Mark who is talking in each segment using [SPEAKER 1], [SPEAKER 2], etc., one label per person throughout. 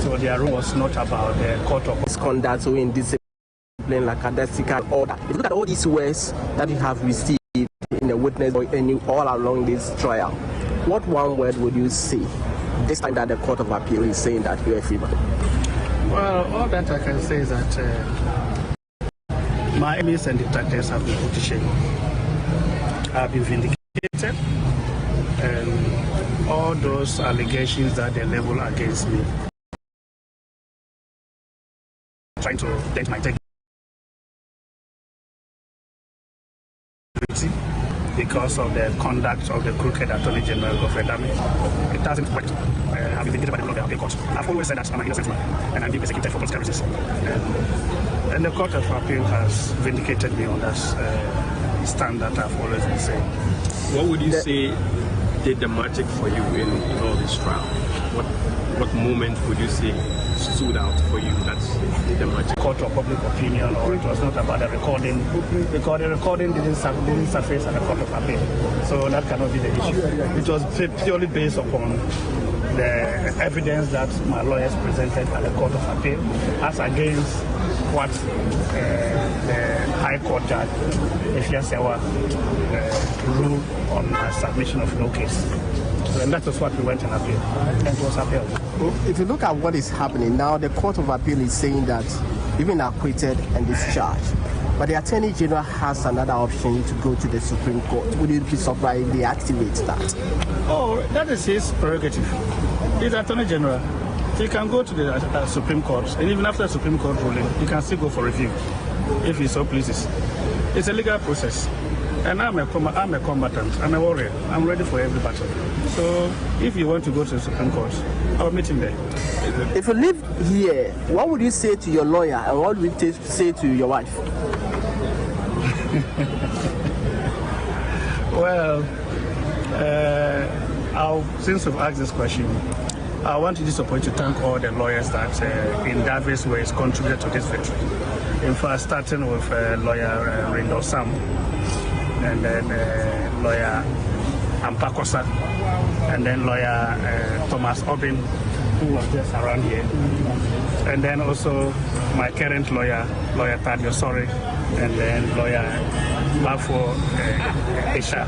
[SPEAKER 1] So their rule was not about the court of
[SPEAKER 2] misconduct, so indiscipline, lackadaisical order. If you look at all these words that you have received in the witness or all along this trial, what one word would you say this time that the Court of Appeal is saying that you are free?
[SPEAKER 1] Well, all that I can say is that my enemies and detractors have been put to shame. I've been vindicated, and all those allegations that they level against me, trying to dent my integrity because of the conduct of the crooked Attorney General of Edami. It doesn't work. I've been vindicated by the law of the appeal court. I've always said that I'm an innocent man and I'm being persecuted for false charges. And the Court of Appeal has vindicated me on that stand that I've always been saying.
[SPEAKER 3] What would you say did the magic for you in all this trial? What moment would you say stood out for you that did the magic?
[SPEAKER 1] Court of public opinion, or it was not about the recording, because the recording didn't surface at the Court of Appeal. So that cannot be the issue. It was purely based upon the evidence that my lawyers presented at the Court of Appeal as against what the High Court Judge Efia Sewa ruled on my submission of no case. So, and that was what we went in appeal, and it was upheld.
[SPEAKER 2] Well, if you look at what is happening now, the Court of Appeal is saying that you've been acquitted and discharged, but the Attorney General has another option to go to the Supreme Court. Would you be surprised if they activate that?
[SPEAKER 1] Oh, that is his prerogative. He's Attorney General. He can go to the Supreme Court, and even after the Supreme Court ruling, he can still go for review if he so pleases. It's a legal process. And I'm a combatant, I'm a warrior, I'm ready for every battle. So if you want to go to the Supreme Court, I'll meet him there.
[SPEAKER 2] If you live here, what would you say to your lawyer and what would you say to your wife?
[SPEAKER 1] Well, since you've asked this question, I want to use this opportunity to thank all the lawyers that in various ways contributed to this victory. In fact, starting with lawyer Rindo Sam, and then lawyer Ampakosa, and then lawyer Thomas Obin, who was just around here, and then also my current lawyer, lawyer Tadio Sori, and then lawyer Bafo Isha,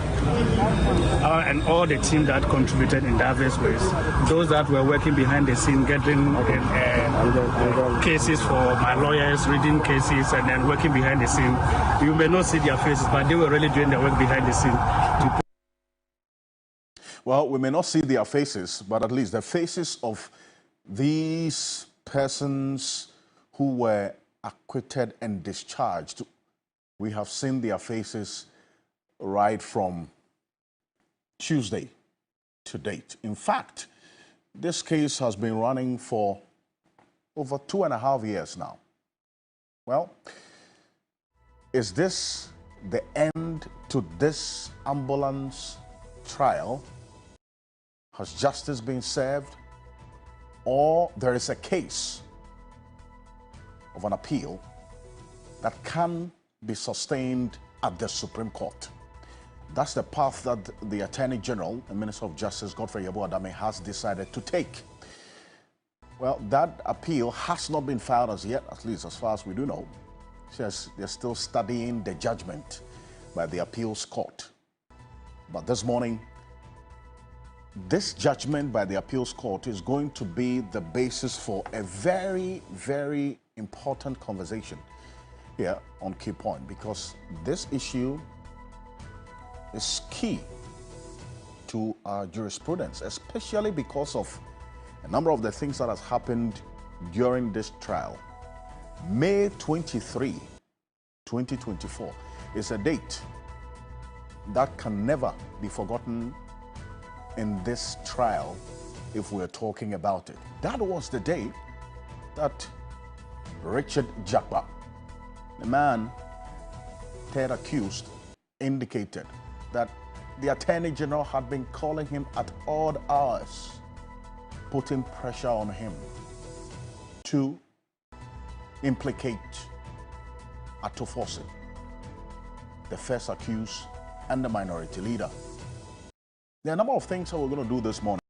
[SPEAKER 1] and all the team that contributed in diverse ways. Those that were working behind the scene, getting cases for my lawyers, reading cases, and then working behind the scene. You may not see their faces, but they were really doing their work behind the scene.
[SPEAKER 4] Well, we may not see their faces, but at least the faces of these persons who were acquitted and discharged, we have seen their faces right from Tuesday to date. In fact, this case has been running for over 2.5 years now. Well, is this the end to this ambulance trial? Has justice been served? Or there is a case of an appeal that can be sustained at the Supreme Court? That's the path that the Attorney General and Minister of Justice, Godfrey Yeboah-Dame, has decided to take. Well, that appeal has not been filed as yet, at least as far as we do know. They're still studying the judgment by the appeals court. But this morning, this judgment by the appeals court is going to be the basis for a very, very important conversation here on Key Point, because this issue is key to our jurisprudence, especially because of a number of the things that has happened during this trial. May 23, 2024 is a date that can never be forgotten in this trial if we're talking about it. That was the day that Richard Jakpa, the man third accused, indicated that the Attorney General had been calling him at odd hours, putting pressure on him to implicate Atoforse, the first accused and the minority leader. There are a number of things that we're going to do this morning.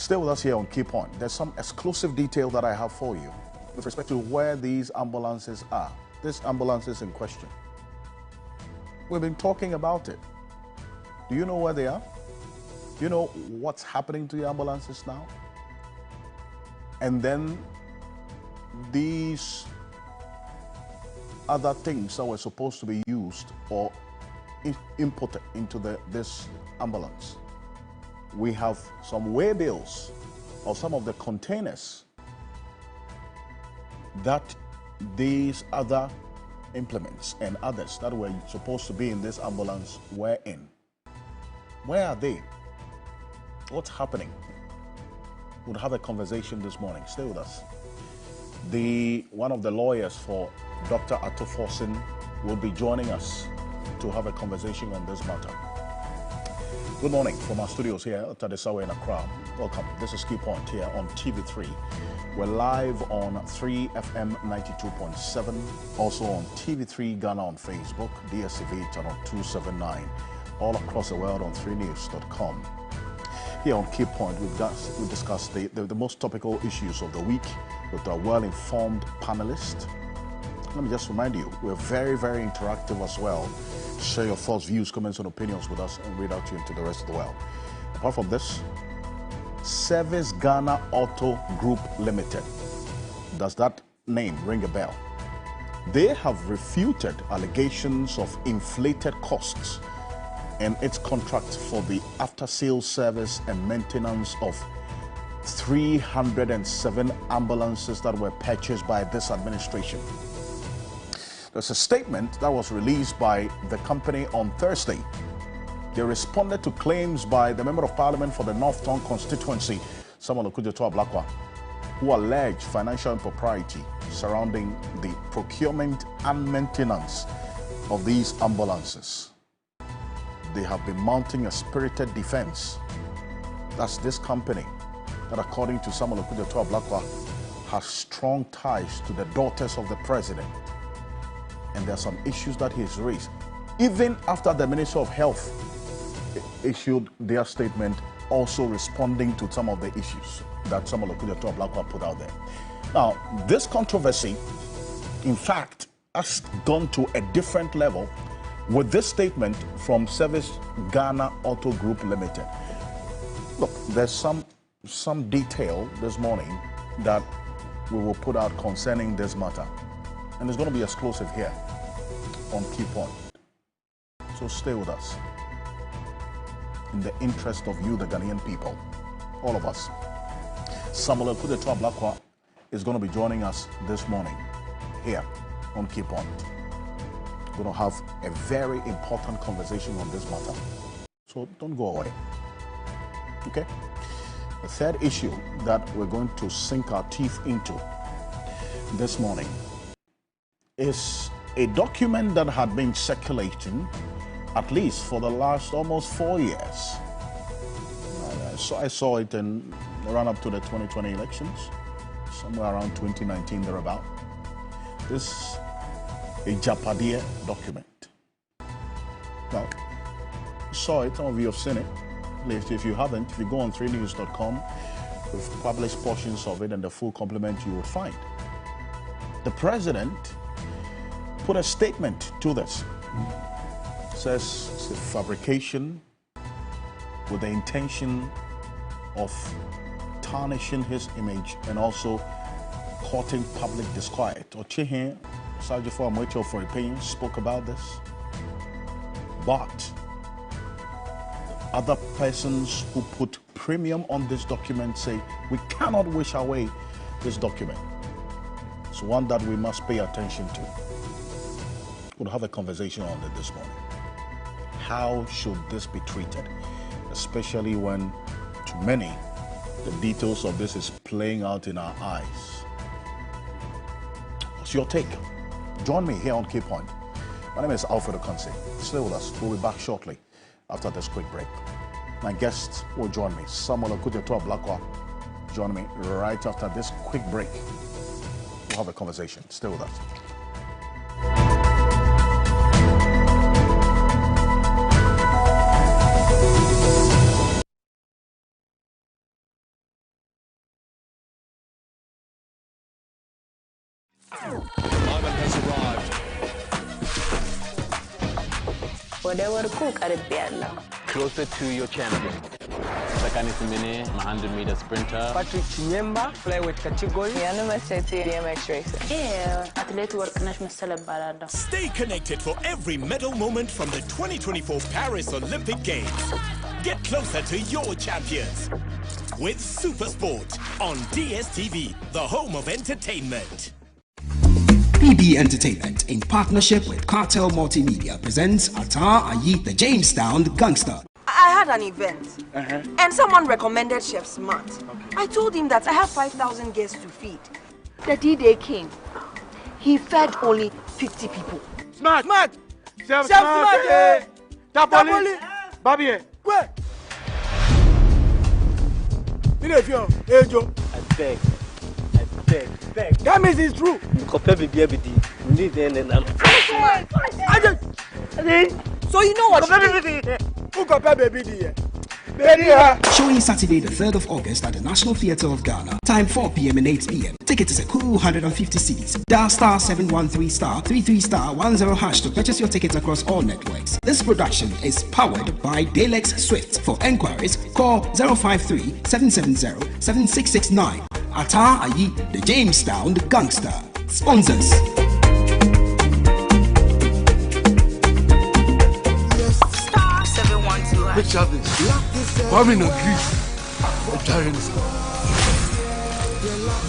[SPEAKER 4] Stay with us here on Key Point. There's some exclusive detail that I have for you with respect to where these ambulances are. This ambulance is in question. We've been talking about it. Do you know where they are? Do you know what's happening to the ambulances now? And then these other things that were supposed to be used or inputted into this ambulance. We have some way bills of some of the containers that these other implements and others that were supposed to be in this ambulance were in. Where are they? What's happening? We'll have a conversation this morning. Stay with us. One of the lawyers for Dr. Atoforsen will be joining us to have a conversation on this matter. Good morning from our studios here at Tadesawe in Accra. Welcome. This is Key Point here on TV3. We're live on 3FM 92.7, also on TV3 Ghana on Facebook, DSTV channel 279, all across the world on 3news.com. Here on Key Point, we discuss the most topical issues of the week with a well-informed panelist. Let me just remind you, we're very, very interactive as well. Share your thoughts, views, comments, and opinions with us and read out to you to the rest of the world. Apart from this, Service Ghana Auto Group Limited. Does that name ring a bell? They have refuted allegations of inflated costs and its contract for the after-sales service and maintenance of 307 ambulances that were purchased by this administration. There's a statement that was released by the company on Thursday. They responded to claims by the Member of Parliament for the North Tongue constituency, Samuel Okujeto Ablakwa, who alleged financial impropriety surrounding the procurement and maintenance of these ambulances. They have been mounting a spirited defense. That's this company that, according to Samuel Okujeto Ablakwa, has strong ties to the daughters of the president. And there are some issues that he's raised, even after the Minister of Health issued their statement, also responding to some of the issues that Samuel Okujeto Ablakwa put out there. Now, this controversy, in fact, has gone to a different level with this statement from Service Ghana Auto Group Limited. Look, there's some detail this morning that we will put out concerning this matter, and it's going to be exclusive here on Key Point. So stay with us in the interest of you, the Ghanaian people, all of us. Samuel Okujeto Ablakwa is going to be joining us this morning here on Key Point. We're going to have a very important conversation on this matter. So don't go away. Okay? The third issue that we're going to sink our teeth into this morning is a document that had been circulating at least for the last almost 4 years. So I saw it in the run-up to the 2020 elections, somewhere around 2019 thereabout. This a Japadia document. Now, saw it, some of you have seen it. If you haven't, if you go on 3news.com, we've published portions of it and the full complement you would find. The president put a statement to this. It says it's a fabrication with the intention of tarnishing his image and also courting public disquiet. Ochehe, Sajifo Amwecho for opinion, spoke about this. But other persons who put premium on this document say we cannot wish away this document. It's one that we must pay attention to. We'll have a conversation on it this morning. How should this be treated? Especially when, to many, the details of this is playing out in our eyes. What's your take? Join me here on Key Point. My name is Alfred Ocansey. Stay with us. We'll be back shortly after this quick break. My guests will join me. Samuel Okujeto Ablakwa join me right after this quick break. We'll have a conversation. Stay with us.
[SPEAKER 5] moment has arrived.
[SPEAKER 6] Closer to your champion. Second is a mini, 100-meter sprinter.
[SPEAKER 2] Patrick Chinyemba, flyweight category.
[SPEAKER 7] DMX racer.
[SPEAKER 5] Stay connected for every medal moment from the 2024 Paris Olympic Games. Get closer to your champions with Supersport on DSTV, the home of entertainment.
[SPEAKER 8] PB Entertainment, in partnership with Cartel Multimedia, presents Atar Ayi, the Jamestown Gangster.
[SPEAKER 9] I had an event, and someone recommended Chef Smart. I told him that I have 5,000 guests to feed. The D-Day came. He fed only 50 people.
[SPEAKER 10] Smart! Chef Smart! Tapoli! Babi! Where?
[SPEAKER 2] I beg.
[SPEAKER 10] That means it's true.
[SPEAKER 9] So you know what?
[SPEAKER 8] Showing Saturday the 3rd of August at the National Theatre of Ghana. Time 4 p.m. and 8 p.m. Ticket is a cool 150 seats. Dial star 713 star 33 star 10 hash to purchase your tickets across all networks. This production is powered by Dalex Swift. For enquiries, call 053 770 7669. Atar Ayi, the Jamestown Gangster. Sponsors.
[SPEAKER 9] Star 712.
[SPEAKER 10] Picture this. Coming on Greece.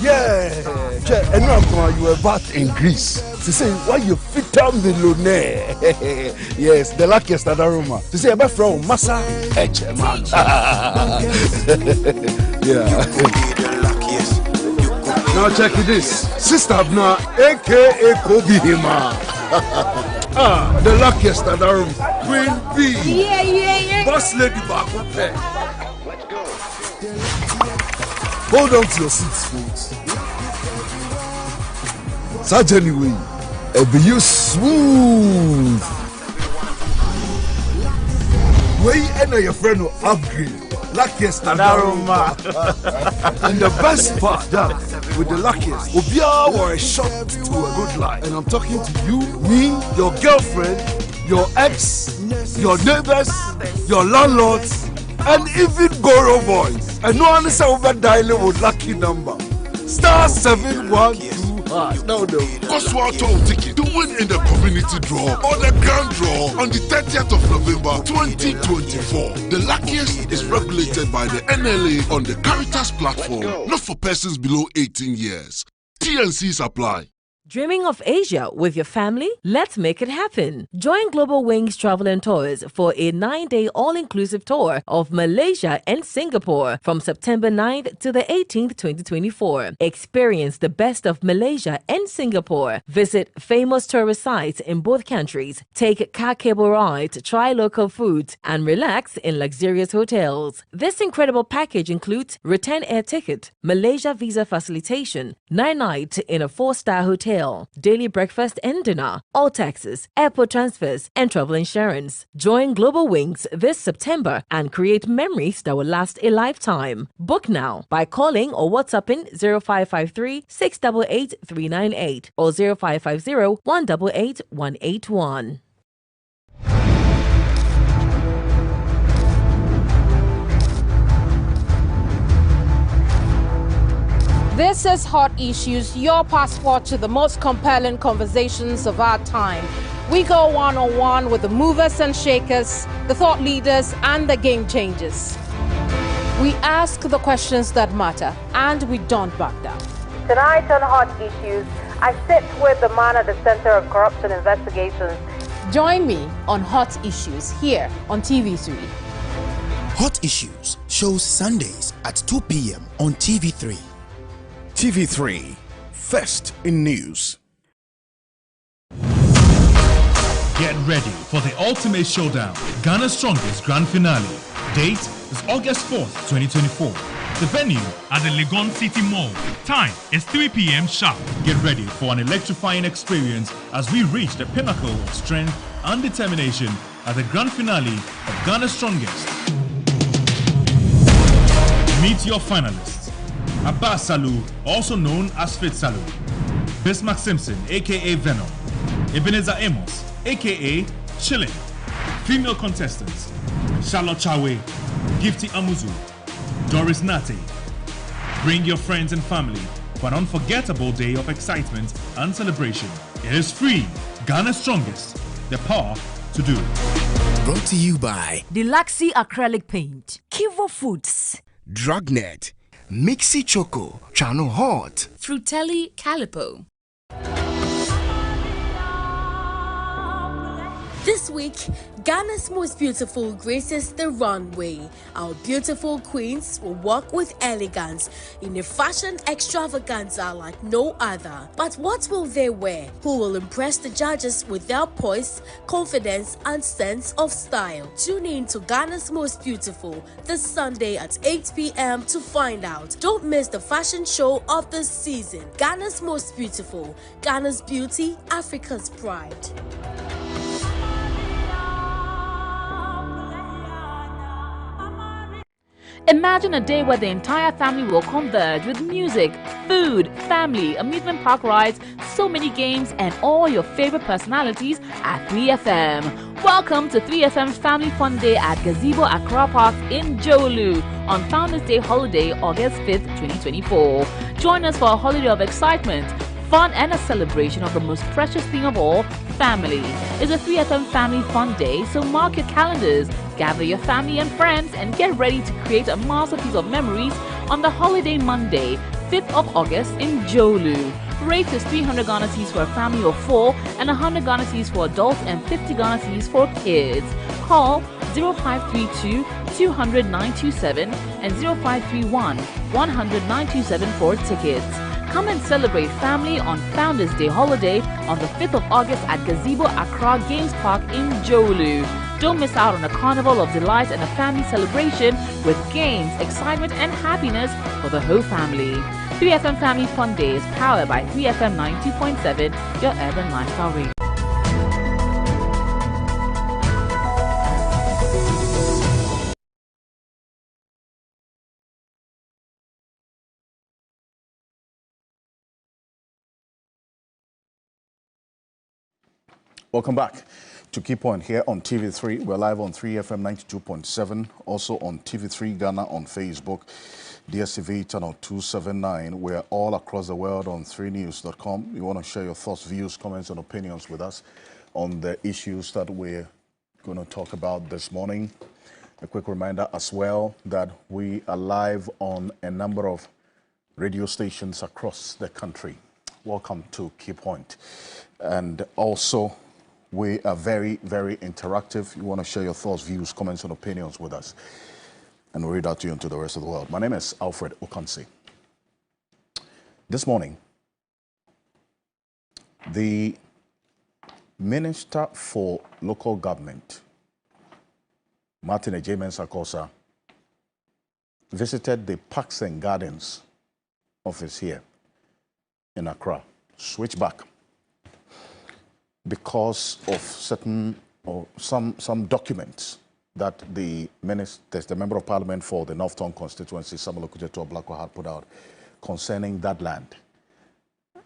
[SPEAKER 10] Yeah. And now you were back in Greece. To say, why you fit on the millionaire? Yes, the luckiest at Aroma. To say, about from Massa H. Man. Yeah. Now check this. Sister Abna, aka Kobe Hima. The luckiest at the room. Queen B.
[SPEAKER 9] Yeah.
[SPEAKER 10] Boss lady back up there. Hold on to your seats, folks. Such anyway, be you smooth. Way and your friend will upgrade. Luckiest at the room. And the best part, that with the luckiest, Obia or a shot to a good life. And I'm talking to you, me, your girlfriend, your ex, your neighbors, your landlords, and even Goro boys. And no one is over dialing with lucky number. Star 712. No.
[SPEAKER 11] Coswato ticket to win in the community draw or the grand draw on the 30th of November 2024. The luckiest is regulated by the NLA on the Caritas platform, not for persons below 18 years. TNCs apply.
[SPEAKER 12] Dreaming of Asia with your family? Let's make it happen. Join Global Wings Travel and Tours for a 9-day all-inclusive tour of Malaysia and Singapore from September 9th to the 18th, 2024. Experience the best of Malaysia and Singapore. Visit famous tourist sites in both countries. Take car cable ride, try local foods, and relax in luxurious hotels. This incredible package includes return air ticket, Malaysia visa facilitation, 9 nights in a 4-star hotel, daily breakfast and dinner, all taxes, airport transfers, and travel insurance. Join Global Wings this September and create memories that will last a lifetime. Book now by calling or WhatsApping 0553 688 398 or 0550 188 181.
[SPEAKER 13] This is Hot Issues, your passport to the most compelling conversations of our time. We go one-on-one with the movers and shakers, the thought leaders, and the game changers. We ask the questions that matter, and we don't back down.
[SPEAKER 14] Tonight on Hot Issues, I sit with the man at the Center of Corruption Investigations.
[SPEAKER 13] Join me on Hot Issues here on TV3.
[SPEAKER 15] Hot Issues shows Sundays at 2 p.m. on TV3.
[SPEAKER 16] TV3, first in news.
[SPEAKER 17] Get ready for the ultimate showdown, Ghana's Strongest Grand Finale. Date is August 4th, 2024. The venue at the Legon City Mall. Time is 3 p.m. sharp. Get ready for an electrifying experience as we reach the pinnacle of strength and determination at the Grand Finale of Ghana's Strongest. Meet your finalists. Abbas Salou, also known as Fit Salou. Bismarck Simpson, aka Venom, Ebenezer Amos, aka Chillin'. Female contestants: Charlotte Chawe, Gifty Amuzu, Doris Nate. Bring your friends and family for an unforgettable day of excitement and celebration. It is free. Ghana's strongest. The power to do it.
[SPEAKER 15] Brought to you by
[SPEAKER 18] Deluxy Acrylic Paint, Kivo Foods,
[SPEAKER 15] Drugnet, Mixi Choco, Channel Hot,
[SPEAKER 19] Frutelli Calipo. This week, Ghana's most beautiful graces the runway. Our beautiful queens will walk with elegance in a fashion extravaganza like no other. But what will they wear? Who will impress the judges with their poise, confidence, and sense of style? Tune in to Ghana's Most Beautiful this Sunday at 8 p.m. to find out. Don't miss the fashion show of the season. Ghana's Most Beautiful. Ghana's beauty, Africa's pride.
[SPEAKER 20] Imagine a day where the entire family will converge with music, food, family, amusement park rides, so many games, and all your favorite personalities at 3FM. Welcome to 3FM's Family Fun Day at Gazebo Accra Park in Jolu on Founders Day holiday, August 5th, 2024. Join us for a holiday of excitement, fun, and a celebration of the most precious thing of all, family. It's a 3FM Family Fun Day, so mark your calendars, gather your family and friends, and get ready to create a masterpiece of memories on the holiday Monday, 5th of August in Jolu. Rate is 300 Ghana Cedis for a family of 4 and 100 Ghana Cedis for adults and 50 Ghana Cedis for kids. Call 0532 200 927 and 0531 100 927 for tickets. Come and celebrate family on Founders Day holiday on the 5th of August at Gazebo Accra Games Park in Jolu. Don't miss out on a carnival of delight and a family celebration with games, excitement, and happiness for the whole family. 3FM Family Fun Day is powered by 3FM 92.7, your urban lifestyle radio.
[SPEAKER 4] Welcome back to Key Point here on TV3. We're live on 3FM 92.7, also on TV3 Ghana on Facebook, DSTV channel 279. We're all across the world on 3news.com. You want to share your thoughts, views, comments, and opinions with us on the issues that we're going to talk about this morning. A quick reminder as well that we are live on a number of radio stations across the country. Welcome to Key Point. And also, we are very, very interactive. You want to share your thoughts, views, comments, and opinions with us. And we'll read out to you and to the rest of the world. My name is Alfred Ocansey. This morning, the Minister for Local Government, Martin Ejaimen-Sarkosa, visited the Parks and Gardens office here in Accra, Switchback, because of certain or some documents that the member of parliament for the North Tongue constituency, Samuel Okujeto Oblako, had put out concerning that land,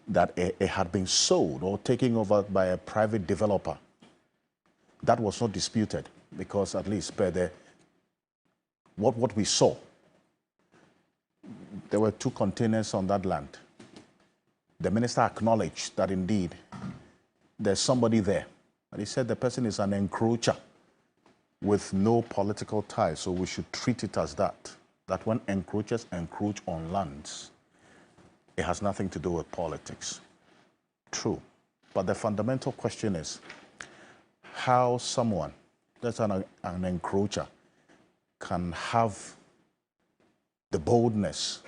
[SPEAKER 4] that it had been sold or taken over by a private developer. That was not disputed because, at least per the what we saw, there were 2 containers on that land. The minister acknowledged that indeed there's somebody there. And he said the person is an encroacher with no political ties, so we should treat it as that. That when encroachers encroach on lands, it has nothing to do with politics. True. But the fundamental question is how someone that's an encroacher can have the boldness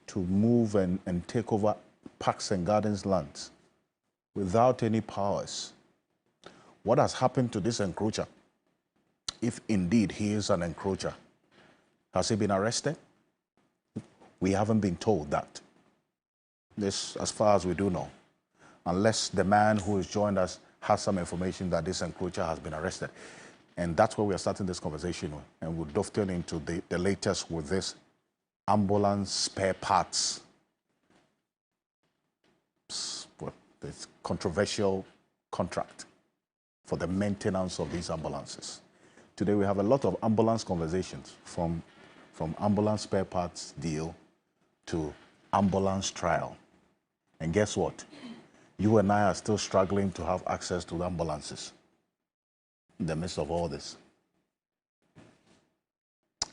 [SPEAKER 4] to move and take over Parks and Gardens lands without any powers. What has happened to this encroacher? If indeed he is an encroacher, has he been arrested? We haven't been told that. This, as far as we do know, unless the man who has joined us has some information that this encroacher has been arrested. And that's where we are starting this conversation with. And we'll dovetail into the latest with this ambulance spare parts this controversial contract for the maintenance of these ambulances. Today we have a lot of ambulance conversations, from ambulance spare parts deal to ambulance trial. And guess what? You and I are still struggling to have access to the ambulances in the midst of all this.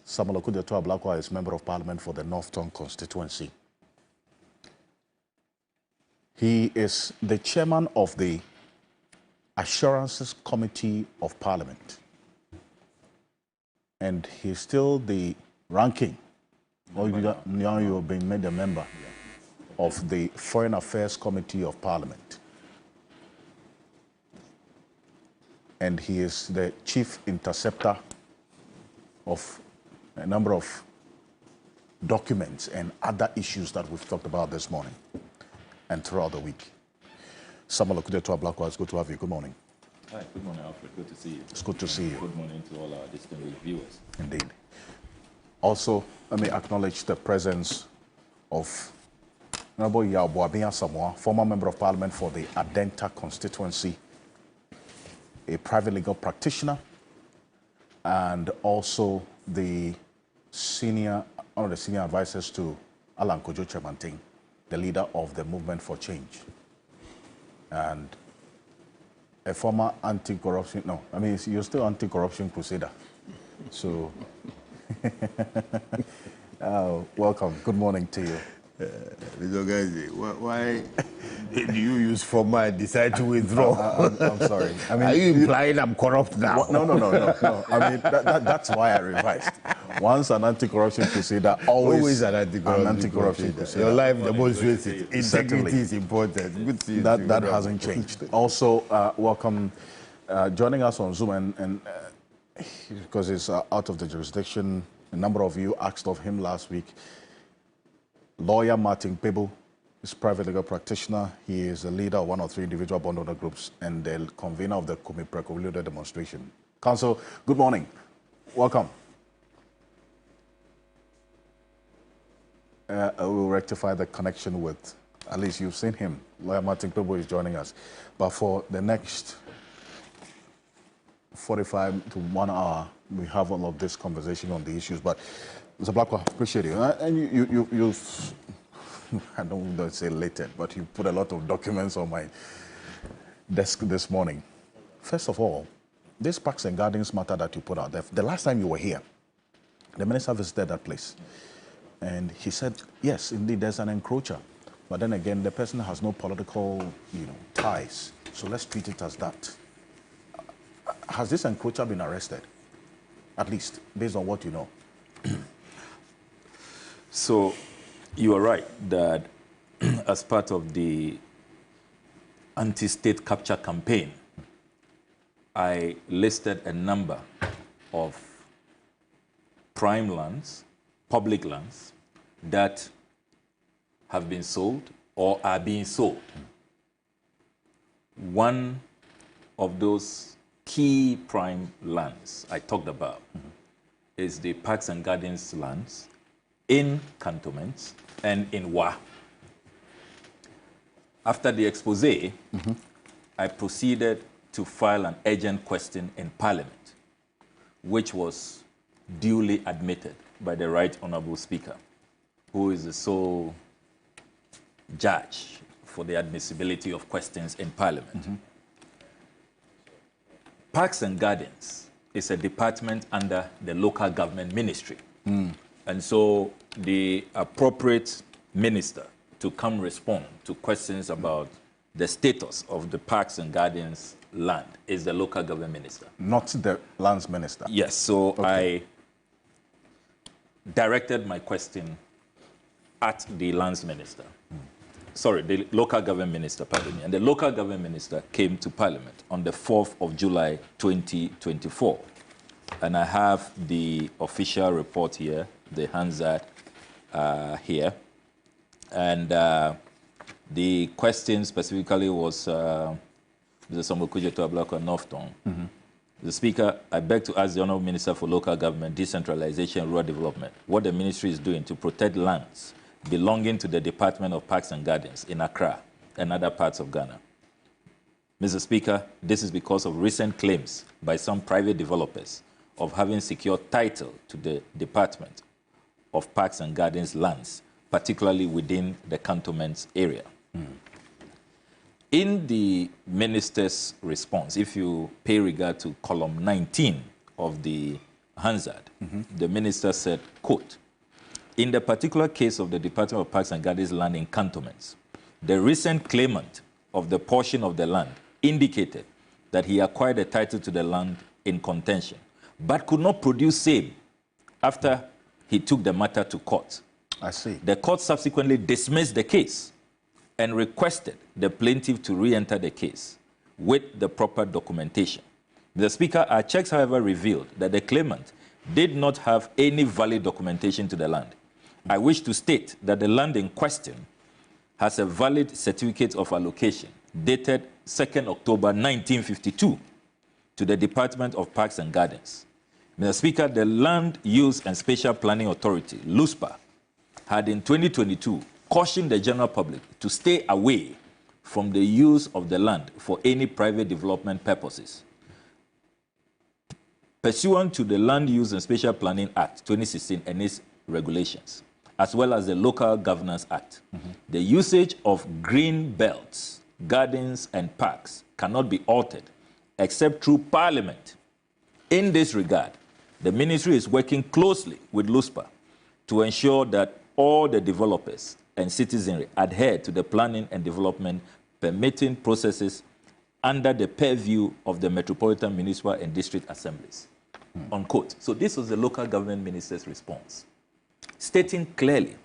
[SPEAKER 4] Samuel Okudeto Ablakwa is Member of Parliament for the North Tongue constituency. He is the chairman of the Assurances Committee of Parliament. And he's still the ranking, or now you've been made a member of the Foreign Affairs Committee of Parliament. And he is the chief interceptor of a number of documents and other issues that we've talked about this morning and throughout the week. Samuel Okudeto Ablakwa, it's good to have you. Good morning.
[SPEAKER 21] Hi, good morning, Alfred. Good to see you.
[SPEAKER 4] It's good to see you.
[SPEAKER 21] Good morning to all our distinguished viewers.
[SPEAKER 4] Indeed. Also, let me acknowledge the presence of Honorable Yabuabia Samoa, former Member of Parliament for the Adenta constituency, a private legal practitioner, and also one of the senior advisors to Alan Kojo Chemanting, the leader of the Movement for Change, and a former anti-corruption, you're still anti-corruption crusader. So, welcome. Good morning to you.
[SPEAKER 22] Mr. Ocansey, why did you use former and decide to withdraw?
[SPEAKER 4] I'm sorry.
[SPEAKER 22] Are you implying I'm corrupt now?
[SPEAKER 4] No. I mean, that's why I revised. Once an anti-corruption crusader, always
[SPEAKER 22] an anti-corruption
[SPEAKER 4] crusader.
[SPEAKER 22] Your life demonstrates it. Integrity is important. Good to see you.
[SPEAKER 4] That hasn't changed. Also, welcome joining us on Zoom, and because it's out of the jurisdiction, a number of you asked of him last week. Lawyer Martin Pebble is a private legal practitioner. He is a leader of one or three individual bond owner groups and the convener of the Kumipreko demonstration. Council, good morning. Welcome. We'll rectify the connection with, at least you've seen him. Lawyer Martin Pebble is joining us. But for the next 45 to 1 hour, we have all of this conversation on the issues. But Mr. Blackwell, appreciate you. And you've, I don't want to say later, but you put a lot of documents on my desk this morning. First of all, this Parks and Gardens matter that you put out there, the last time you were here, the minister visited that place. And he said, yes, indeed, there's an encroacher. But then again, the person has no political, ties. So let's treat it as that. Has this encroacher been arrested? At least, based on what you know.
[SPEAKER 21] So, you are right that as part of the anti-state capture campaign, I listed a number of prime lands, public lands, that have been sold or are being sold. One of those key prime lands I talked about is the Parks and Gardens lands in cantonments and in Wa. After the expose, I proceeded to file an urgent question in Parliament, which was duly admitted by the Right Honourable Speaker, who is the sole judge for the admissibility of questions in Parliament. Parks and Gardens is a department under the local government ministry. And so the appropriate minister to come respond to questions about the status of the Parks and Gardens land is the local government minister.
[SPEAKER 4] Not the lands minister?
[SPEAKER 21] Yes, so I directed my question at the lands minister. Sorry, the local government minister, pardon me. And the local government minister came to Parliament on the 4th of July, 2024. And I have the official report here, the Hansard here. And the question specifically was Mr. Samuel Okudeto Ablakwa North Tongue. The Speaker, I beg to ask the Honourable Minister for Local Government, Decentralization and Rural Development what the Ministry is doing to protect lands belonging to the Department of Parks and Gardens in Accra and other parts of Ghana. Mr. Speaker, this is because of recent claims by some private developers of having secured title to the Department of Parks and Gardens lands, particularly within the cantonments area. In the minister's response, if you pay regard to column 19 of the Hansard, the minister said, quote, in the particular case of the Department of Parks and Gardens land in cantonments, the recent claimant of the portion of the land indicated that he acquired a title to the land in contention, but could not produce same after he took the matter to court.
[SPEAKER 4] I see.
[SPEAKER 21] The court subsequently dismissed the case and requested the plaintiff to re-enter the case with the proper documentation. The Speaker, our checks, however, revealed that the claimant did not have any valid documentation to the land. I wish to state that the land in question has a valid certificate of allocation dated 2nd October 1952 to the Department of Parks and Gardens. Mr. Speaker, the Land Use and Spatial Planning Authority, LUSPA, had in 2022 cautioned the general public to stay away from the use of the land for any private development purposes. Pursuant to the Land Use and Spatial Planning Act 2016 and its regulations, as well as the Local Governance Act, the usage of green belts, gardens, and parks cannot be altered except through Parliament. In this regard, the Ministry is working closely with LUSPA to ensure that all the developers and citizenry adhere to the planning and development permitting processes under the purview of the Metropolitan Municipal and District Assemblies. Unquote. So this was the local government minister's response, stating clearly.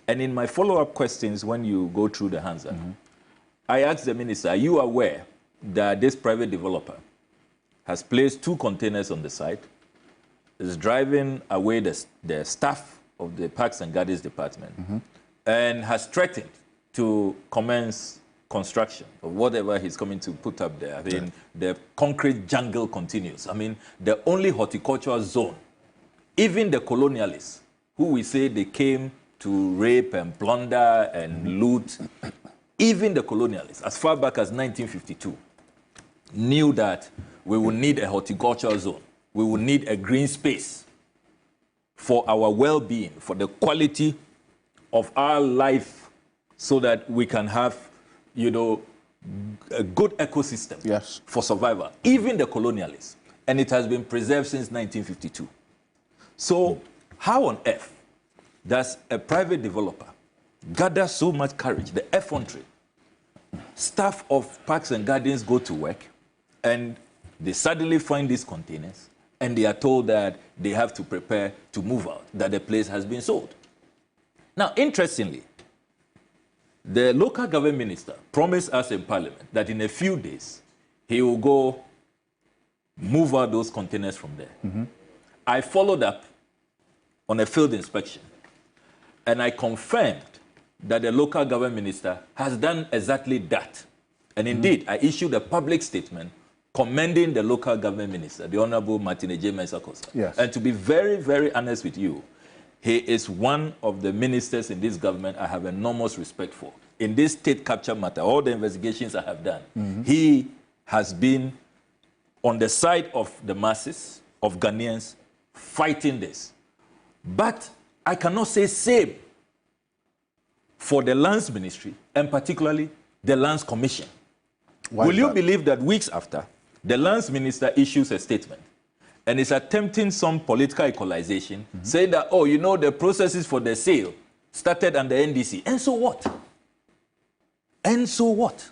[SPEAKER 21] And in my follow-up questions, when you go through the Hansard, I asked the minister, are you aware that this private developer has placed 2 containers on the site, is driving away the staff of the Parks and Gardens Department, and has threatened to commence construction of whatever he's coming to put up there? I mean, the concrete jungle continues. I mean, the only horticultural zone, even the colonialists, who we say they came to rape and plunder and loot, even the colonialists, as far back as 1952, knew that we will need a horticultural zone. We will need a green space for our well-being, for the quality of our life, so that we can have, you know, a good ecosystem for survival, even the colonialists. And it has been preserved since 1952. So how on earth does a private developer gather so much courage, the effrontery? Staff of Parks and Gardens go to work, and they suddenly find these containers, and they are told that they have to prepare to move out, that the place has been sold. Now, interestingly, the local government minister promised us in Parliament that in a few days, he will go move out those containers from there. I followed up on a field inspection, and I confirmed that the local government minister has done exactly that. And indeed, I issued a public statement commending the local government minister, the Honorable Martin J. Mensah-Kosa.
[SPEAKER 4] Yes.
[SPEAKER 21] And to be very, very honest with you, he is one of the ministers in this government I have enormous respect for. In this state capture matter, all the investigations I have done, he has been on the side of the masses, of Ghanaians, fighting this. But I cannot say same for the Lands Ministry, and particularly the Lands Commission. Will you believe that weeks after, the Lands Minister issues a statement and is attempting some political equalization, saying that, oh, you know, the processes for the sale started under NDC. And so what? And so what?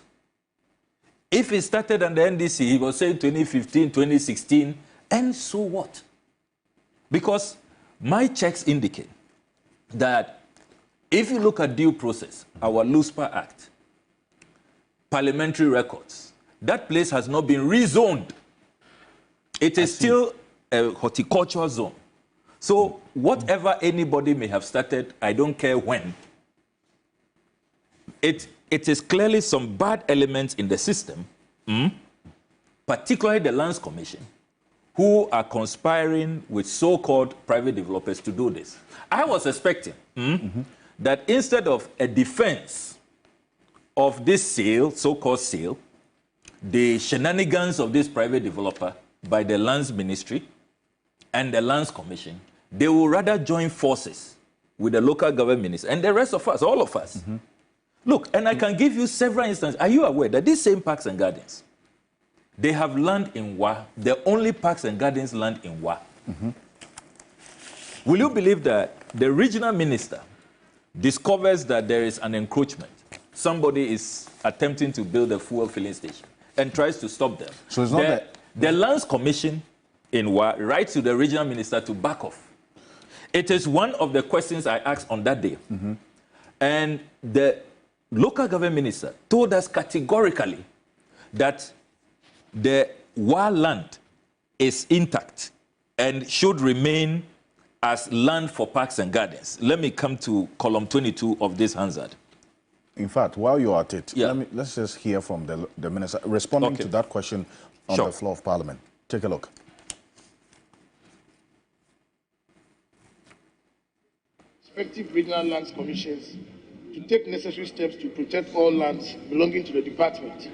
[SPEAKER 21] If it started under NDC, he was saying 2015, 2016, and so what? Because my checks indicate that if you look at due process, our LUSPA Act, parliamentary records, that place has not been rezoned. It is still a horticultural zone. So whatever anybody may have started, I don't care when, it is clearly some bad elements in the system, particularly the Lands Commission, who are conspiring with so-called private developers to do this. I was expecting that instead of a defense of this sale, so-called sale, the shenanigans of this private developer by the Lands Ministry and the Lands Commission, they will rather join forces with the local government minister and the rest of us, all of us. Look, and I can give you several instances. Are you aware that these same parks and gardens, they have land in Wa, the only parks and gardens land in Wa. Will you believe that the regional minister discovers that there is an encroachment? Somebody is attempting to build a fuel filling station and tries to stop them.
[SPEAKER 4] So it's not
[SPEAKER 21] the Lands Commission in Wa writes to the regional minister to back off. It is one of the questions I asked on that day. And the local government minister told us categorically that the Wa land is intact and should remain as land for parks and gardens. Let me come to column 22 of this Hansard.
[SPEAKER 4] In fact, while you're at it, let's just hear from the minister responding to that question on the floor of Parliament. Take a look.
[SPEAKER 1] Respective regional lands commissions to take necessary steps to protect all lands belonging to the department.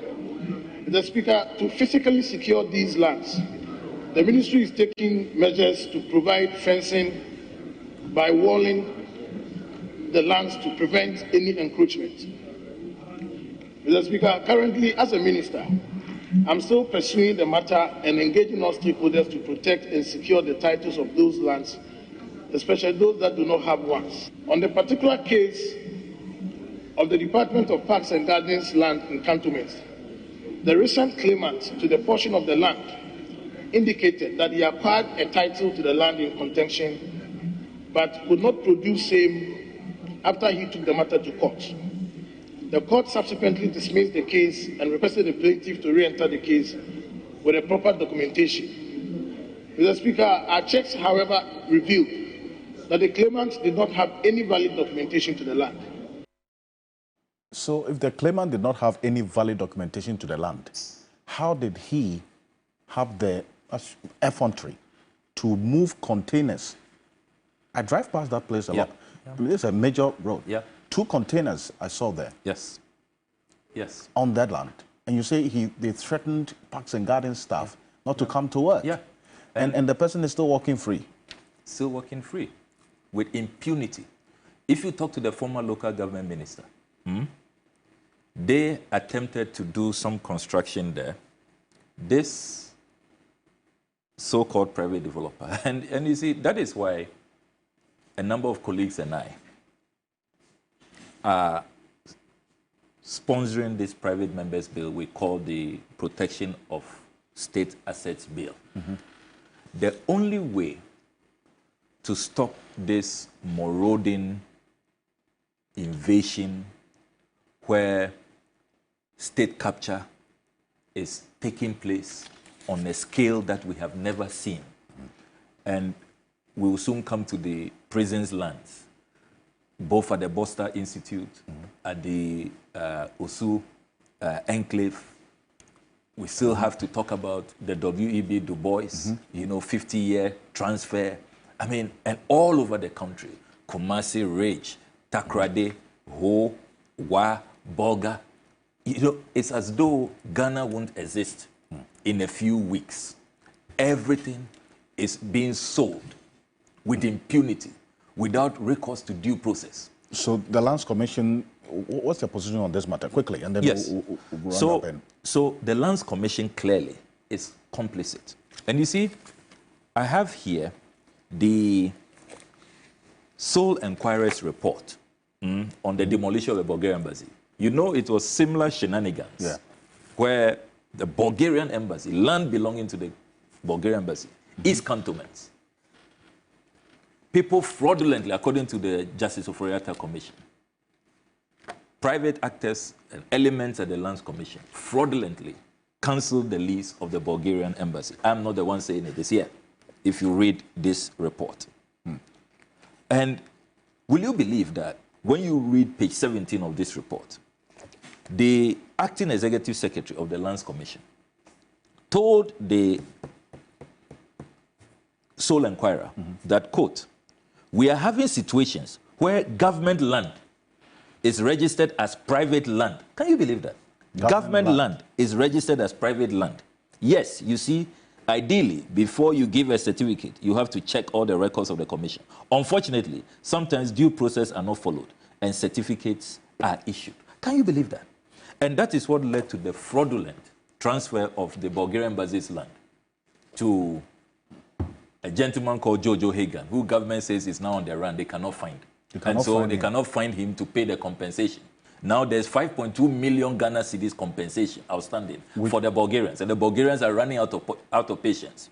[SPEAKER 1] Mr. Speaker, to physically secure these lands, the ministry is taking measures to provide fencing by walling the lands to prevent any encroachment. Mr. Speaker, currently as a minister, I'm still pursuing the matter and engaging all stakeholders to protect and secure the titles of those lands, especially those that do not have ones. On the particular case of the Department of Parks and Gardens land in cantonments, the recent claimant to the portion of the land indicated that he acquired a title to the land in contention, but could not produce same after he took the matter to court. The court subsequently dismissed the case and requested the plaintiff to re-enter the case with a proper documentation. Mr. Speaker, our checks, however, revealed that the claimant did not have any valid documentation to the land.
[SPEAKER 4] So if the claimant did not have any valid documentation to the land, how did he have the effrontery to move containers? I drive past that place a lot. It's a major road. 2 containers I saw there.
[SPEAKER 21] Yes.
[SPEAKER 4] On that land. And you say they threatened Parks and Gardens staff not to come to work. And the person is still walking free.
[SPEAKER 21] Still walking free with impunity. If you talk to the former local government minister, they attempted to do some construction there. This so-called private developer. And you see, that is why a number of colleagues and I are sponsoring this private members bill we call the Protection of State Assets Bill. The only way to stop this marauding invasion where state capture is taking place on a scale that we have never seen. And we will soon come to the prisons lands, both at the Boster Institute, at the Osu Enclave. We still have to talk about the W.E.B. Du Bois, 50-year transfer. I mean, and all over the country, Kumasi, Rage, Takrade, Ho, Wa, Bolga. It's as though Ghana won't exist in a few weeks. Everything is being sold with impunity, without recourse to due process.
[SPEAKER 4] So the Lands Commission, what's your position on this matter? Quickly, and then we'll run up.
[SPEAKER 21] So the Lands Commission clearly is complicit. And you see, I have here the sole inquiry's report on the demolition of the Bulgarian embassy. You know, it was similar shenanigans where the Bulgarian embassy, land belonging to the Bulgarian embassy, is cantonments. People fraudulently, according to the Justice of Oriata Commission, private actors and elements at the Lands Commission fraudulently cancelled the lease of the Bulgarian embassy. I'm not the one saying it. It's here, if you read this report. And will you believe that when you read page 17 of this report, the acting executive secretary of the Lands Commission told the sole inquirer that, quote, "We are having situations where government land is registered as private land. Can you believe that? Government land is registered as private land. Yes, you see, ideally, before you give a certificate, you have to check all the records of the commission. Unfortunately, sometimes due process are not followed and certificates are issued. Can you believe that? And that is what led to the fraudulent transfer of the Bulgarian basis land to a gentleman called Jojo Hagan, who government says is now on the run. They cannot find. And so they cannot find him to pay the compensation. Now there's 5.2 million Ghana cedis compensation outstanding for the Bulgarians. And the Bulgarians are running out of patience.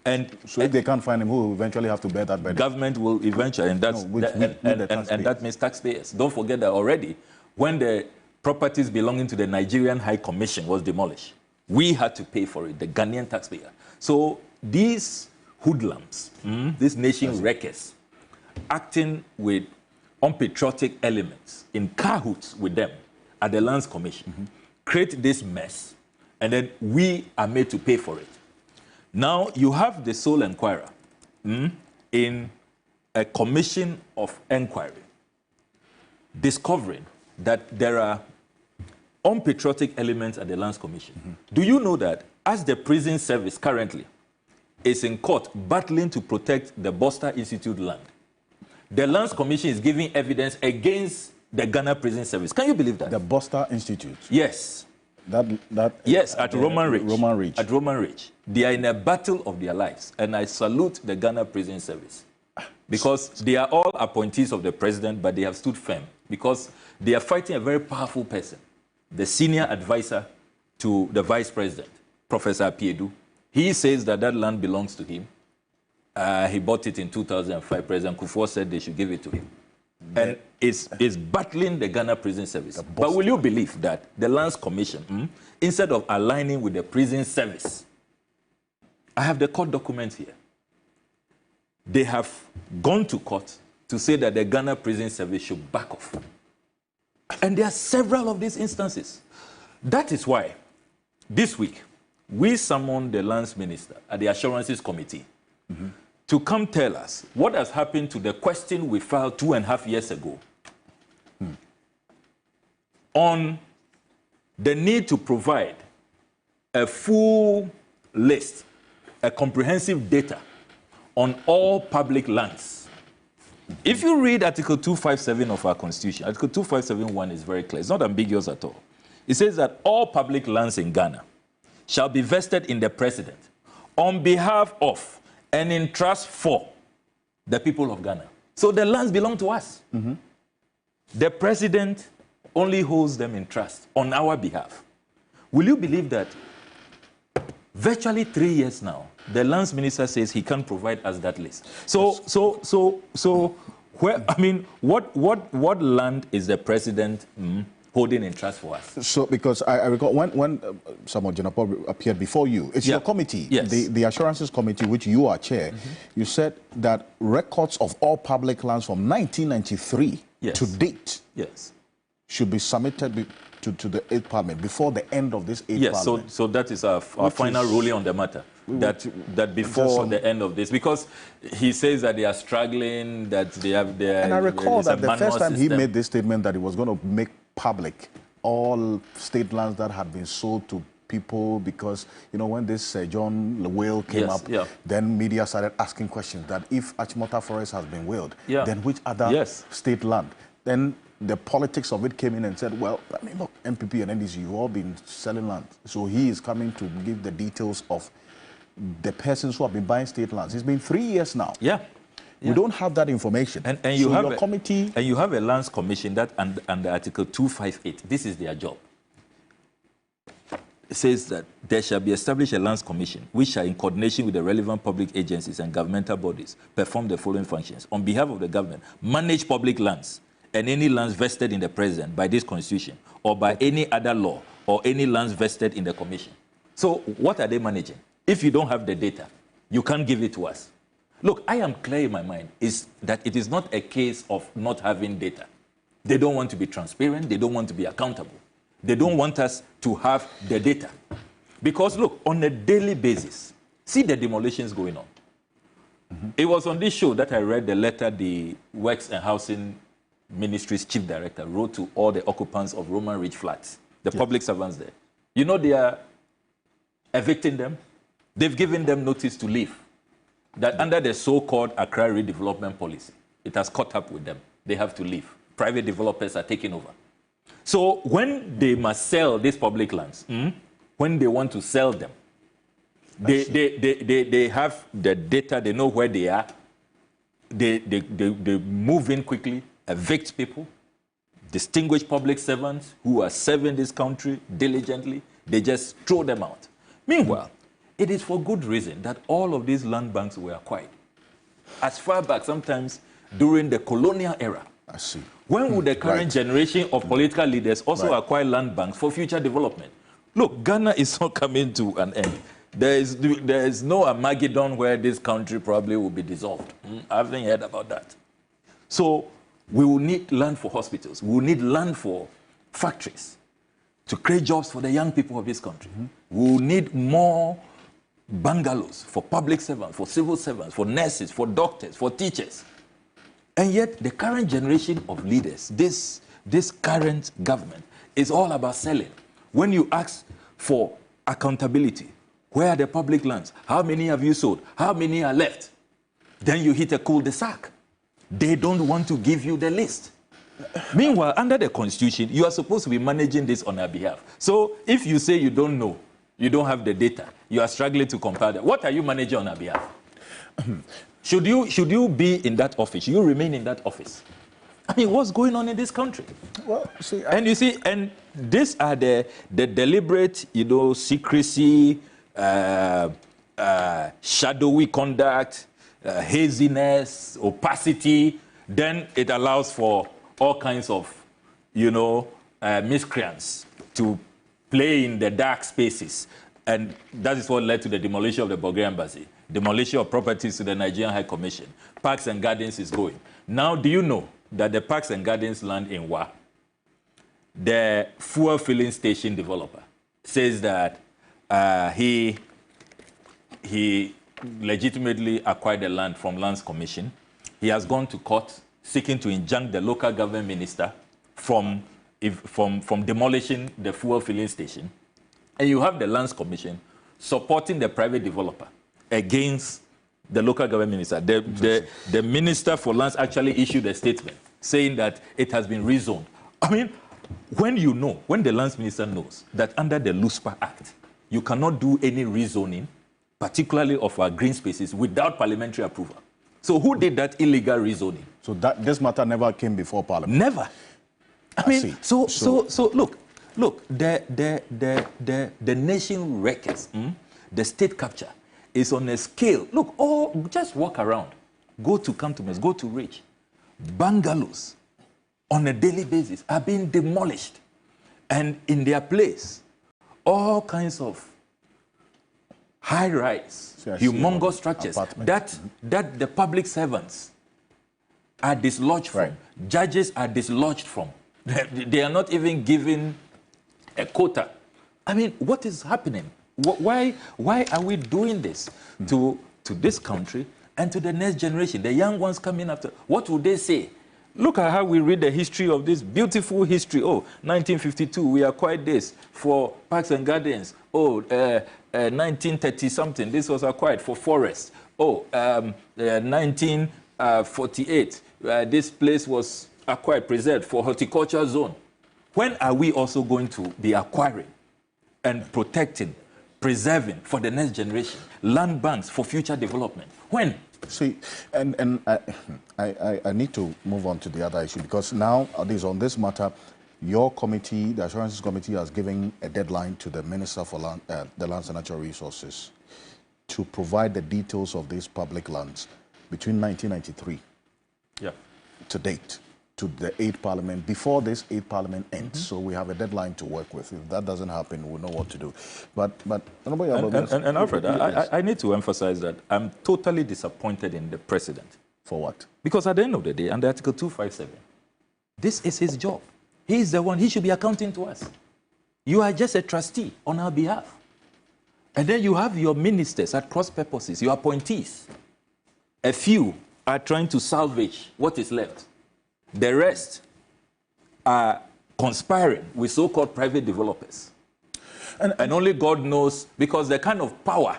[SPEAKER 21] And
[SPEAKER 4] so if they can't find him, who will eventually have to bear that burden?
[SPEAKER 21] Government will eventually, and that's and that means taxpayers. Don't forget that already, when the properties belonging to the Nigerian High Commission was demolished, we had to pay for it, the Ghanaian taxpayer. So these hoodlums, these nation wreckers, acting with unpatriotic elements in cahoots with them at the Lands Commission, create this mess, and then we are made to pay for it. Now you have the sole inquirer in a commission of inquiry discovering that there are unpatriotic elements at the Lands Commission. Do you know that as the prison service currently is in court battling to protect the Buster Institute land, the Lands Commission is giving evidence against the Ghana Prison Service? Can you believe that?
[SPEAKER 4] The Buster Institute?
[SPEAKER 21] Yes. Yes, at Roman Ridge. At Roman Ridge. They are in a battle of their lives. And I salute the Ghana Prison Service. Because they are all appointees of the president, but they have stood firm. Because they are fighting a very powerful person, the senior advisor to the vice president, Professor Piedu. He says that that land belongs to him. He bought it in 2005. President Kufuor said they should give it to him. And is battling the Ghana Prison Service. But will you believe that the Lands Commission, instead of aligning with the prison service, I have the court documents here. They have gone to court to say that the Ghana Prison Service should back off. And there are several of these instances. That is why this week we summoned the Lands Minister at the Assurances Committee to come tell us what has happened to the question we filed 2.5 years ago on the need to provide a full list, a comprehensive data on all public lands. If you read Article 257 of our Constitution, Article 257(1) is very clear. It's not ambiguous at all. It says that all public lands in Ghana shall be vested in the President on behalf of and in trust for the people of Ghana. So the lands belong to us. The president only holds them in trust on our behalf. Will you believe that virtually 3 years now, the lands minister says he can't provide us that list? So where, I mean, what land is the president holding in trust for us?
[SPEAKER 4] So, because I recall when Samuel Jenapo appeared before you, it's your committee, the Assurances Committee, which you are chair, you said that records of all public lands from 1993 to date should be submitted to the 8th Parliament before the end of this 8th Parliament.
[SPEAKER 21] Yes, so that is our final ruling on the matter, that before the end of this, because he says that they are struggling, that they have their...
[SPEAKER 4] And I recall that the first time he made this statement that he was going to make public all state lands that had been sold to people, because, you know, when this John Whale came up, then media started asking questions that if Achimota Forest has been whaled, then which other state land? Then the politics of it came in and said, well, I mean, look, MPP and NDC, you've all been selling land. So he is coming to give the details of the persons who have been buying state lands. It's been 3 years now. We don't have that information.
[SPEAKER 21] And you have a committee, and you have a Lands Commission that under Article 258, this is their job. It says that there shall be established a Lands Commission which shall, in coordination with the relevant public agencies and governmental bodies, perform the following functions. On behalf of the government, manage public lands and any lands vested in the President by this Constitution or by any other law, or any lands vested in the Commission. So what are they managing? If you don't have the data, you can't give it to us. Look, I am clear in my mind is that it is not a case of not having data. They don't want to be transparent. They don't want to be accountable. They don't want us to have the data. Because, look, on a daily basis, see the demolitions going on. It was on this show that I read the letter the Works and Housing Ministry's chief director wrote to all the occupants of Roman Ridge Flats, the public servants there. You know they are evicting them. They've given them notice to leave. That under the so-called Accra redevelopment policy, it has caught up with them. They have to leave. Private developers are taking over. So when they must sell these public lands, when they want to sell them, they have the data, they know where they are. They move in quickly, evict people, distinguished public servants who are serving this country diligently. They just throw them out. Meanwhile, it is for good reason that all of these land banks were acquired. As far back, sometimes during the colonial era.
[SPEAKER 4] I see.
[SPEAKER 21] When would the current generation of political leaders also acquire land banks for future development? Look, Ghana is not coming to an end. There is no Armageddon where this country probably will be dissolved. I haven't heard about that. So we will need land for hospitals. We will need land for factories to create jobs for the young people of this country. We will need more bungalows for public servants, for civil servants, for nurses, for doctors, for teachers. And yet the current generation of leaders, this current government, is all about selling. When you ask for accountability, where are the public lands? How many have you sold? How many are left? Then you hit a cul-de-sac. They don't want to give you the list. Meanwhile, under the Constitution, you are supposed to be managing this on our behalf. So if you say you don't know, you don't have the data, you are struggling to compare that, what are you managing on our behalf? Should you be in that office? Should you remain in that office? I mean, what's going on in this country?
[SPEAKER 4] Well, see,
[SPEAKER 21] and these are the deliberate, secrecy, shadowy conduct, haziness, opacity. Then it allows for all kinds of, miscreants to play in the dark spaces. And that is what led to the demolition of the Bulgarian embassy, demolition of properties to the Nigerian High Commission. Parks and Gardens is going. Now, do you know that the Parks and Gardens land in Wa, the fuel filling station developer, says that he legitimately acquired the land from Lands Commission. He has gone to court seeking to injunct the local government minister from demolishing the fuel filling station. And you have the Lands Commission supporting the private developer against the local government minister. The Minister for Lands actually issued a statement saying that it has been rezoned. I mean, when the Lands Minister knows that under the LUSPA Act, you cannot do any rezoning, particularly of our green spaces, without parliamentary approval. So who did that illegal rezoning?
[SPEAKER 4] So this matter never came before Parliament?
[SPEAKER 21] Never. I mean, so look, the nation records, the state capture is on a scale. Look, just walk around. Go to cantonments, go to Ridge. Bungalows on a daily basis are being demolished. And in their place, all kinds of high-rise, humongous structures that the public servants are dislodged from. Judges are dislodged from. They are not even given a quota. I mean, what is happening? Why are we doing this to this country and to the next generation? The young ones coming after, what would they say? Look at how we read the history of this beautiful history. 1952, we acquired this for Parks and Gardens. 1930-something, this was acquired for forests. 1948, this place was acquired, preserved for horticulture zone. When are we also going to be acquiring and protecting, preserving for the next generation land banks for future development? When?
[SPEAKER 4] See, and I need to move on to the other issue, because now, on this matter, your committee, the Assurances Committee, has given a deadline to the Minister for the Lands and Natural Resources to provide the details of these public lands between 1993 to date, to the 8th Parliament, before this 8th Parliament ends. So we have a deadline to work with. If that doesn't happen, we'll know what to do. But
[SPEAKER 21] and Alfred, I need to emphasize that I'm totally disappointed in the President.
[SPEAKER 4] For what?
[SPEAKER 21] Because at the end of the day, under Article 257, this is his job. He is the one, he should be accounting to us. You are just a trustee on our behalf. And then you have your ministers at cross purposes, your appointees. A few are trying to salvage what is left. The rest are conspiring with so-called private developers. And only God knows, because the kind of power,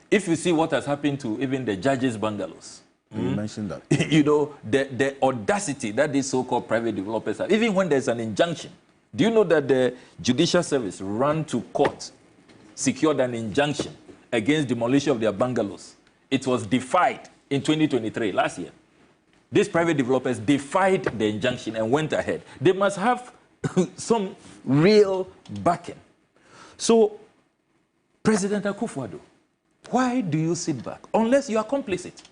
[SPEAKER 21] if you see what has happened to even the judges' bungalows.
[SPEAKER 4] You mentioned that.
[SPEAKER 21] You know, the audacity that these so-called private developers have, even when there's an injunction. Do you know that the judicial service ran to court, secured an injunction against demolition of their bungalows? It was defied in 2023, last year. These private developers defied the injunction and went ahead. They must have some real backing. So, President Akufo-Addo, why do you sit back unless you are complicit?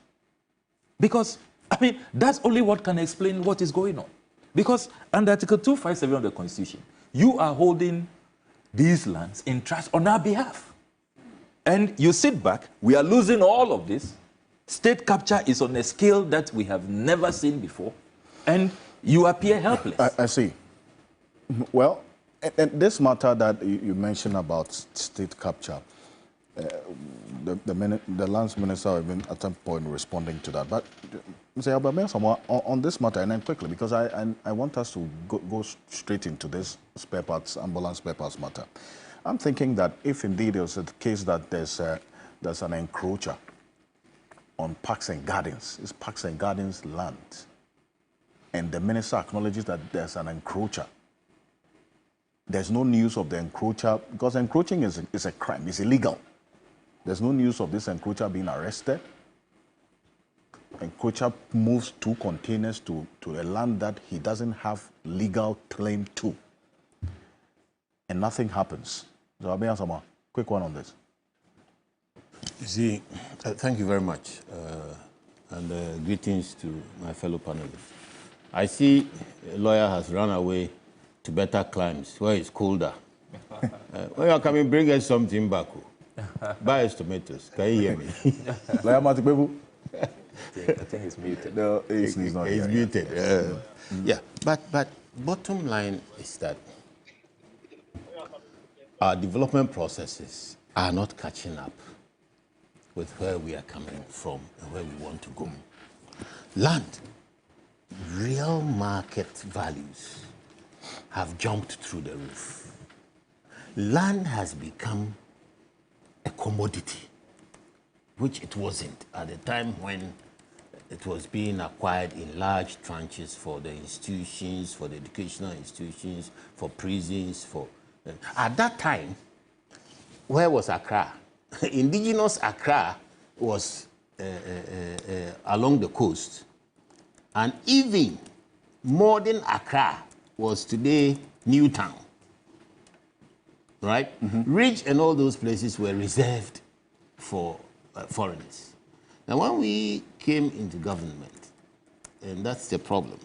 [SPEAKER 21] Because, I mean, that's only what can explain what is going on. Because under Article 257 of the Constitution, you are holding these lands in trust on our behalf. And you sit back, we are losing all of this. State capture is on a scale that we have never seen before, and you appear helpless.
[SPEAKER 4] I see. Well, and this matter that you mentioned about state capture, the lands minister have been at some point responding to that. But Mr. Albert, on this matter, and then quickly, because I want us to go straight into this spare parts, ambulance spare parts matter. I'm thinking that if indeed it was a case that there's an encroacher on Parks and Gardens, it's Parks and Gardens land, and the minister acknowledges that there's an encroacher, there's no news of the encroacher, because encroaching is a crime, it's illegal. There's no news of this encroacher being arrested. Encroacher moves 2 containers to a land that he doesn't have legal claim to, and nothing happens. So I'll be asking a quick one on this.
[SPEAKER 22] You see, thank you very much, and greetings to my fellow panelists. I see a lawyer has run away to better climes, where it's colder. When you are coming, bring us something back. Buy us tomatoes. Can you hear me?
[SPEAKER 4] Lawyer Matipebu?
[SPEAKER 21] I think it's muted.
[SPEAKER 4] No, it's not.
[SPEAKER 22] It's muted. Yeah, but bottom line is that our development processes are not catching up with where we are coming from and where we want to go. Land, real market values have jumped through the roof. Land has become a commodity, which it wasn't at the time when it was being acquired in large tranches for the institutions, for the educational institutions, for prisons, for... At that time, where was Accra? Indigenous Accra was along the coast, and even modern Accra was today Newtown, right? Ridge and all those places were reserved for foreigners. Now, when we came into government, and that's the problem,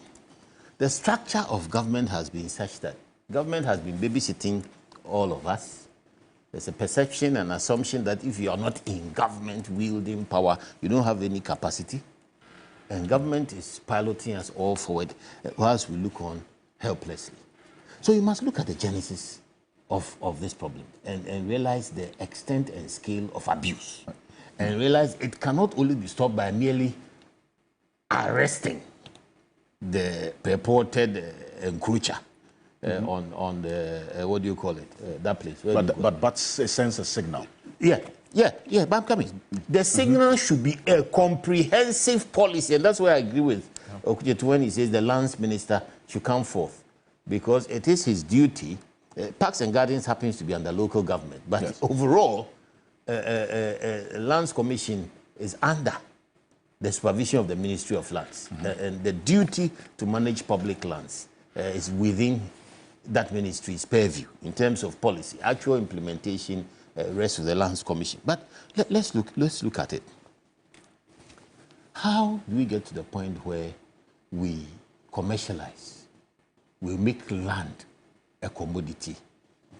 [SPEAKER 22] the structure of government has been such that government has been babysitting all of us. There's a perception and assumption that if you are not in government wielding power, you don't have any capacity. And government is piloting us all forward whilst we look on helplessly. So you must look at the genesis of this problem and realize the extent and scale of abuse. And realize it cannot only be stopped by merely arresting the purported encroacher. On the, what do you call it, that place?
[SPEAKER 4] But it sends a signal.
[SPEAKER 22] Yeah, but I'm coming. The signal should be a comprehensive policy, and that's where I agree with Okuchetu when he says the lands minister should come forth, because it is his duty. Parks and Gardens happens to be under local government, but yes, overall, Lands Commission is under the supervision of the Ministry of Lands, and the duty to manage public lands is within that ministry's purview in terms of policy. Actual implementation rests with the Lands Commission. But let's look at it. How do we get to the point where we commercialize, we make land a commodity,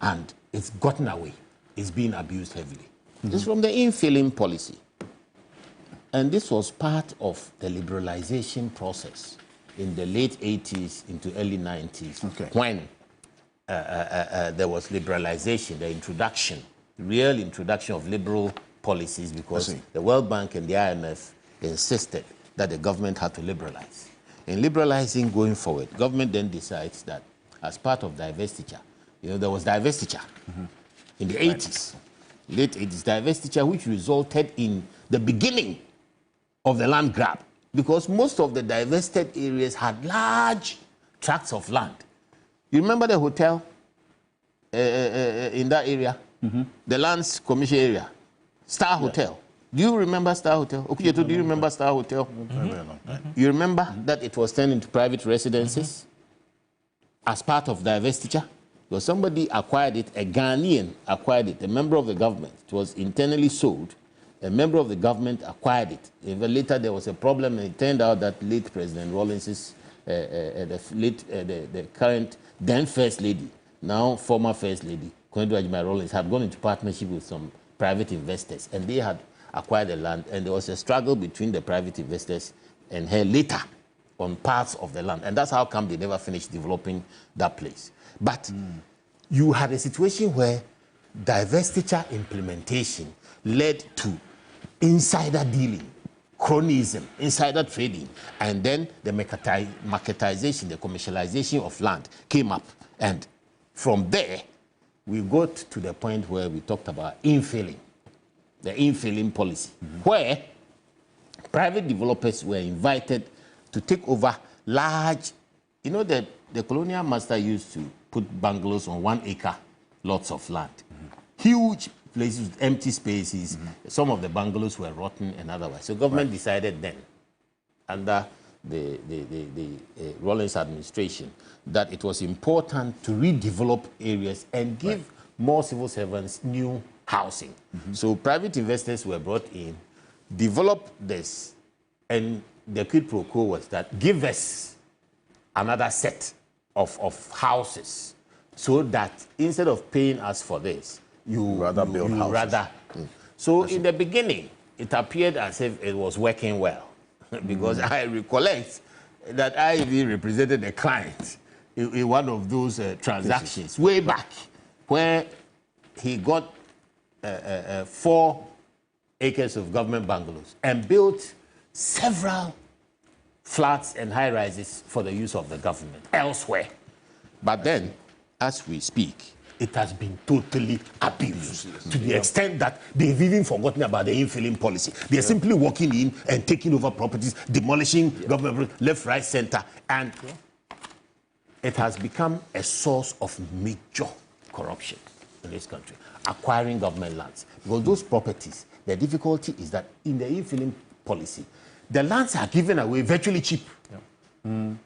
[SPEAKER 22] and it's gotten away, it's being abused heavily? This is from the infilling policy. And this was part of the liberalization process in the late 80s into early 90s, when there was liberalization, the introduction, real introduction of liberal policies, because the World Bank and the IMF insisted that the government had to liberalize. In liberalizing going forward, government then decides that as part of divestiture, there was divestiture in the 80s, late 80s, divestiture, which resulted in the beginning of the land grab, because most of the divested areas had large tracts of land. You remember the hotel in that area? The Lands Commission area, Star Hotel. Do you remember Star Hotel? Okujeto, do you remember Star Hotel? You remember that it was turned into private residences as part of divestiture? Because somebody acquired it, a Ghanaian acquired it, a member of the government. It was internally sold. A member of the government acquired it. Even later there was a problem, and it turned out that late President Rawlings's, the current then First Lady, now former First Lady, Kwedu Ajimai Rawlings, had gone into partnership with some private investors, and they had acquired the land, and there was a struggle between the private investors and her later on parts of the land, and that's how come they never finished developing that place. But you had a situation where divestiture implementation led to insider dealing, cronyism, insider trading, and then the marketization, the commercialization of land came up. And from there, we got to the point where we talked about infilling, the infilling policy, where private developers were invited to take over large, the colonial master used to put bungalows on 1 acre lots of land. Huge places with empty spaces. Some of the bungalows were rotten and otherwise. So government decided then, under the Rawlings administration, that it was important to redevelop areas and give more civil servants new housing. So private investors were brought in, developed this, and the quid pro quo was that give us another set of houses, so that instead of paying us for this, you rather build houses. So in the beginning, it appeared as if it was working well, because I recollect that I even represented a client in one of those transactions way back, where he got 4 acres of government bungalows and built several flats and high-rises for the use of the government elsewhere. But then, as we speak, it has been totally abused to the extent that they've even forgotten about the infilling policy. They're simply walking in and taking over properties, demolishing government left, right, center, and it has become a source of major corruption in this country, acquiring government lands. Because those properties, the difficulty is that in the infilling policy, the lands are given away virtually cheap.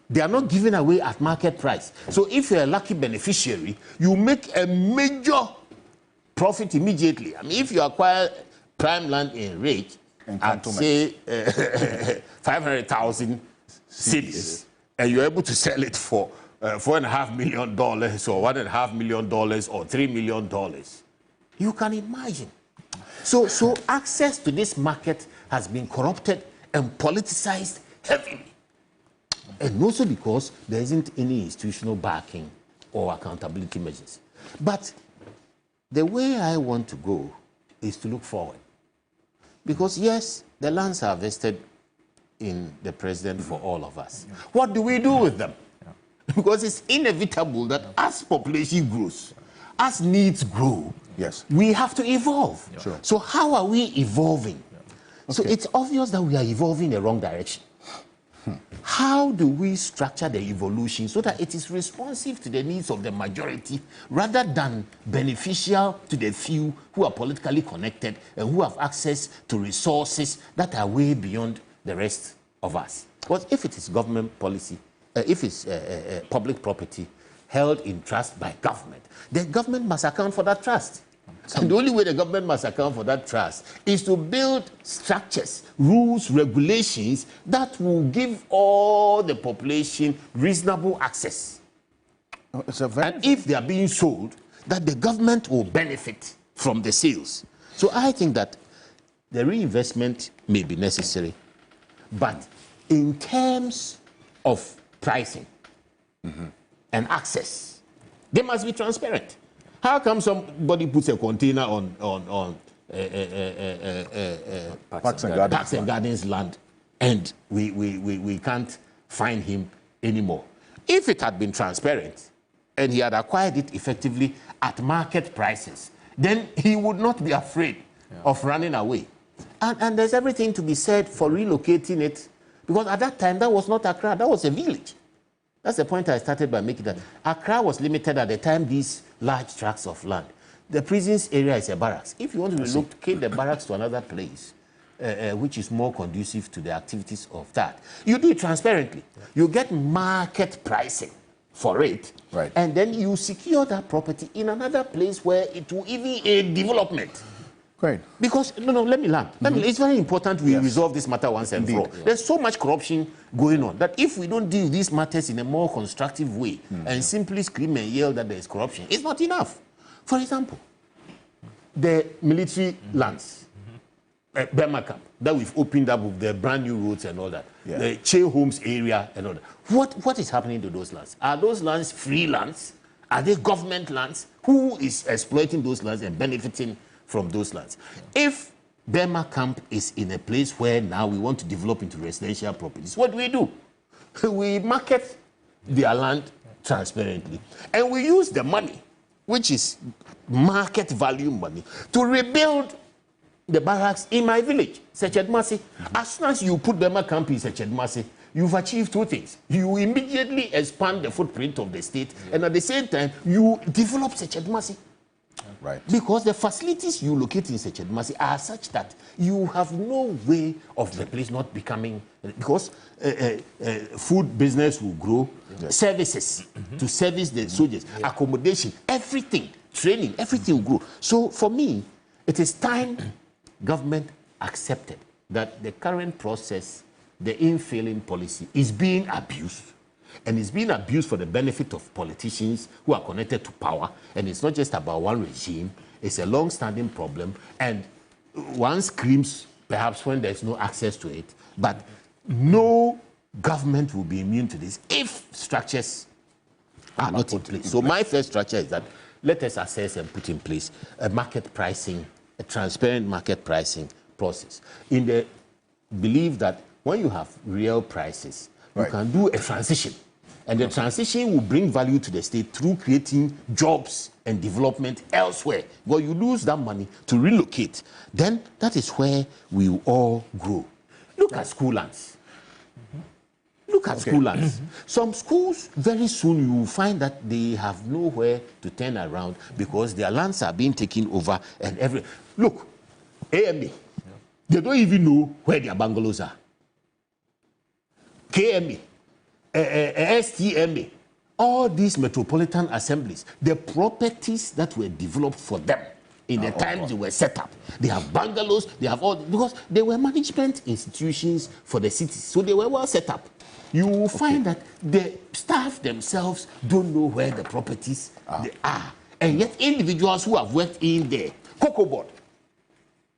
[SPEAKER 22] They are not given away at market price. So if you're a lucky beneficiary, you make a major profit immediately. I mean, if you acquire prime land in rate at, say, 500,000 cedis, and you're able to sell it for $4.5 million or $1.5 million or $3 million, you can imagine. So access to this market has been corrupted and politicized heavily. And also because there isn't any institutional backing or accountability measures. But the way I want to go is to look forward. Because yes, the lands are vested in the president for all of us. What do we do with them? Because it's inevitable that as population grows, as needs grow, we have to evolve. So how are we evolving? So it's obvious that we are evolving in the wrong direction. How do we structure the evolution so that it is responsive to the needs of the majority rather than beneficial to the few who are politically connected and who have access to resources that are way beyond the rest of us? Because if it is government policy, if it's public property held in trust by government, the government must account for that trust. And the only way the government must account for that trust is to build structures, rules, regulations that will give all the population reasonable access. And if they are being sold, that the government will benefit from the sales. So I think that the reinvestment may be necessary, but in terms of pricing and access, they must be transparent. How come somebody puts a container on Parks and Gardens land, and we can't fine him anymore. If it had been transparent and he had acquired it effectively at market prices, then he would not be afraid of running away. And there's everything to be said for relocating it, because at that time, that was not Accra, that was a village. That's the point I started by making, that Accra was limited at the time, these large tracts of land. The prisons area is a barracks. If you want to relocate the barracks to another place, which is more conducive to the activities of that, you do it transparently. You get market pricing for it, and then you secure that property in another place where it will even aid development.
[SPEAKER 4] Great.
[SPEAKER 22] Because, let me land. It's very important we resolve this matter once and for all. There's so much corruption going on that if we don't deal with these matters in a more constructive way and simply scream and yell that there is corruption, it's not enough. For example, the military lands, Burma camp, that we've opened up with the brand new roads and all that, the Che Homes area and all that. What is happening to those lands? Are those lands free lands? Are they government lands? Who is exploiting those lands and benefiting from those lands? If Burma camp is in a place where now we want to develop into residential properties, what do? We market their land transparently, and we use the money, which is market value money, to rebuild the barracks in my village, Sechetmasi. As soon as you put Burma camp in Sechetmasi, you've achieved two things. You immediately expand the footprint of the state, and at the same time, you develop Sechetmasi.
[SPEAKER 4] Right.
[SPEAKER 22] Because the facilities you locate in Sechetmasi are such that you have no way of the place not becoming, because food business will grow, services to service the soldiers, accommodation, everything, training, everything will grow. So for me, it is time government accepted that the current process, the infilling policy, is being abused. And it's being abused for the benefit of politicians who are connected to power. And it's not just about one regime. It's a long-standing problem. And one screams, perhaps, when there's no access to it. But no government will be immune to this if structures are not in place. So my first structure is that let us assess and put in place a market pricing, a transparent market pricing process. In the belief that when you have real prices, you can do a transition. And the transition will bring value to the state through creating jobs and development elsewhere. Well, you lose that money to relocate. Then that is where we will all grow. Look at school lands. Look at school lands. Some schools, very soon you will find that they have nowhere to turn around because their lands are being taken over and Look, AMA, they don't even know where their bungalows are. KMA, STMA, all these metropolitan assemblies, the properties that were developed for them in the times they were set up, they have bungalows, they have all, because they were management institutions for the cities, so they were well set up. You will find that the staff themselves don't know where the properties they are. And yet individuals who have worked in there, Cocoa Board,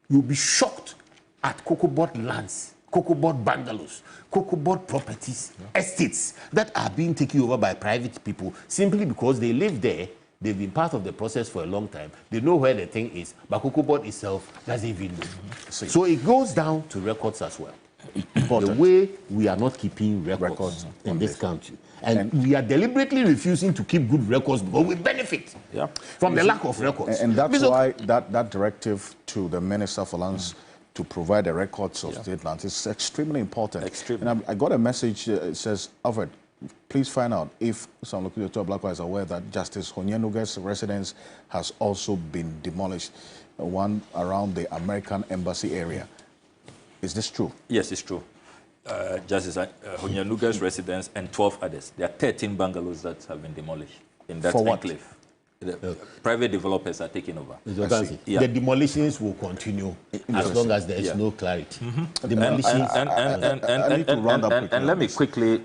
[SPEAKER 22] you'll be shocked at Cocoa Board lands, Cocoa Board bungalows, Cocoa Board properties, estates that are being taken over by private people simply because they live there. They've been part of the process for a long time. They know where the thing is, but Cocoa Board itself doesn't even know. So it goes down to records as well. The way we are not keeping records in this country. And we are deliberately refusing to keep good records because we benefit from the lack of records.
[SPEAKER 4] And that's why that directive to the Minister for Lands to provide the records of state lands is extremely important. And I got a message, it says, Alfred, please find out if some local Black is aware that Justice Honyanuga's residence has also been demolished, one around the American Embassy area. Is this true?
[SPEAKER 21] Yes, it's true. Justice Honyanuga's residence and 12 others. There are 13 bungalows that have been demolished in that enclave. The private developers are taking over.
[SPEAKER 22] The demolitions will continue as long as there is no clarity. Demolitions
[SPEAKER 21] and let me quickly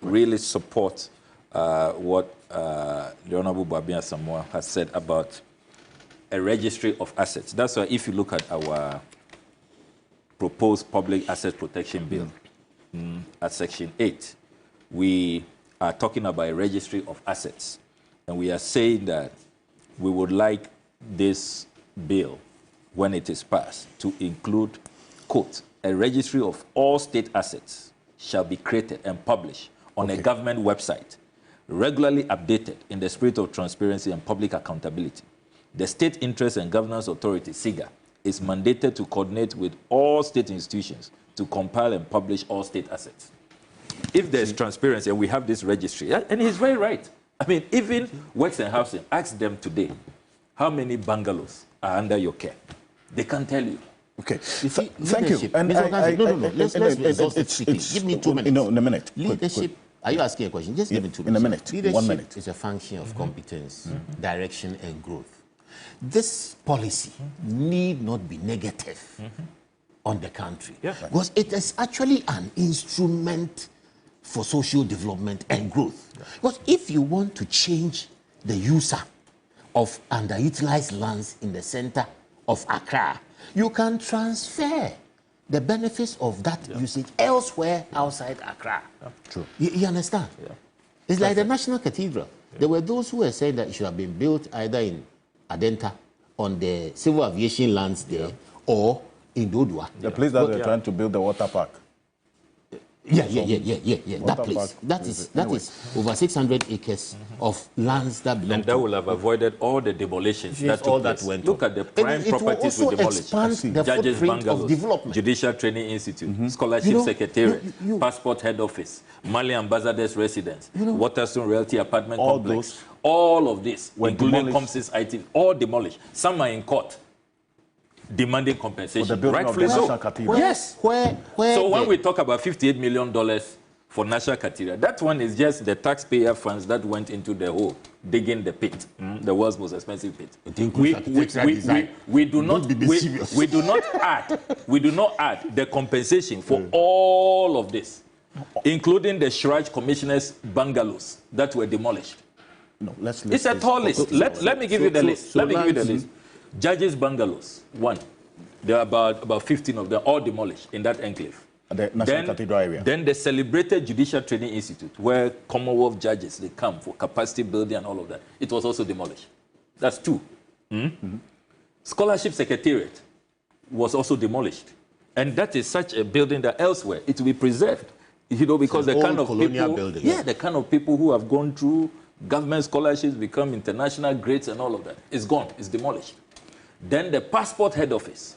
[SPEAKER 21] really support what the Honorable Babia Samoa has said about a registry of assets. That's why if you look at our proposed public asset protection bill at section 8, we are talking about a registry of assets. And we are saying that we would like this bill, when it is passed, to include, quote, a registry of all state assets shall be created and published on a government website, regularly updated in the spirit of transparency and public accountability. The State Interest and Governance Authority, SIGA, is mandated to coordinate with all state institutions to compile and publish all state assets. If there's transparency, and we have this registry, and he's very right. I mean, even Works and Housing, ask them today, how many bungalows are under your care? They can't tell you.
[SPEAKER 4] Okay,
[SPEAKER 22] Thank you. And let's give me 2 minutes.
[SPEAKER 4] No, in a minute.
[SPEAKER 22] Leadership. Are you asking a question? Just give me 2 minutes.
[SPEAKER 4] In a minute.
[SPEAKER 22] Leadership
[SPEAKER 4] 1 minute.
[SPEAKER 22] is a function of competence, direction, and growth. This policy need not be negative on the country, because it is actually an instrument for social development and growth. Because if you want to change the user of underutilized lands in the center of Accra, you can transfer the benefits of that usage elsewhere outside Accra.
[SPEAKER 4] True.
[SPEAKER 22] You understand? It's like the National Cathedral. There were those who were saying that it should have been built either in Adenta on the civil aviation lands there or in Dodua.
[SPEAKER 4] The place that they're trying to build the water park.
[SPEAKER 22] Yeah. That place. That is over 600 acres of lands that belong.
[SPEAKER 21] And that will have avoided all the demolitions that took place. Look at the prime properties we demolished. Judges Bungalows, Judicial Training Institute, Scholarship Secretariat, Passport Head Office, Mali Ambassador's Residence, Waterstone Realty Apartment Complex. All of this, including Comsys IT, all demolished. Some are in court demanding compensation. Rightfully so. Yes. So when we talk about $58 million for National Cathedral, that one is just the taxpayer funds that went into the hole, digging the pit, the world's most expensive pit. We do not add the compensation for all of this, including the Shraj Commissioner's bungalows that were demolished.
[SPEAKER 4] No,
[SPEAKER 21] it's a tall list. Let me give you the list. Let me give you the list. Judges' bungalows, one. There are about 15 of them, all demolished in that enclave.
[SPEAKER 4] The National Cathedral area.
[SPEAKER 21] Then the celebrated Judicial Training Institute, where Commonwealth judges, they come for capacity building and all of that. It was also demolished. That's two. Scholarship Secretariat was also demolished. And that is such a building that elsewhere it will be preserved. You know, because the kind of people, the kind of people who have gone through government scholarships, become international grades and all of that, is gone, it's demolished. Then the Passport Head Office,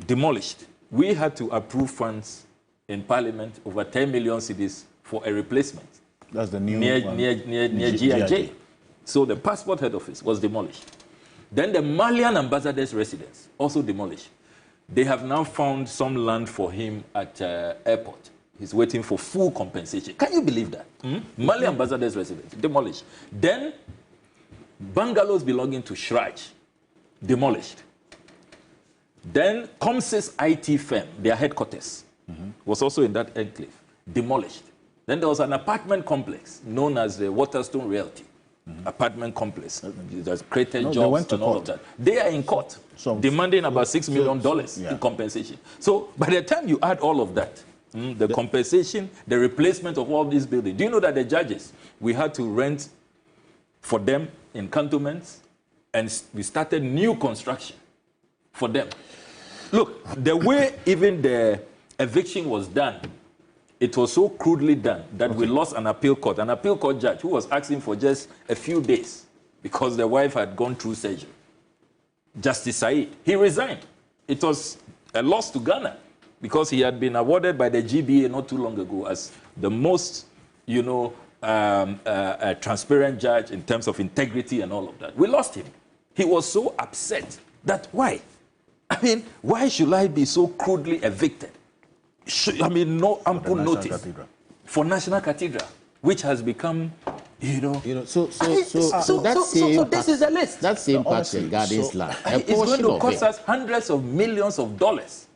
[SPEAKER 21] demolished. We had to approve funds in Parliament, over 10 million cedis for a replacement.
[SPEAKER 4] That's the new
[SPEAKER 21] near
[SPEAKER 4] one.
[SPEAKER 21] Near GIJ. So the Passport Head Office was demolished. Then the Malian Ambassador's Residence, also demolished. They have now found some land for him at airport. He's waiting for full compensation. Can you believe that? Malian Ambassador's Residence, demolished. Then bungalows belonging to Shraj, demolished. Then Comsys IT firm, their headquarters, was also in that enclave, demolished. Then there was an apartment complex known as the Waterstone Realty apartment complex. That's created jobs and all of that. They are in court, demanding about $6 million in compensation. So by the time you add all of that, the compensation, the replacement of all these buildings, do you know that the judges, we had to rent for them in cantonments, and we started new construction for them. Look, the way even the eviction was done, it was so crudely done that we lost an appeal court judge who was asking for just a few days because the wife had gone through surgery. Justice Said, he resigned. It was a loss to Ghana because he had been awarded by the GBA not too long ago as the most, transparent judge in terms of integrity and all of that. We lost him. He was so upset that why? I mean, why should I be so crudely evicted? No ample notice for National Cathedral, which has become,
[SPEAKER 22] So this is the list. That same Parks and Gardens land,
[SPEAKER 21] it's going to cost us hundreds of millions of dollars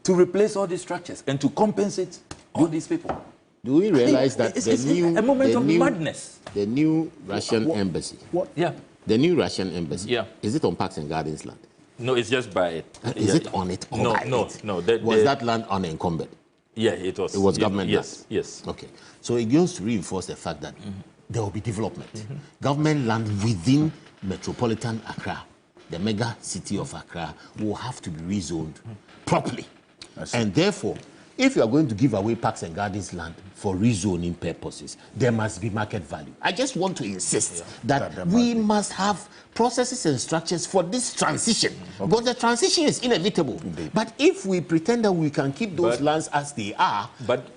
[SPEAKER 21] to replace all these structures and to compensate all these people.
[SPEAKER 22] Do we realize that
[SPEAKER 21] a moment of madness?
[SPEAKER 22] The new Russian embassy.
[SPEAKER 21] Yeah.
[SPEAKER 22] The new Russian embassy.
[SPEAKER 21] Yeah.
[SPEAKER 22] Is it on Parks and Gardens land?
[SPEAKER 21] No, it's just by it.
[SPEAKER 22] Is it on it?
[SPEAKER 21] No.
[SPEAKER 22] Was that land unencumbered?
[SPEAKER 21] Yeah, it was.
[SPEAKER 22] It was government land?
[SPEAKER 21] Yes.
[SPEAKER 22] Okay. So it goes to reinforce the fact that there will be development. Government land within metropolitan Accra, the mega city of Accra, will have to be rezoned properly. And therefore, if you are going to give away parks and gardens land for rezoning purposes, there must be market value. I just want to insist that we must have processes and structures for this transition. Because the transition is inevitable. But if we pretend that we can keep those lands as they are,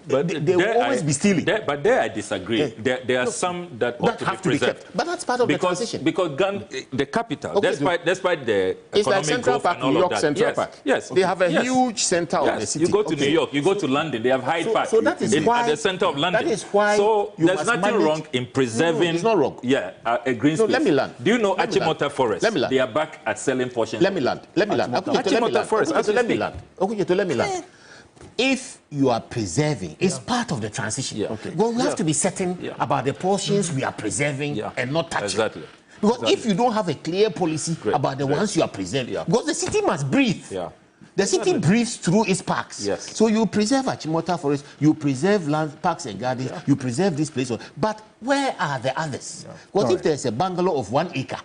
[SPEAKER 22] they will always be stealing.
[SPEAKER 21] But there I disagree. There are some that ought to be preserved.
[SPEAKER 22] But that's part of the transition.
[SPEAKER 21] Because the capital, despite the
[SPEAKER 22] it's
[SPEAKER 21] economic
[SPEAKER 22] like Central
[SPEAKER 21] growth
[SPEAKER 22] Park,
[SPEAKER 21] and all
[SPEAKER 22] New York
[SPEAKER 21] of that.
[SPEAKER 22] Central Park.
[SPEAKER 21] Yes.
[SPEAKER 22] They have a huge center of the city.
[SPEAKER 21] You go to New York, you go to London, they have Hyde Park.
[SPEAKER 22] So that is why,
[SPEAKER 21] at the center of London.
[SPEAKER 22] That is why
[SPEAKER 21] so there's nothing wrong in preserving.
[SPEAKER 22] It's not wrong.
[SPEAKER 21] Yeah, a green space.
[SPEAKER 22] Let me land.
[SPEAKER 21] Do you know Achimota Forest?
[SPEAKER 22] Let me land.
[SPEAKER 21] They are back at selling portions.
[SPEAKER 22] Let me land.
[SPEAKER 21] Achimota Forest.
[SPEAKER 22] Let me land. Let me land. If you are preserving, it's part of the transition. Well, we have to be certain about the portions we are preserving and not touching.
[SPEAKER 21] Exactly.
[SPEAKER 22] Because if you don't have a clear policy about the ones you are preserving, because the city must breathe. The city breathes through its parks. So you preserve Achimota Forest, you preserve land, parks and gardens, you preserve this place. But where are the others? What if there's a bungalow of 1 acre?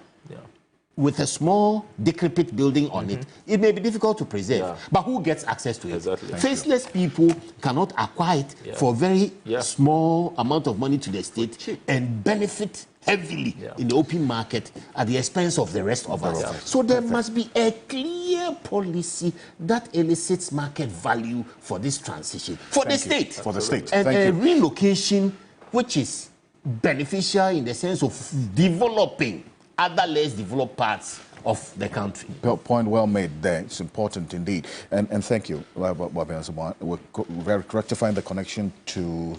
[SPEAKER 22] With a small decrepit building on it, it may be difficult to preserve. But who gets access to it? Faceless people cannot acquire it for a very small amount of money to the state and benefit heavily in the open market at the expense of the rest of us. So there must be a clear policy that elicits market value for this transition, for the state.
[SPEAKER 4] For the state.
[SPEAKER 22] And a relocation which is beneficial in the sense of developing other less developed parts of the country.
[SPEAKER 4] Point well made there. It's important indeed. And thank you, We're rectifying the connection to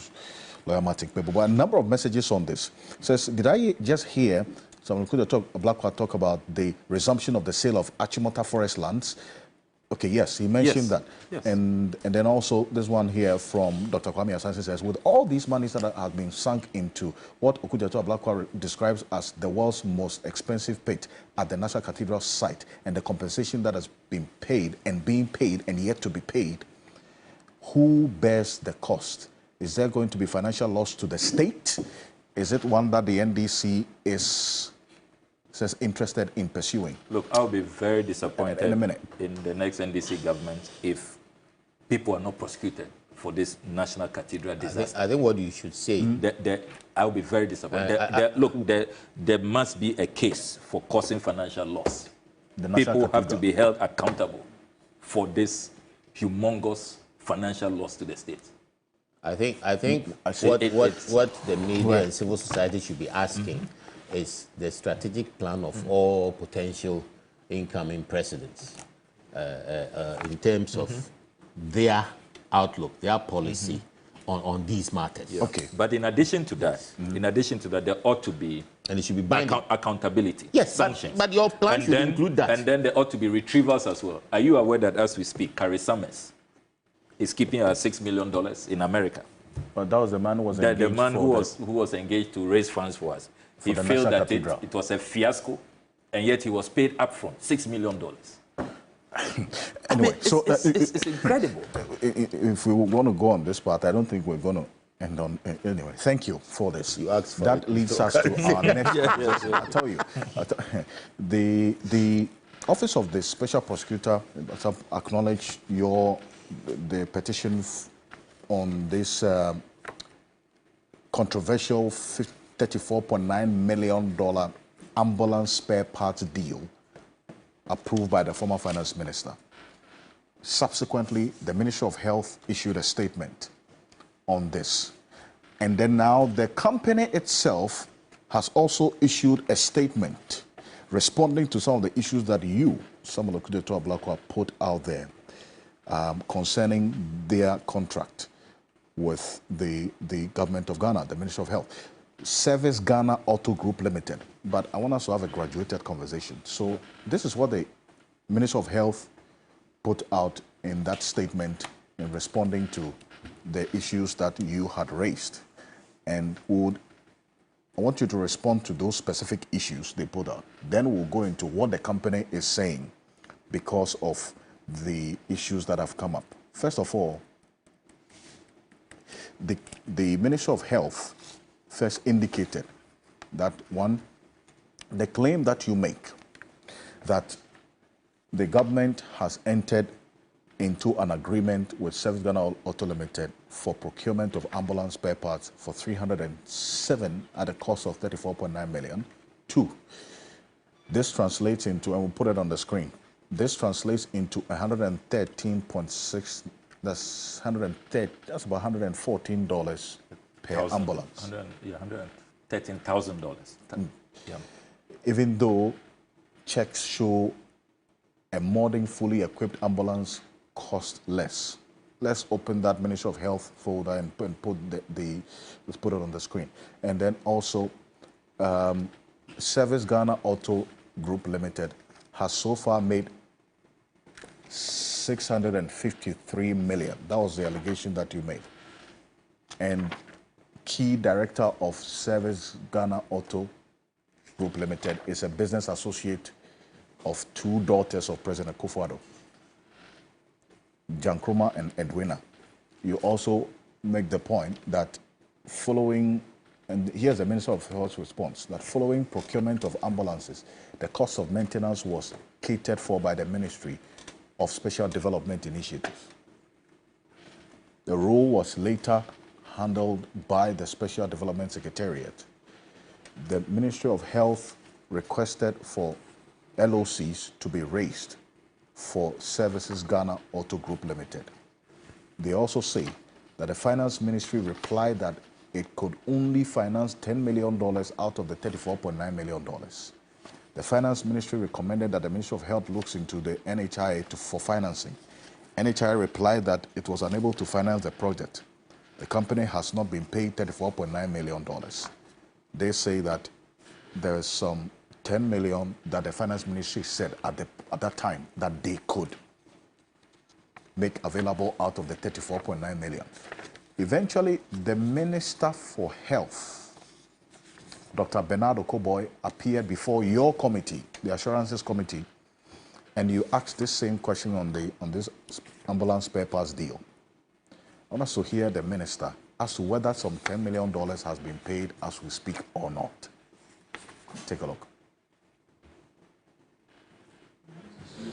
[SPEAKER 4] Lawyer Martin Kpebu. But a number of messages on this. Says, did I just hear someone could talk about the resumption of the sale of Achimota Forest lands? Okay, yes, he mentioned that. And then also this one here from Dr. Kwame Asansi says, with all these monies that have been sunk into what Okujato Ablakwa describes as the world's most expensive pit at the National Cathedral site, and the compensation that has been paid and being paid and yet to be paid, who bears the cost? Is there going to be financial loss to the state? Is it one that the NDC is interested in pursuing?
[SPEAKER 21] Look, I'll be very disappointed
[SPEAKER 4] in a minute
[SPEAKER 21] in the next NDC government if people are not prosecuted for this National Cathedral disaster.
[SPEAKER 22] I think what you should say.
[SPEAKER 21] I'll be very disappointed. There must be a case for causing financial loss. People have to be held accountable for this humongous financial loss to the state.
[SPEAKER 22] I think what the media and civil society should be asking is the strategic plan of all potential incoming presidents in terms of their outlook, their policy on these matters.
[SPEAKER 21] Okay, but in addition to that, there ought to be
[SPEAKER 22] and it should be binding
[SPEAKER 21] accountability.
[SPEAKER 22] Yes,
[SPEAKER 21] sanctions.
[SPEAKER 22] But your plan should include that.
[SPEAKER 21] And then there ought to be retrievals as well. Are you aware that as we speak, Carrie Summers is keeping her $6 million in America?
[SPEAKER 4] But that was the man who was engaged.
[SPEAKER 21] The man who was engaged to raise funds for us. He felt that it was a fiasco, and yet he was paid upfront $6 million.
[SPEAKER 4] Anyway,
[SPEAKER 21] it's incredible.
[SPEAKER 4] If we want to go on this part, I don't think we're going to end on. Anyway, thank you for this.
[SPEAKER 22] You asked for
[SPEAKER 4] that leads us to our next. I tell you, the Office of the Special Prosecutor acknowledged the petition on this controversial $34.9 million ambulance spare parts deal approved by the former finance minister. Subsequently, the Ministry of Health issued a statement on this. And then now the company itself has also issued a statement responding to some of the issues that Samuel Okudeto Ablakwa, put out there concerning their contract with the government of Ghana, the Ministry of Health. Service Ghana Auto Group Limited. But I want us to have a graduated conversation. So this is what the Ministry of Health put out in that statement in responding to the issues that you had raised. And I want you to respond to those specific issues they put out. Then we'll go into what the company is saying because of the issues that have come up. First of all, the Ministry of Health first indicated that, one, the claim that you make that the government has entered into an agreement with Service Ghana Auto Limited for procurement of ambulance spare parts for 307 at a cost of 34.9 million. 2. This translates into, and we'll put it on the screen, this translates into 113.6, that's about $114 per ambulance.
[SPEAKER 21] $113,000. Yeah.
[SPEAKER 4] Even though checks show a modern, fully equipped ambulance cost less. Let's open that Ministry of Health folder and put let's put it on the screen. And then also, Service Ghana Auto Group Limited has so far made 653 million. That was the allegation that you made. And key director of Service Ghana Auto Group Limited is a business associate of 2 daughters of President Akufo-Addo, Jankroma and Edwina. You also make the point that following, and here's the Minister of Health's response, that following procurement of ambulances, the cost of maintenance was catered for by the Ministry of Special Development Initiative. The role was later handled by the Special Development Secretariat. The Ministry of Health requested for LOCs to be raised for Services Ghana Auto Group Limited. They also say that the Finance Ministry replied that it could only finance $10 million out of the $34.9 million. The Finance Ministry recommended that the Ministry of Health looks into the NHIA for financing. NHIA replied that it was unable to finance the project. The company has not been paid $34.9 million. They say that there is some 10 million that the Finance Ministry said at that time that they could make available out of the 34.9 million. Eventually, the Minister for Health, Dr. Bernard Okoboy, appeared before your committee, the Assurances Committee, and you asked this same question on this ambulance spare parts deal. I want us to hear the Minister as to whether some $10 million has been paid as we speak or not. Take a look.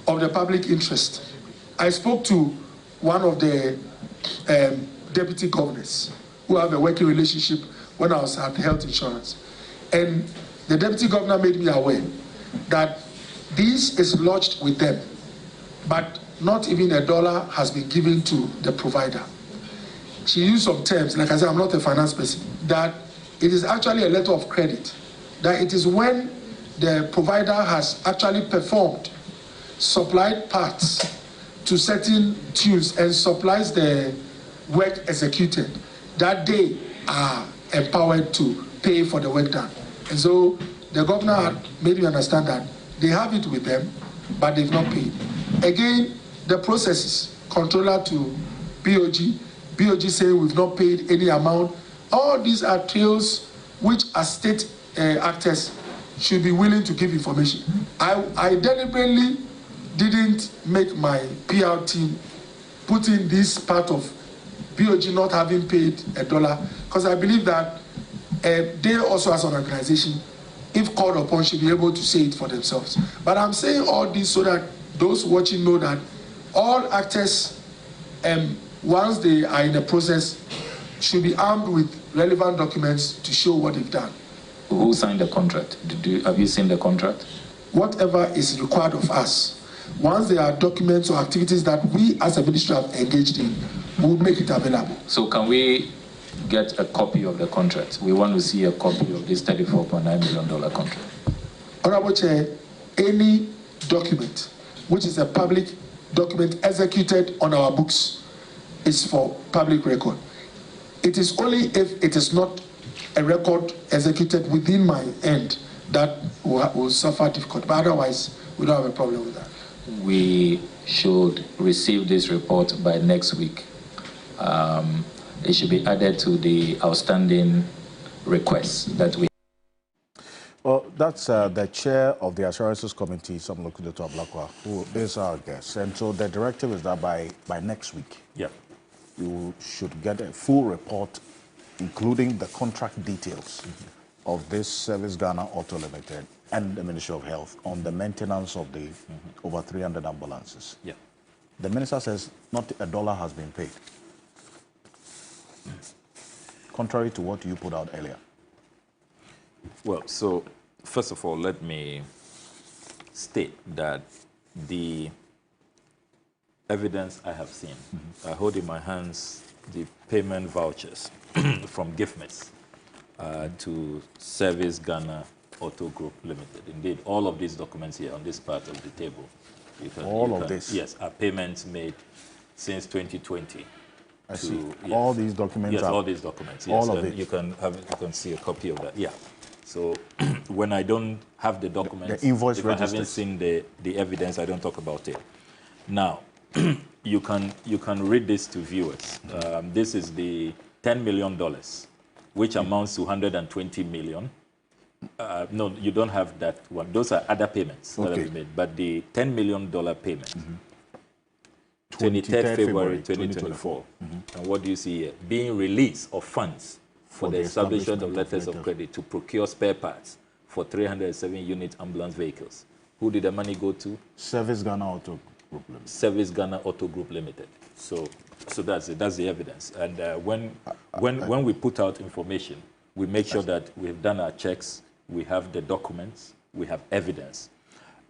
[SPEAKER 3] Of the public interest. I spoke to one of the deputy governors who have a working relationship when I was at health insurance. And the deputy governor made me aware that this is lodged with them, but not even $1 has been given to the provider. She used some terms, like I said, I'm not a finance person, that it is actually a letter of credit, that it is when the provider has actually performed, supplied parts to certain tunes and supplies the work executed, that they are empowered to pay for the work done. And so the governor had made me understand that they have it with them, but they've not paid. Again, the processes, controller to BOG saying we've not paid any amount. All these are trails which as state actors should be willing to give information. I deliberately didn't make my PR team put in this part of BOG not having paid $1, because I believe that they also as an organization, if called upon, should be able to say it for themselves. But I'm saying all this so that those watching know that all actors, once they are in the process, should be armed with relevant documents to show what they've done.
[SPEAKER 21] Who signed the contract? Have you seen the contract?
[SPEAKER 3] Whatever is required of us. Once there are documents or activities that we as a ministry have engaged in, we'll make it available.
[SPEAKER 21] So can we get a copy of the contract? We want to see a copy of this $34.9 million contract.
[SPEAKER 3] Honorable Chair, any document which is a public document executed on our books is for public record. It is only if it is not a record executed within my end that will suffer difficulty. But otherwise, we don't have a problem with that.
[SPEAKER 21] We should receive this report by next week. It should be added to the outstanding requests that we.
[SPEAKER 4] Well, that's the chair of the Assurances Committee, Samlokudo Ablakwa, who is our guest. And so the directive is that by next week, you should get a full report, including the contract details of this Service Ghana Auto Limited, and the Ministry of Health on the maintenance of the over 300 ambulances.
[SPEAKER 21] Yeah.
[SPEAKER 4] The minister says not a dollar has been paid. Contrary to what you put out earlier.
[SPEAKER 21] Well, so first of all, let me state that the evidence I have seen, I hold in my hands the payment vouchers from GIFMIS to Service Ghana Auto Group Limited. Indeed, all of these documents here on this part of the table.
[SPEAKER 4] This?
[SPEAKER 21] Yes, are payments made since 2020.
[SPEAKER 4] I see. Yes. All these documents.
[SPEAKER 21] Yes, all these documents. Yes,
[SPEAKER 4] all of it.
[SPEAKER 21] You can see a copy of that. Yeah. So when I don't have the documents,
[SPEAKER 4] the invoice
[SPEAKER 21] if
[SPEAKER 4] registers.
[SPEAKER 21] I haven't seen the evidence, I don't talk about it. Now, you can read this to viewers. This is the $10 million, which amounts to 120 million. No, you don't have that one. Those are other payments that have been made. But the $10 million payment, 23rd February 2024. And what do you see here? Being release of funds for the establishment of letters of credit to procure spare parts for 307 unit ambulance vehicles. Who did the money go to?
[SPEAKER 4] Service Ghana Auto Group Limited.
[SPEAKER 21] Service Ghana Auto Group Limited. So that's it. That's the evidence. And when we put out information, we make sure that we've done our checks, we have the documents, we have evidence.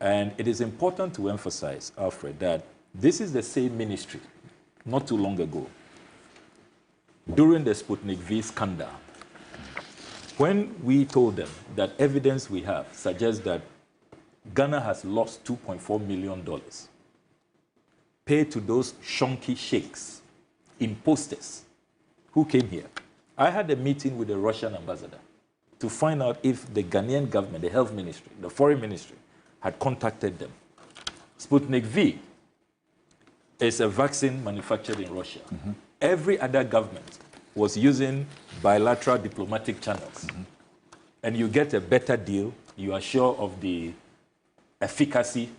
[SPEAKER 21] And it is important to emphasize, Alfred, that this is the same ministry, not too long ago, during the Sputnik V scandal, when we told them that evidence we have suggests that Ghana has lost $2.4 million paid to those shonky sheikhs, imposters, who came here. I had a meeting with the Russian ambassador to find out if the Ghanaian government, the health ministry, the foreign ministry, had contacted them. Sputnik V is a vaccine manufactured in Russia. Every other government was using bilateral diplomatic channels. And you get a better deal, you are sure of the efficacy,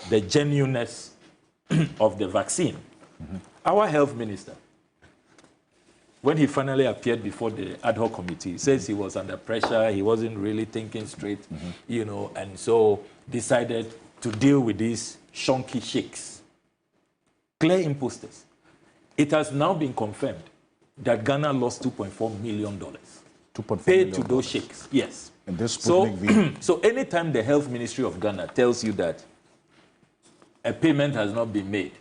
[SPEAKER 21] the genuineness of the vaccine. Our health minister, when he finally appeared before the ad hoc committee, says he was under pressure, he wasn't really thinking straight, you know, and so decided to deal with these shonky sheikhs, clear imposters. It has now been confirmed that Ghana lost $2.4 million paid to those sheikhs. Yes.
[SPEAKER 4] And this
[SPEAKER 21] so anytime the health ministry of Ghana tells you that a payment has not been made,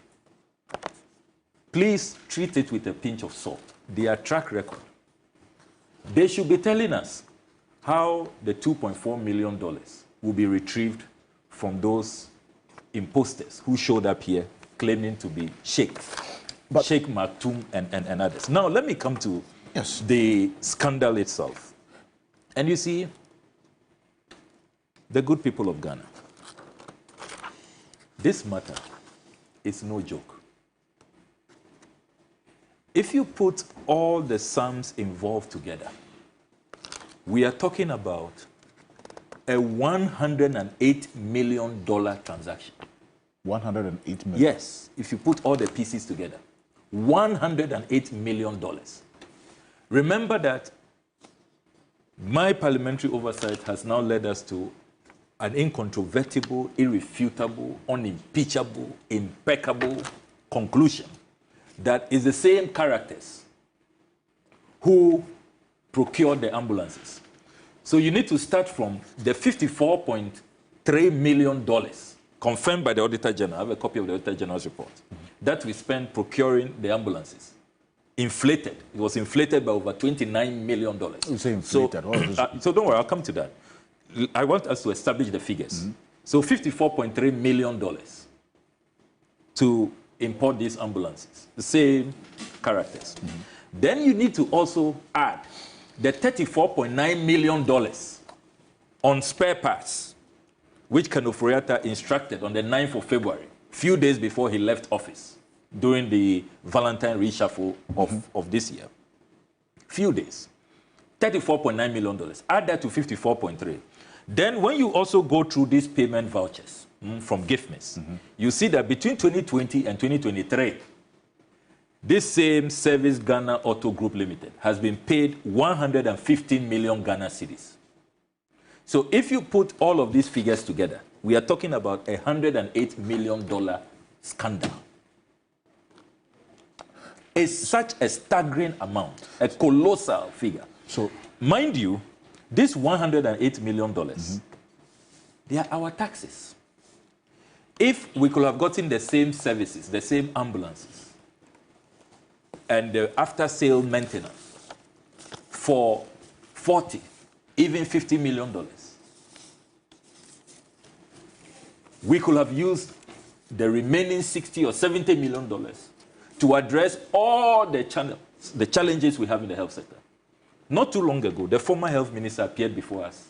[SPEAKER 21] please treat it with a pinch of salt. Their track record. They should be telling us how the $2.4 million will be retrieved from those imposters who showed up here claiming to be sheikhs. Sheikh Maktoum and others. Now, let me come to the scandal itself. And you see, the good people of Ghana, this matter is no joke. If you put all the sums involved together, we are talking about a $108 million transaction.
[SPEAKER 4] 108 million?
[SPEAKER 21] Yes, if you put all the pieces together. $108 million. Remember that my parliamentary oversight has now led us to an incontrovertible, irrefutable, unimpeachable, impeccable conclusion that is the same characters who procured the ambulances. So you need to start from the $54.3 million confirmed by the Auditor General. I have a copy of the Auditor General's report. That we spent procuring the ambulances. Inflated. It was inflated by over $29 million.
[SPEAKER 4] You say inflated.
[SPEAKER 21] So don't worry, I'll come to that. I want us to establish the figures. So $54.3 million to import these ambulances. The same characters. Then you need to also add the $34.9 million on spare parts, which Kanoforiata instructed on the 9th of February, few days before he left office, during the Valentine reshuffle of this year. Few days. $34.9 million. Add that to 54.3. Then when you also go through these payment vouchers from GIFMIS, you see that between 2020 and 2023, this same Service Ghana Auto Group Limited has been paid 115 million Ghana cedis. So if you put all of these figures together, we are talking about a $108 million scandal is such a staggering amount, a colossal figure. So, mind you, this $108 million, they are our taxes. If we could have gotten the same services, the same ambulances, and the after-sale maintenance for $40, even $50 million, we could have used the remaining $60 or $70 million to address all the challenges we have in the health sector. Not too long ago, the former health minister appeared before us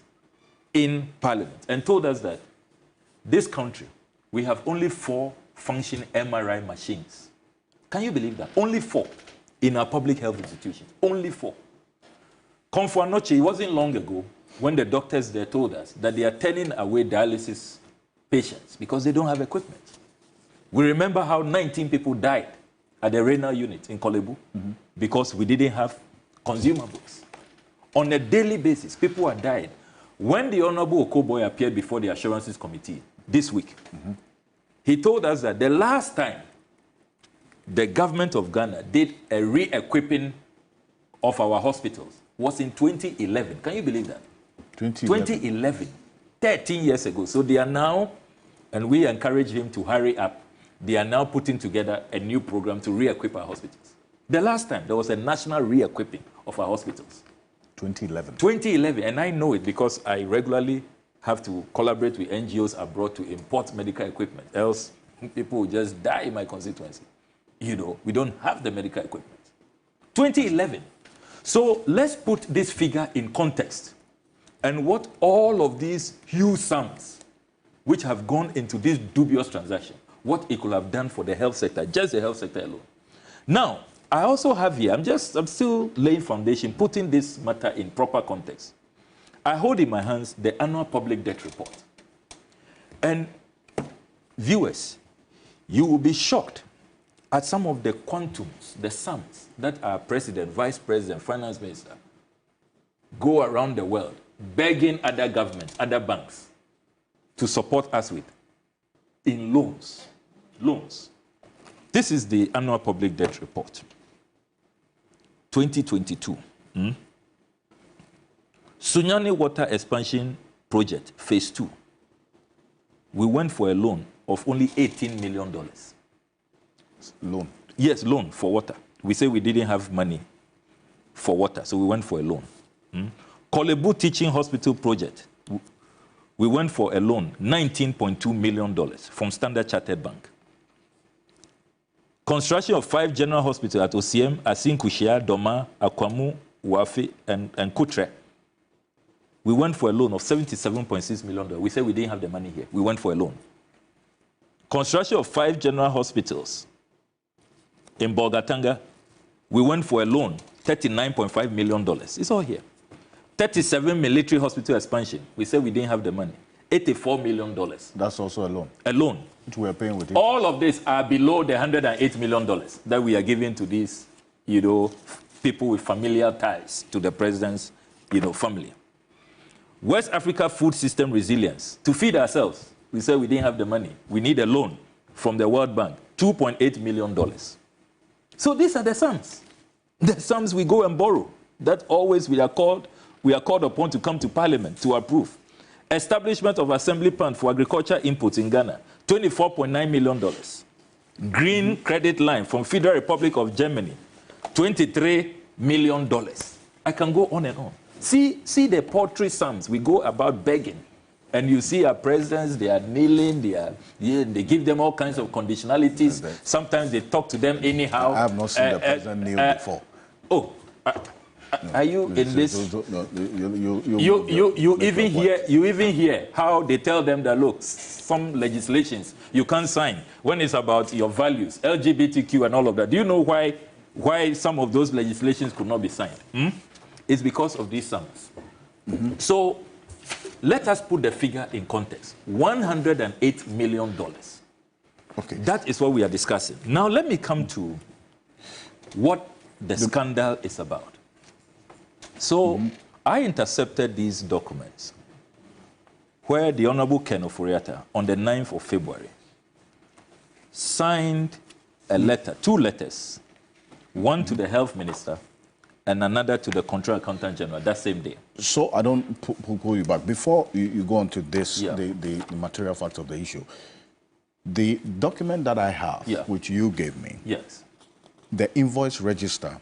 [SPEAKER 21] in Parliament and told us that this country, we have only 4 functioning MRI machines. Can you believe that? Only 4 in our public health institutions. Only 4. Comfort Noche, it wasn't long ago when the doctors there told us that they are turning away dialysis patients because they don't have equipment. We remember how 19 people died at the renal unit in Kolebu because we didn't have consumables. On a daily basis, people are dying. When the Honorable Okoboy appeared before the Assurances Committee this week, he told us that the last time the government of Ghana did a re-equipping of our hospitals was in 2011. Can you believe that? 2011. 13 years ago. So they are now, and we encourage him to hurry up, they are now putting together a new program to re-equip our hospitals. The last time there was a national re-equipping of our hospitals.
[SPEAKER 4] 2011.
[SPEAKER 21] 2011, and I know it because I regularly have to collaborate with NGOs abroad to import medical equipment. Else, people will just die in my constituency. You know, we don't have the medical equipment. 2011. So let's put this figure in context and what all of these huge sums which have gone into this dubious transaction, what it could have done for the health sector, just the health sector alone. Now, I also have here, I'm still laying foundation, putting this matter in proper context. I hold in my hands the annual public debt report. And viewers, you will be shocked at some of the quantums, the sums that our president, vice president, finance minister go around the world begging other governments, other banks to support us with in loans. Loans. This is the annual public debt report. 2022. Sunyani Water Expansion Project, Phase 2. We went for a loan of only $18 million.
[SPEAKER 4] Loan?
[SPEAKER 21] Yes, loan for water. We say we didn't have money for water, so we went for a loan. Kolebu Teaching Hospital Project. We went for a loan, $19.2 million from Standard Chartered Bank. Construction of 5 general hospitals at Osiem, Asinkushia, Doma, Akwamu, Wafi, and Kutre. We went for a loan of $77.6 million. We said we didn't have the money here. We went for a loan. Construction of 5 general hospitals in Bolgatanga. We went for a loan, $39.5 million. It's all here. 37 military hospital expansion. We said we didn't have the money. $84 million.
[SPEAKER 4] That's also a loan.
[SPEAKER 21] A loan.
[SPEAKER 4] Which we are paying with it.
[SPEAKER 21] All of this are below the $108 million that we are giving to these, people with familial ties to the president's, family. West Africa Food System Resilience. To feed ourselves, we said we didn't have the money. We need a loan from the World Bank, $2.8 million. So these are the sums. The sums we go and borrow. That always we are called upon to come to Parliament to approve. Establishment of assembly plant for agriculture inputs in Ghana, $24.9 million. Green credit line from Federal Republic of Germany, $23 million. I can go on and on. See the paltry sums. We go about begging. And you see our presidents, they are kneeling, they give them all kinds of conditionalities. Sometimes they talk to them anyhow.
[SPEAKER 4] I have not seen the president kneel before.
[SPEAKER 21] Oh, are you in this? You even hear how they tell them that, look, some legislations you can't sign when it's about your values, LGBTQ and all of that. Do you know why some of those legislations could not be signed? It's because of these sums. So let us put the figure in context. $108 million.
[SPEAKER 4] Okay.
[SPEAKER 21] That is what we are discussing. Now let me come to what the scandal is about. So I intercepted these documents where the Honorable Ken Oforiatta, on the 9th of February, signed a letter, 2 letters, one to the health minister, and another to the Control Accountant General that same day.
[SPEAKER 4] So I don't pull you back. Before you go on to this, the material facts of the issue, the document that I have, which you gave me, the invoice register,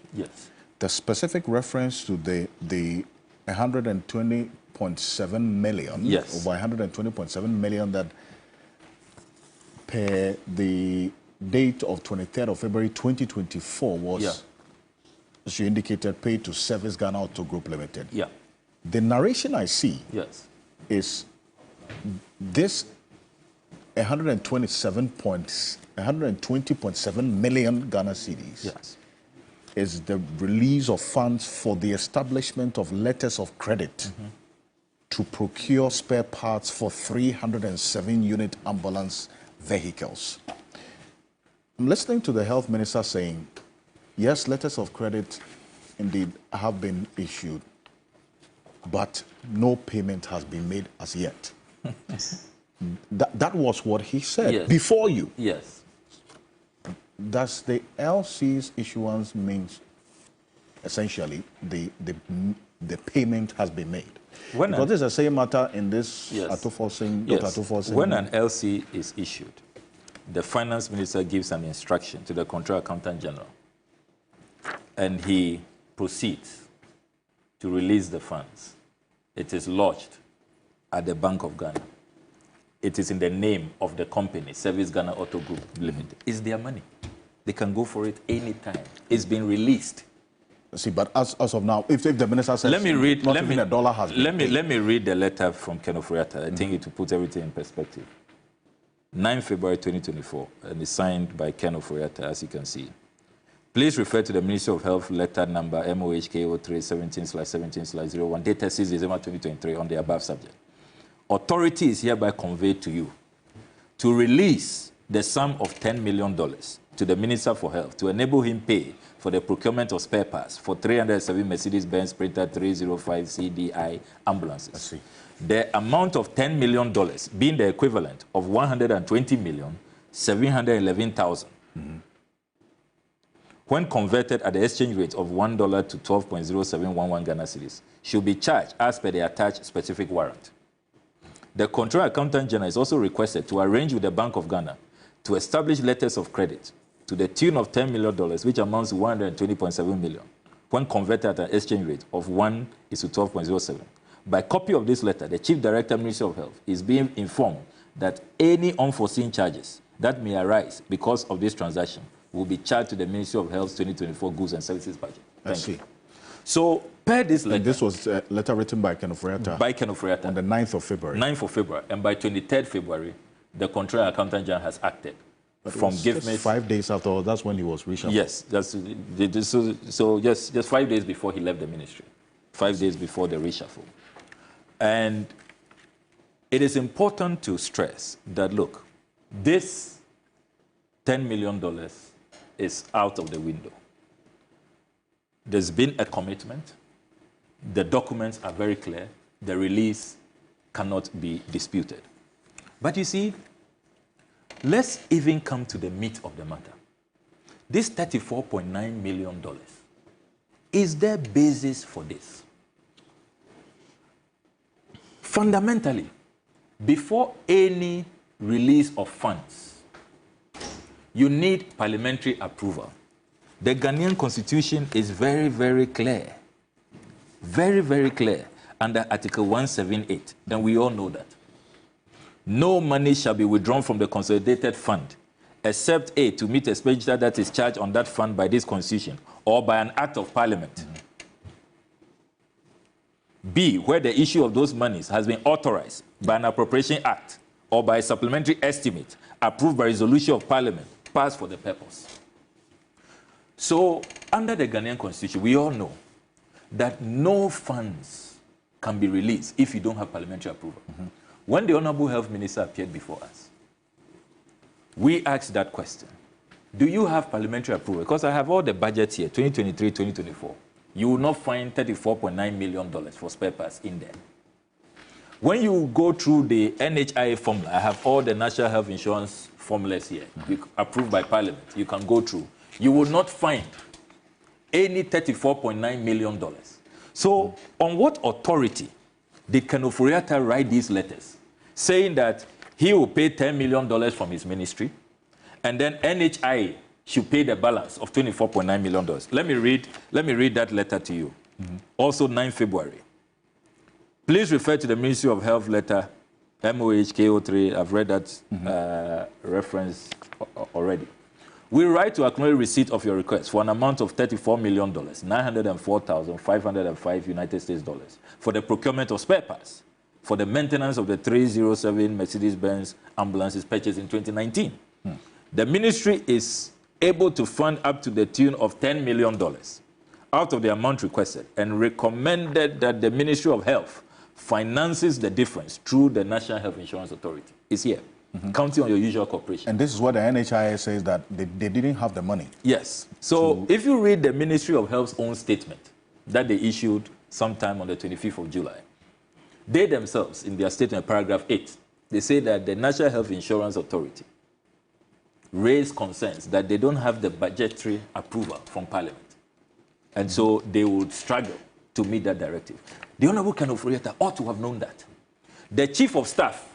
[SPEAKER 4] the specific reference to the 120.7 million, over 120.7 million that per the date of 23rd of February 2024 was, as you indicated, paid to Service Ghana Auto Group Limited. The narration I see is this 120.7 million Ghana cedis is the release of funds for the establishment of letters of credit to procure spare parts for 307 unit ambulance vehicles. I'm listening to the health minister saying, yes, letters of credit indeed have been issued, but no payment has been made as yet. That was what he said before you. Does the LC's issuance means essentially the payment has been made? Because this is the same matter in this Atufosing.
[SPEAKER 21] When an LC is issued, the finance minister gives an instruction to the Control Accountant General, and he proceeds to release the funds. It is lodged at the Bank of Ghana. It is in the name of the company, Service Ghana Auto Group Limited. It's their money. They can go for it anytime. It's been released.
[SPEAKER 4] See, but as of now, if the minister says
[SPEAKER 21] let me read
[SPEAKER 4] the dollar has been paid.
[SPEAKER 21] Let me read the letter from Ken Oforiatta. I think it will put everything in perspective. 9 February 2024, and it's signed by Ken Oforiatta, as you can see. Please refer to the Ministry of Health letter number MOHK 0317/17/01, dated 6 December 2023 on the above subject. Authority is hereby conveyed to you to release the sum of $10 million to the Minister for Health to enable him pay for the procurement of spare parts for 307 Mercedes-Benz Sprinter 305 CDI ambulances. I see. The amount of $10 million being the equivalent of 120,711,000. When converted at the exchange rate of $1 to 12.0711 Ghana cedis, should be charged as per the attached specific warrant. The Control Accountant General is also requested to arrange with the Bank of Ghana to establish letters of credit to the tune of $10 million, which amounts to 120.7 million, when converted at an exchange rate of 1 is to 12.07. By copy of this letter, the Chief Director, Ministry of Health, is being informed that any unforeseen charges that may arise because of this transaction will be charged to the Ministry of Health's 2024 Goods and Services budget. Thank you. So, per this letter...
[SPEAKER 4] And this was a letter written by Ken Oforiatta.
[SPEAKER 21] By Ken Oforiatta.
[SPEAKER 4] On the 9th of February.
[SPEAKER 21] 9th of February. And by 23rd February, the Controller Accountant General has acted.
[SPEAKER 4] But from just 5 days after, that's when he was reshuffled.
[SPEAKER 21] Yes. So just 5 days before he left the ministry. 5 days before the reshuffle. And it is important to stress that, look, this $10 million is out of the window. There's been a commitment. The documents are very clear. The release cannot be disputed. But you see, let's even come to the meat of the matter. This $34.9 million, is there basis for this? Fundamentally, before any release of funds, you need parliamentary approval. The Ghanaian constitution is very, very clear. Very, very clear under Article 178, and we all know that. No money shall be withdrawn from the consolidated fund, except A, to meet expenditure that is charged on that fund by this constitution or by an act of parliament. B, where the issue of those monies has been authorized by an appropriation act or by a supplementary estimate approved by resolution of parliament passed for the purpose. So, under the Ghanaian constitution, we all know that no funds can be released if you don't have parliamentary approval. When the Honorable Health Minister appeared before us, we asked that question. Do you have parliamentary approval? Because I have all the budgets here, 2023, 2024. You will not find $34.9 million for spare parts in there. When you go through the NHIA formula, I have all the National Health Insurance formulas here, approved by Parliament. You can go through. You will not find any $34.9 million. So on what authority did Kenoforiata write these letters saying that he will pay $10 million from his ministry and then NHI should pay the balance of $24.9 million? Let me read that letter to you. Also 9 February. Please refer to the Ministry of Health letter MOHKO3. I've read that reference already. We write to acknowledge receipt of your request for an amount of $34,904,505 United States dollars for the procurement of spare parts for the maintenance of the 307 Mercedes-Benz ambulances purchased in 2019. The ministry is able to fund up to the tune of $10 million out of the amount requested and recommended that the Ministry of Health finances the difference through the National Health Insurance Authority. It's here. Counting on your usual cooperation.
[SPEAKER 4] And this is what the NHIS says, that they didn't have the money.
[SPEAKER 21] Yes. So if you read the Ministry of Health's own statement that they issued sometime on the 25th of July, they themselves, in their statement, paragraph 8, they say that the National Health Insurance Authority raised concerns that they don't have the budgetary approval from Parliament. And so they would struggle to meet that directive. The Honorable Kenoforiata ought to have known that. The Chief of Staff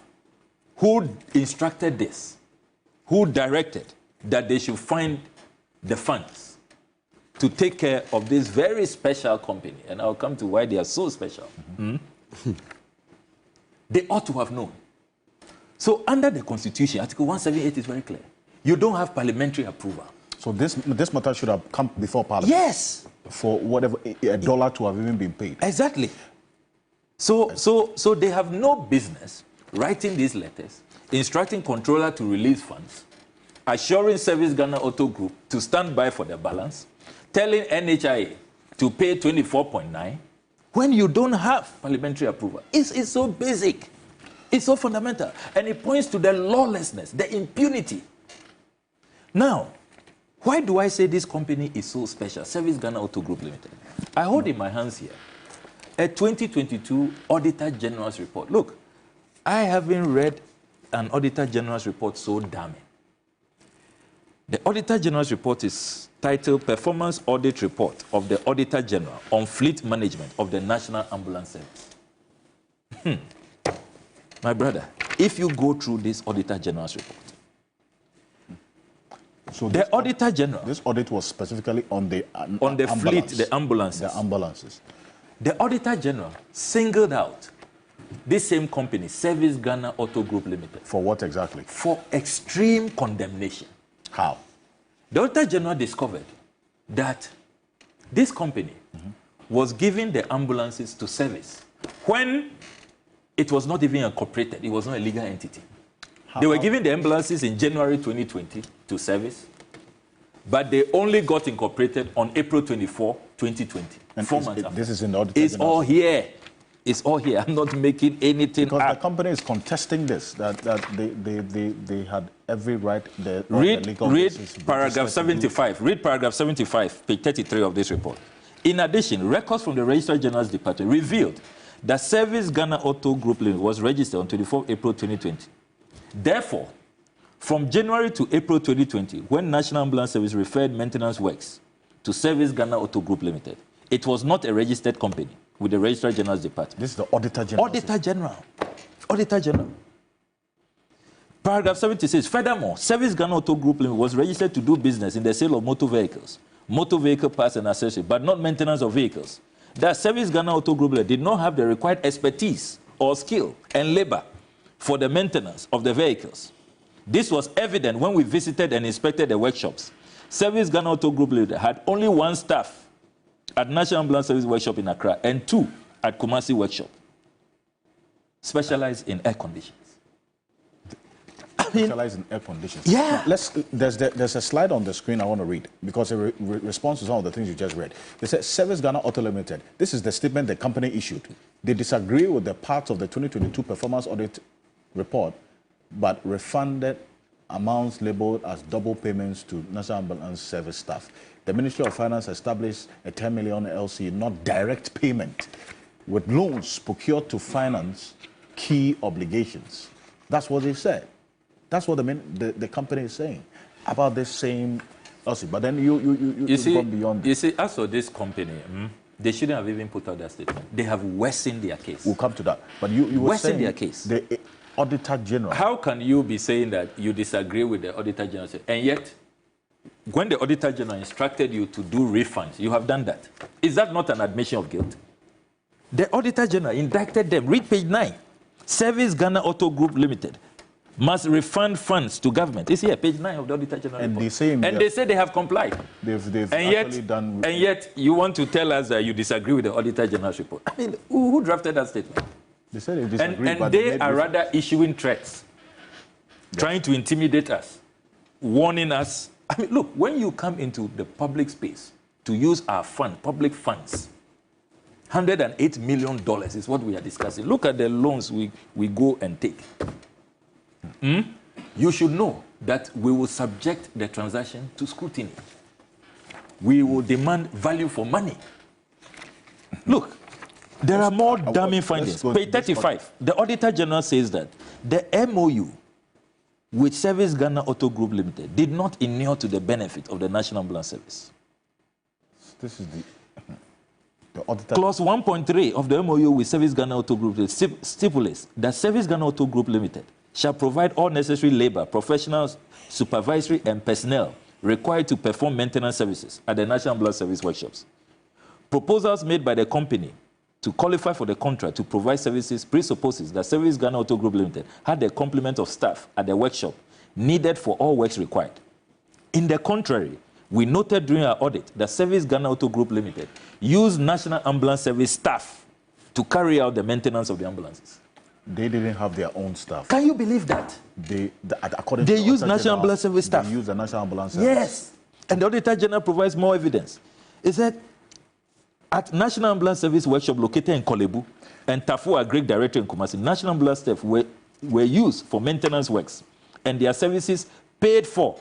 [SPEAKER 21] who instructed this, who directed that they should find the funds to take care of this very special company, and I'll come to why they are so special, they ought to have known. So under the Constitution, Article 178 is very clear. You don't have parliamentary approval.
[SPEAKER 4] So this matter should have come before Parliament?
[SPEAKER 21] Yes.
[SPEAKER 4] For whatever, $1 to have even been paid?
[SPEAKER 21] Exactly. So they have no business writing these letters, instructing controller to release funds, assuring Service Ghana Auto Group to stand by for the balance, telling NHIA to pay 24.9 when you don't have parliamentary approval. It's so basic. It's so fundamental. And it points to the lawlessness, the impunity. Now, why do I say this company is so special? Service Ghana Auto Group Limited. I hold in my hands here a 2022 Auditor General's report. Look, I haven't read an Auditor General's report so damning. The Auditor General's report is titled Performance Audit Report of the Auditor General on Fleet Management of the National Ambulance Service. My brother, if you go through this Auditor General's report,
[SPEAKER 4] so
[SPEAKER 21] the Auditor General...
[SPEAKER 4] This audit was specifically on the
[SPEAKER 21] fleet, the ambulances.
[SPEAKER 4] The ambulances.
[SPEAKER 21] The Auditor General singled out this same company, Service Ghana Auto Group Limited.
[SPEAKER 4] For what exactly?
[SPEAKER 21] For extreme condemnation.
[SPEAKER 4] How?
[SPEAKER 21] The Auditor General discovered that this company was giving the ambulances to service when it was not even incorporated. It was not a legal entity. They were giving the ambulances in January 2020 to service, but they only got incorporated on April 24, 2020.
[SPEAKER 4] And
[SPEAKER 21] 4 months after.
[SPEAKER 4] This is in the Auditor
[SPEAKER 21] It's all here. It's all here. I'm not making anything
[SPEAKER 4] because
[SPEAKER 21] up.
[SPEAKER 4] The company is contesting this, that they had every right.
[SPEAKER 21] Read paragraph 75. Read paragraph 75, page 33 of this report. In addition, records from the Registrar General's Department revealed that Service Ghana Auto Group Limited was registered on 24 April 2020. Therefore, from January to April 2020, when National Ambulance Service referred maintenance works to Service Ghana Auto Group Limited, it was not a registered company with the Registrar General's Department.
[SPEAKER 4] This is the Auditor General.
[SPEAKER 21] Auditor General. Auditor General. Paragraph 76. Furthermore, Service Ghana Auto Group Limited was registered to do business in the sale of motor vehicles, motor vehicle parts and accessories, but not maintenance of vehicles. That Service Ghana Auto Group Limited did not have the required expertise or skill and labor for the maintenance of the vehicles. This was evident when we visited and inspected the workshops. Service Ghana Auto Group Limited had only one staff at National Ambulance Service Workshop in Accra and 2 at Kumasi Workshop, specialized in air conditions.
[SPEAKER 4] Specialized in air conditions.
[SPEAKER 21] Yeah.
[SPEAKER 4] Now, there's a slide on the screen I want to read because it responds to some of the things you just read. They said Service Ghana Auto Limited. This is the statement the company issued. They disagree with the parts of the 2022 performance audit report, but refunded amounts labeled as double payments to National Ambulance Service staff. The Ministry of Finance established a 10 million LC, not direct payment, with loans procured to finance key obligations. That's what they said. That's what the company is saying about this same Also, but then you
[SPEAKER 21] see,
[SPEAKER 4] go beyond.
[SPEAKER 21] You see, as for this company, they shouldn't have even put out that statement. They have worsened their case.
[SPEAKER 4] We'll come to that. But you were
[SPEAKER 21] worsened
[SPEAKER 4] saying
[SPEAKER 21] their case.
[SPEAKER 4] The Auditor General.
[SPEAKER 21] How can you be saying that you disagree with the Auditor General? And yet, when the Auditor General instructed you to do refunds, you have done that. Is that not an admission of guilt? The Auditor General indicted them. Read page 9. Service Ghana Auto Group Limited must refund funds to government. It's here, page 9 of the Auditor General report. They say they have complied.
[SPEAKER 4] They've
[SPEAKER 21] and yet you want to tell us that you disagree with the Auditor General's report. I mean, who drafted that statement?
[SPEAKER 4] They said they disagree.
[SPEAKER 21] And they are rather issuing threats, trying to intimidate us, warning us. I mean, look, when you come into the public space to use our public funds, $108 million is what we are discussing. Look at the loans we go and take. You should know that we will subject the transaction to scrutiny. We will demand value for money. Look, there are more damning findings. Page 35, the Auditor General says that the MOU with Service Ghana Auto Group Limited did not inure to the benefit of the National Ambulance Service.
[SPEAKER 4] This is the Auditor.
[SPEAKER 21] Clause 1.3 of the MOU with Service Ghana Auto Group Limited stipulates that Service Ghana Auto Group Limited shall provide all necessary labor, professionals, supervisory, and personnel required to perform maintenance services at the National Ambulance Service workshops. Proposals made by the company to qualify for the contract to provide services presupposes that Service Ghana Auto Group Limited had the complement of staff at the workshop needed for all works required. In the contrary, we noted during our audit that Service Ghana Auto Group Limited used National Ambulance Service staff to carry out the maintenance of the ambulances.
[SPEAKER 4] They didn't have their own staff.
[SPEAKER 21] Can you believe that?
[SPEAKER 4] They
[SPEAKER 21] use National Ambulance Service staff.
[SPEAKER 4] They use the National Ambulance Service.
[SPEAKER 21] Yes. And the Auditor General provides more evidence. He said, at National Ambulance Service workshop located in Kolebu and Tafua Greek Director in Kumasi, National Ambulance staff were used for maintenance works and their services paid for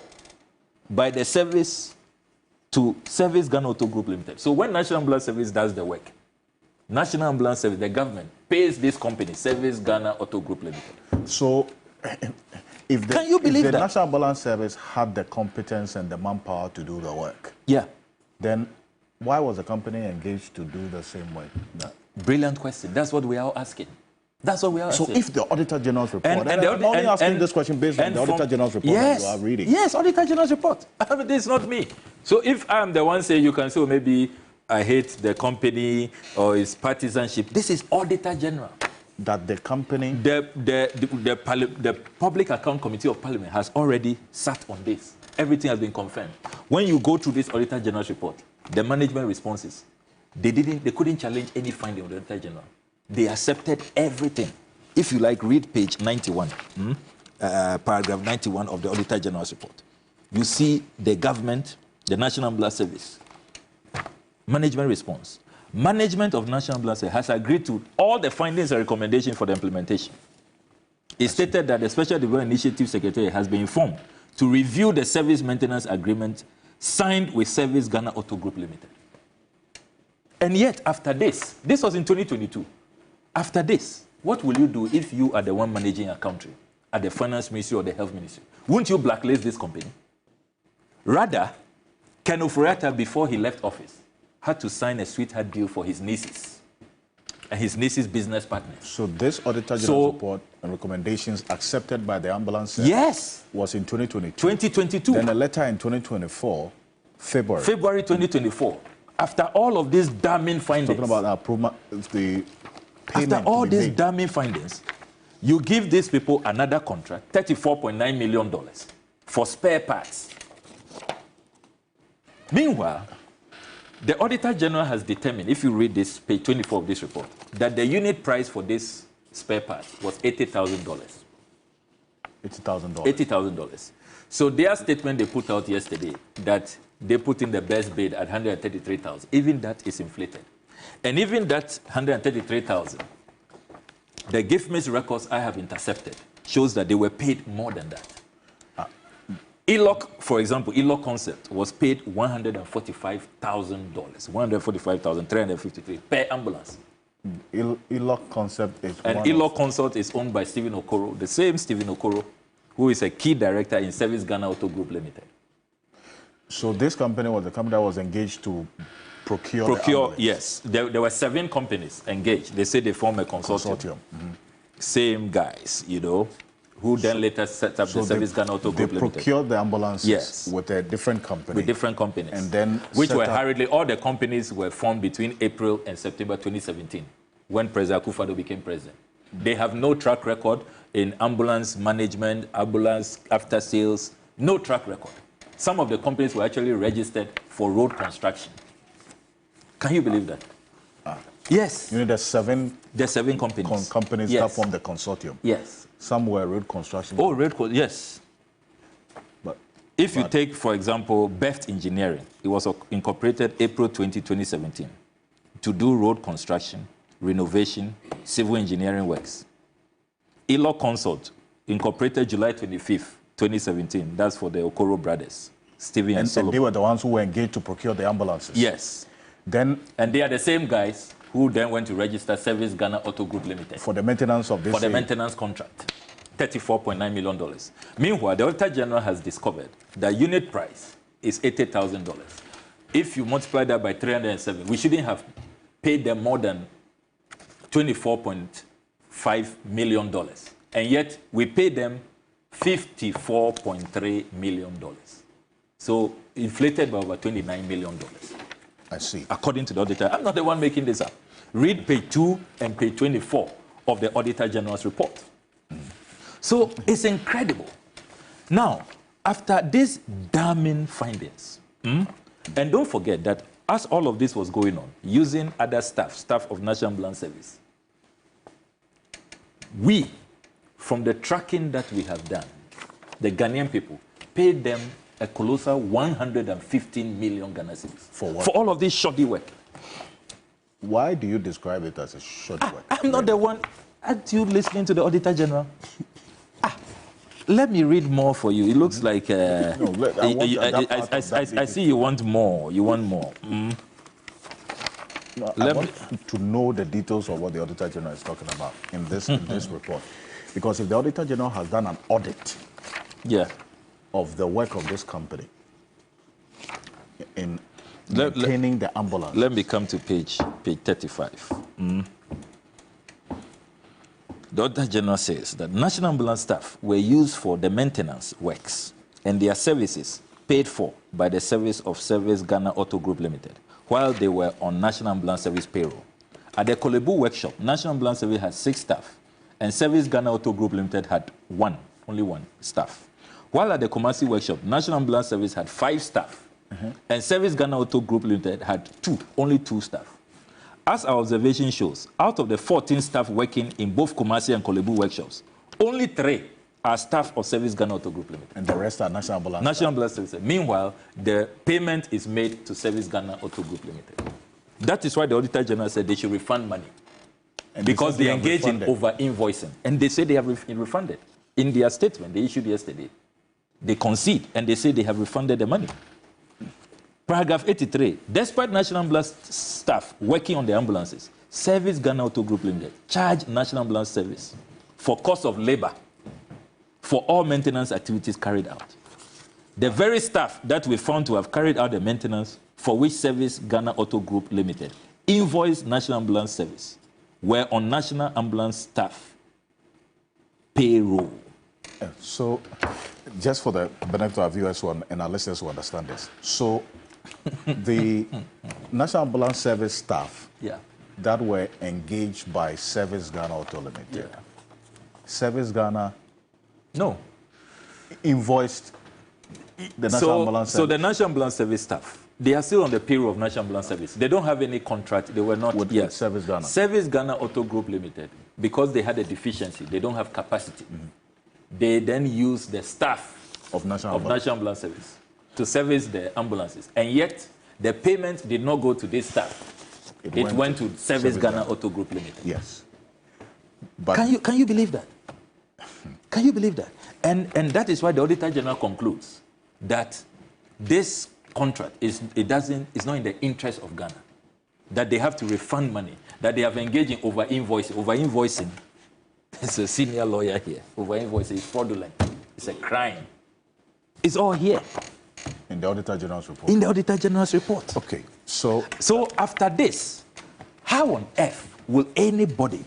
[SPEAKER 21] by the service to Service Ghana Auto Group Limited. So when National Ambulance Service does the work, National Ambulance Service, the government, pays this company, Service Ghana Auto Group Limited.
[SPEAKER 4] So, if the National Ambulance Service had the competence and the manpower to do the work, then why was the company engaged to do the same work?
[SPEAKER 21] Brilliant question. That's what we are asking. That's what we are asking.
[SPEAKER 4] So if the Auditor General's report, I'm only asking this question based on the Auditor General's report that you are reading.
[SPEAKER 21] Yes, Auditor General's report. I mean, this is not me. So if I'm the one saying, you can say, maybe I hate the company or its partisanship. This is Auditor General.
[SPEAKER 4] That the company...
[SPEAKER 21] The Public Account Committee of Parliament has already sat on this. Everything has been confirmed. When you go through this Auditor General's report, the management responses, they couldn't challenge any finding of the Auditor General. They accepted everything. If you like, read page 91, paragraph 91 of the Auditor General's report. You see the government, the National Ambulance Service, management response. Management of National Ambulance Service has agreed to all the findings and recommendations for the implementation. It stated that the Special Development Initiative Secretary has been informed to review the service maintenance agreement signed with Service Ghana Auto Group Limited. And yet, after this was in 2022, after this, what will you do if you are the one managing a country at the Finance Ministry or the Health Ministry? Wouldn't you blacklist this company? Rather, Ken Oforiatta, before he left office, had to sign a sweetheart deal for his nieces and his nieces' business partners.
[SPEAKER 4] So this Auditor General's report and recommendations accepted by the ambulance service was in 2022. 2022. Then a letter in 2024, February.
[SPEAKER 21] February 2024. After all of these damning findings.
[SPEAKER 4] Talking about the payment.
[SPEAKER 21] After all these damning findings, you give these people another contract, $34.9 million for spare parts. Meanwhile, the Auditor General has determined, if you read this, page 24 of this report, that the unit price for this spare part was $80,000.
[SPEAKER 4] $80,000.
[SPEAKER 21] $80,000. So their statement they put out yesterday, that they put in the best bid at $133,000. Even that is inflated. And even that $133,000, the gift records I have intercepted shows that they were paid more than that. ELOC, for example, ELOC Concept was paid $145,000, $145,353 per ambulance.
[SPEAKER 4] ELOC Concept is
[SPEAKER 21] ELOC Consult is owned by Stephen Okoro, the same Stephen Okoro, who is a key director in Service Ghana Auto Group Limited.
[SPEAKER 4] So this company was the company that was engaged to procure the ambulance.
[SPEAKER 21] Yes. There were 7 companies engaged. They say they form a consortium. Same guys, you know, who then later set up the Service Ghana Auto Group Limited.
[SPEAKER 4] They procured the ambulances with a different company.
[SPEAKER 21] With different companies.
[SPEAKER 4] And then
[SPEAKER 21] which were hurriedly, all the companies were formed between April and September 2017, when President Akufo-Addo became president. They have no track record in ambulance management, ambulance after sales, no track record. Some of the companies were actually registered for road construction. Can you believe that? Yes.
[SPEAKER 4] You know, there's 7
[SPEAKER 21] companies.
[SPEAKER 4] Companies that form the consortium.
[SPEAKER 21] Yes.
[SPEAKER 4] Some were road construction.
[SPEAKER 21] Oh, yes. But if you take, for example, Beft Engineering, it was incorporated April 2017 to do road construction, renovation, civil engineering works. Elo Consult, incorporated July 25th, 2017. That's for the Okoro brothers, Stephen and Solomon.
[SPEAKER 4] And they were the ones who were engaged to procure the ambulances.
[SPEAKER 21] Yes.
[SPEAKER 4] And
[SPEAKER 21] they are the same guys who then went to register Service Ghana Auto Group Limited.
[SPEAKER 4] For the maintenance of this.
[SPEAKER 21] For the maintenance contract, $34.9 million. Meanwhile, the Auditor General has discovered that unit price is $80,000. If you multiply that by 307, we shouldn't have paid them more than $24.5 million. And yet, we paid them $54.3 million. So, inflated by over $29 million.
[SPEAKER 4] I see.
[SPEAKER 21] According to the auditor. I'm not the one making this up. Read page 2 and page 24 of the Auditor General's report. So it's incredible. Now, after these damning findings, and don't forget that as all of this was going on, using other staff of National Ambulance Service, we, from the tracking that we have done, the Ghanaian people paid them a colossal 115 million Ghana cedis.
[SPEAKER 4] For what?
[SPEAKER 21] For all of this shoddy work.
[SPEAKER 4] Why do you describe it as a shoddy work?
[SPEAKER 21] I'm not the one. Aren't you listening to the Auditor General? Let me read more for you. It looks like... I see you want more. You want more.
[SPEAKER 4] No, I want to know the details of what the Auditor General is talking about in this report. Because if the Auditor General has done an audit of the work of this company in maintaining the ambulance.
[SPEAKER 21] Let me come to page 35. The Auditor General says that National Ambulance staff were used for the maintenance works and their services paid for by the Service of Service Ghana Auto Group Limited while they were on National Ambulance Service payroll. At the Kolebu workshop, National Ambulance Service had 6 staff and Service Ghana Auto Group Limited had only one staff. While at the Kumasi workshop, National Ambulance Service had 5 staff and Service Ghana Auto Group Limited had only 2 staff. As our observation shows, out of the 14 staff working in both Kumasi and Kolebu workshops, only 3 are staff of Service Ghana Auto Group Limited.
[SPEAKER 4] And the rest are National Ambulance.
[SPEAKER 21] National Ambulance Service. Meanwhile, the payment is made to Service Ghana Auto Group Limited. That is why the Auditor General said they should refund money. And because they engage in over-invoicing. And they say they have refunded. In their statement they issued yesterday, they concede and they say they have refunded the money. Paragraph 83, despite National Ambulance staff working on the ambulances, Service Ghana Auto Group Limited charged National Ambulance Service for cost of labor for all maintenance activities carried out. The very staff that we found to have carried out the maintenance for which Service Ghana Auto Group Limited invoiced National Ambulance Service were on National Ambulance staff payroll.
[SPEAKER 4] So, just for the benefit of our viewers and our listeners who understand this, so the National Ambulance Service staff that were engaged by Service Ghana Auto Limited, Service Ghana invoiced the National Ambulance Service.
[SPEAKER 21] So the National Ambulance Service staff, they are still on the payroll of National Ambulance Service. They don't have any contract. They were not
[SPEAKER 4] with Service Ghana.
[SPEAKER 21] Service Ghana Auto Group Limited, because they had a deficiency, they don't have capacity. They then use the staff
[SPEAKER 4] of National
[SPEAKER 21] Ambulance Service to service the ambulances. And yet, the payment did not go to this staff. It went to Service Ghana Auto Group Limited.
[SPEAKER 4] Yes.
[SPEAKER 21] But can you believe that? Can you believe that? And that is why the Auditor General concludes that this contract is not in the interest of Ghana. That they have to refund money. That they have engaged in over-invoicing. Over-invoicing. It's a senior lawyer here. Over-invoicing is fraudulent. It's a crime. It's all here.
[SPEAKER 4] In the Auditor General's report?
[SPEAKER 21] In the Auditor General's report.
[SPEAKER 4] Okay, so
[SPEAKER 21] after this, how on earth will anybody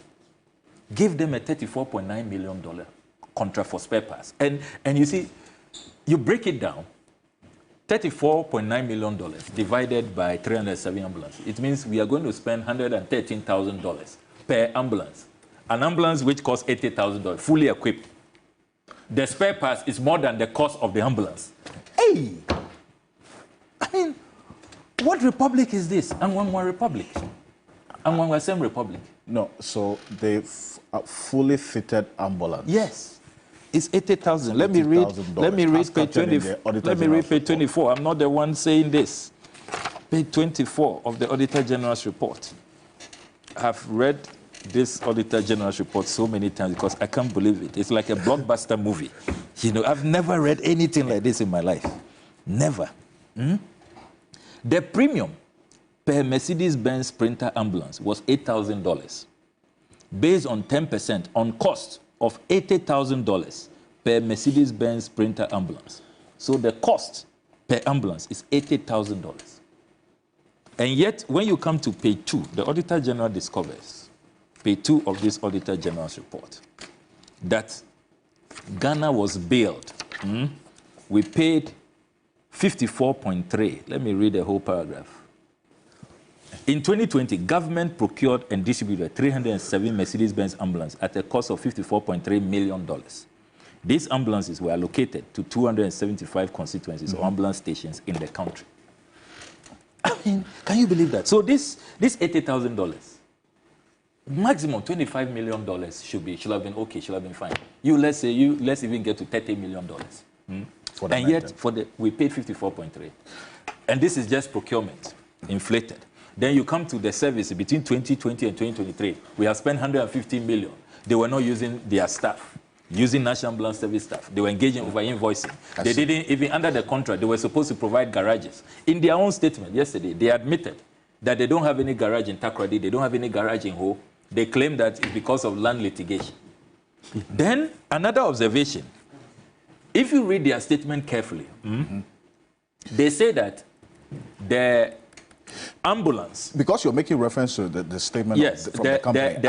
[SPEAKER 21] give them a $34.9 million contract for spare parts? And you see, you break it down, $34.9 million divided by 307 ambulances. It means we are going to spend $113,000 per ambulance. An ambulance which costs $80,000, fully equipped. The spare parts is more than the cost of the ambulance. Hey! I mean, what republic is this? And one republic? And one same republic?
[SPEAKER 4] No, so they fully fitted ambulance.
[SPEAKER 21] Yes. It's 80,000. Let me read page 24. Let me read page 24. I'm not the one saying this. Page 24 of the Auditor General's report. I've read this Auditor General's report so many times because I can't believe it. It's like a blockbuster movie. You know, I've never read anything like this in my life. Never. The premium per Mercedes-Benz Sprinter ambulance was $8,000, based on 10% on cost of $80,000 per Mercedes-Benz Sprinter ambulance. So the cost per ambulance is $80,000. And yet, when you come to page 2, the Auditor General discovers, page 2 of this Auditor General's report, that Ghana was billed. We paid 54.3. Let me read the whole paragraph. In 2020, government procured and distributed 307 Mercedes-Benz ambulances at a cost of $54.3 million. These ambulances were allocated to 275 constituencies or ambulance stations in the country. I mean, can you believe that? So this $80,000, maximum $25 million should have been okay, should have been fine. Let's even get to $30 million. And yet, we paid 54.3. And this is just procurement, inflated. Then you come to the service between 2020 and 2023. We have spent $150 million. They were not using their staff, using National Ambulance Service staff. They were engaging over invoicing. They didn't, even under the contract, they were supposed to provide garages. In their own statement yesterday, they admitted that they don't have any garage in Takoradi, they don't have any garage in Ho. They claim that it's because of land litigation. Then, another observation. If you read their statement carefully, they say that the ambulance...
[SPEAKER 4] Because you're making reference to the statement from the company.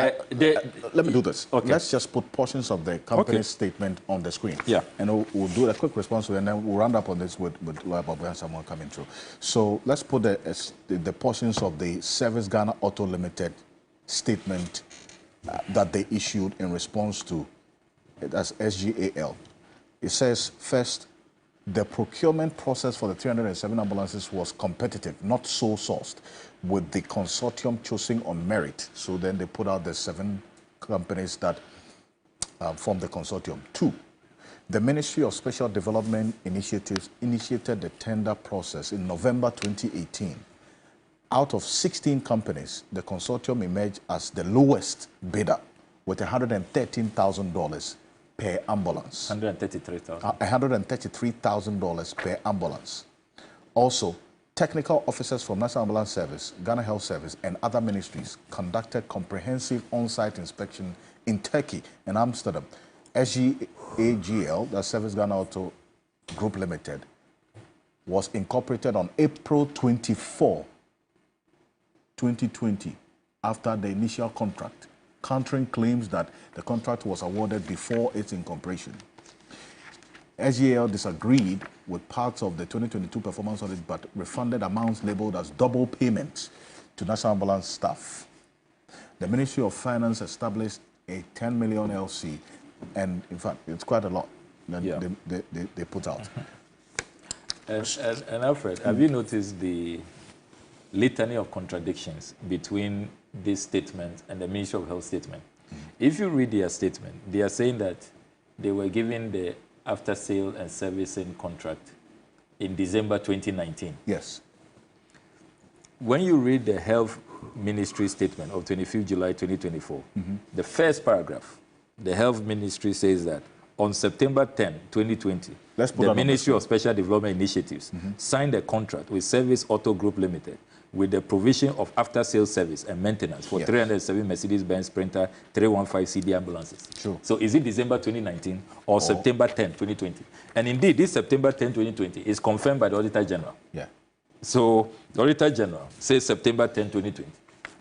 [SPEAKER 4] Let me do this. Okay. Let's just put portions of the company's statement on the screen. Yeah. And we'll do a quick response to it, and then we'll round up on this with Lawyer Bob and someone coming through. So let's put the portions of the Service Ghana Auto Limited statement that they issued in response to, that's SGAL. It says, first, the procurement process for the 307 ambulances was competitive, not sole sourced, with the consortium choosing on merit. So then they put out the 7 companies that form the consortium. 2, the Ministry of Special Development Initiatives initiated the tender process in November 2018. Out of 16 companies, the consortium emerged as the lowest bidder with $113,000 per ambulance. $133,000 per ambulance. Also, technical officers from National Ambulance Service, Ghana Health Service, and other ministries conducted comprehensive on-site inspection in Turkey and Amsterdam. SGAGL, the Service Ghana Auto Group Limited, was incorporated on April 24, 2020, after the initial contract, countering claims that the contract was awarded before its incorporation. SGAL disagreed with parts of the 2022 performance audit, but refunded amounts labeled as double payments to National Ambulance staff. The Ministry of Finance established a 10 million LC, and in fact, it's quite a lot that they put out.
[SPEAKER 21] And Alfred, have you noticed the litany of contradictions between this statement and the Ministry of Health statement? If you read their statement, they are saying that they were given the after-sale and servicing contract in December 2019.
[SPEAKER 4] Yes.
[SPEAKER 21] When you read the Health Ministry statement of 25th July 2024, the first paragraph, the Health Ministry says that on September 10, 2020, the Ministry of Special Development Initiatives signed a contract with Service Auto Group Limited with the provision of after-sales service and maintenance for 307 Mercedes-Benz Sprinter 315 CD ambulances.
[SPEAKER 4] Sure.
[SPEAKER 21] So is it December 2019 or September 10, 2020? And indeed, this September 10, 2020 is confirmed by the Auditor General.
[SPEAKER 4] Yeah.
[SPEAKER 21] So the Auditor General says September 10, 2020.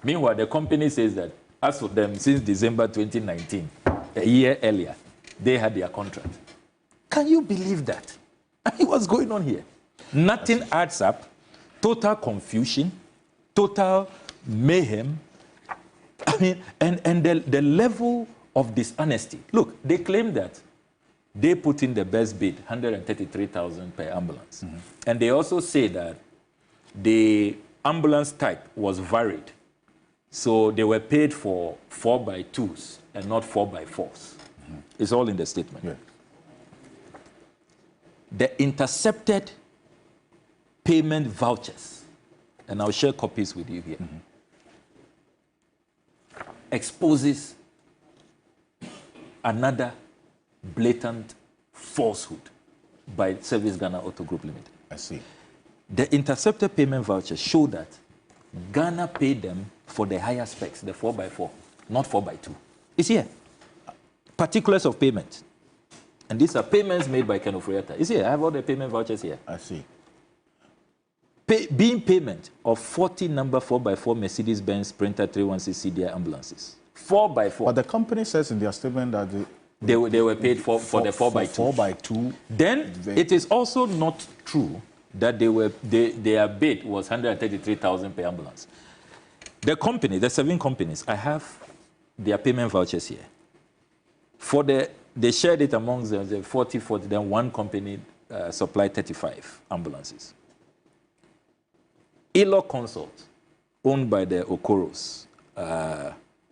[SPEAKER 21] Meanwhile, the company says that as for them, since December 2019, a year earlier, they had their contract. Can you believe that? I mean, what's going on here? Nothing adds up. Total confusion, total mayhem. I mean, and the level of dishonesty. Look, they claim that they put in the best bid, 133,000 per ambulance. And they also say that the ambulance type was varied. So they were paid for 4x2s and not 4x4s. It's all in the statement.
[SPEAKER 4] Yeah.
[SPEAKER 21] The intercepted payment vouchers, and I'll share copies with you here, exposes another blatant falsehood by Service Ghana Auto Group Limited.
[SPEAKER 4] I see.
[SPEAKER 21] The intercepted payment vouchers show that Ghana paid them for the higher specs, the 4x4, not 4x2. It's here. Particulars of payment. And these are payments made by Kenneth Friata. It's here. I have all the payment vouchers here.
[SPEAKER 4] I see.
[SPEAKER 21] Being payment of 40 number 4x4 Mercedes-Benz Sprinter 316 CDI ambulances. 4x4.
[SPEAKER 4] But the company says in their statement that
[SPEAKER 21] they were paid for the 4x2.
[SPEAKER 4] 4x2.
[SPEAKER 21] Then it is also not true that their bid was 133,000 per ambulance. The company, the 7 companies, I have their payment vouchers here. They shared it amongst them, the 40, then one company supplied 35 ambulances. Elo Consult, owned by the Okoros,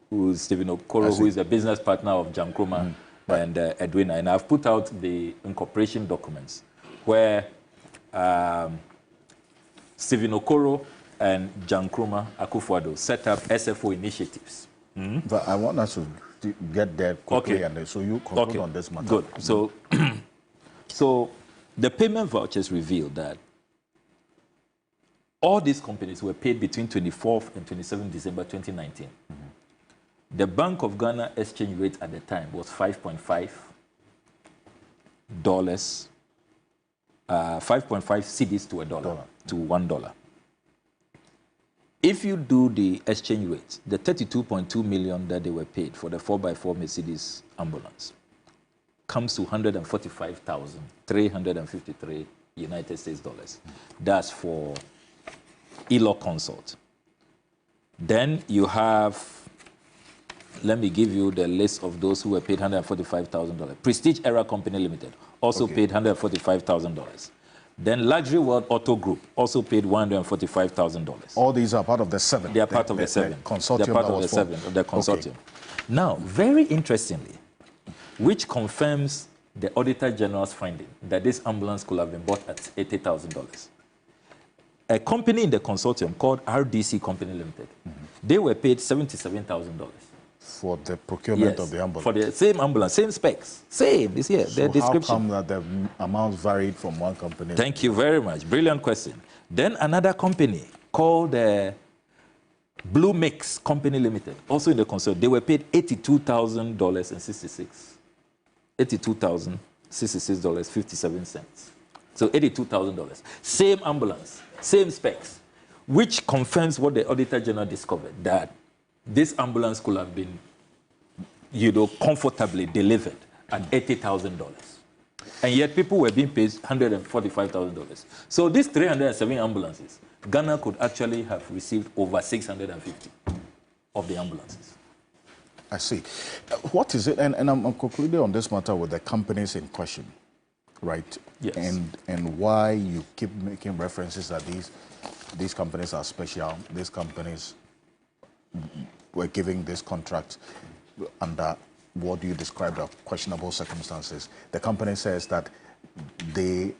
[SPEAKER 21] who is Stephen Okoro, who is the business partner of Jankroma and Edwina. And I've put out the incorporation documents where Stephen Okoro and Jankroma Akufo-Addo set up SFO initiatives.
[SPEAKER 4] But I want us to get there quickly, and so you conclude on this matter.
[SPEAKER 21] Good. So, so the payment vouchers reveal that all these companies were paid between 24th and 27th December 2019. The Bank of Ghana exchange rate at the time was $5.5 cedis to $1 to $1. If you do the exchange rate, the 32.2 million that they were paid for the 4x4 Mercedes ambulance comes to 145,353 United States dollars. That's for Elo Consult. Then you have, let me give you the list of those who were paid $145,000. Prestige Era Company Limited also paid $145,000. Then Luxury World Auto Group also paid $145,000.
[SPEAKER 4] All these are part of the 7.
[SPEAKER 21] They are part of the 7.
[SPEAKER 4] Consortium.
[SPEAKER 21] They are part of the 7 of the consortium. Now, very interestingly, which confirms the Auditor General's finding that this ambulance could have been bought at $80,000. A company in the consortium called RDC Company Limited, they were paid $77,000.
[SPEAKER 4] For the procurement of the ambulance?
[SPEAKER 21] For the same ambulance, same specs, same, is here, the description.
[SPEAKER 4] How come that the amounts varied from one company?
[SPEAKER 21] Thank you very much, brilliant question. Then another company called Blue Mix Company Limited, also in the consortium, they were paid $82,066. $82,066.57. So $82,000. Same ambulance, same specs, which confirms what the Auditor General discovered, that this ambulance could have been, comfortably delivered at $80,000. And yet people were being paid $145,000. So these 307 ambulances, Ghana could actually have received over 650 of the ambulances.
[SPEAKER 4] I see. What is it? And I'm concluding on this matter with the companies in question, right?
[SPEAKER 21] Yes.
[SPEAKER 4] And why you keep making references that these companies are special. These companies were giving this contract under what you described as questionable circumstances. The company says that they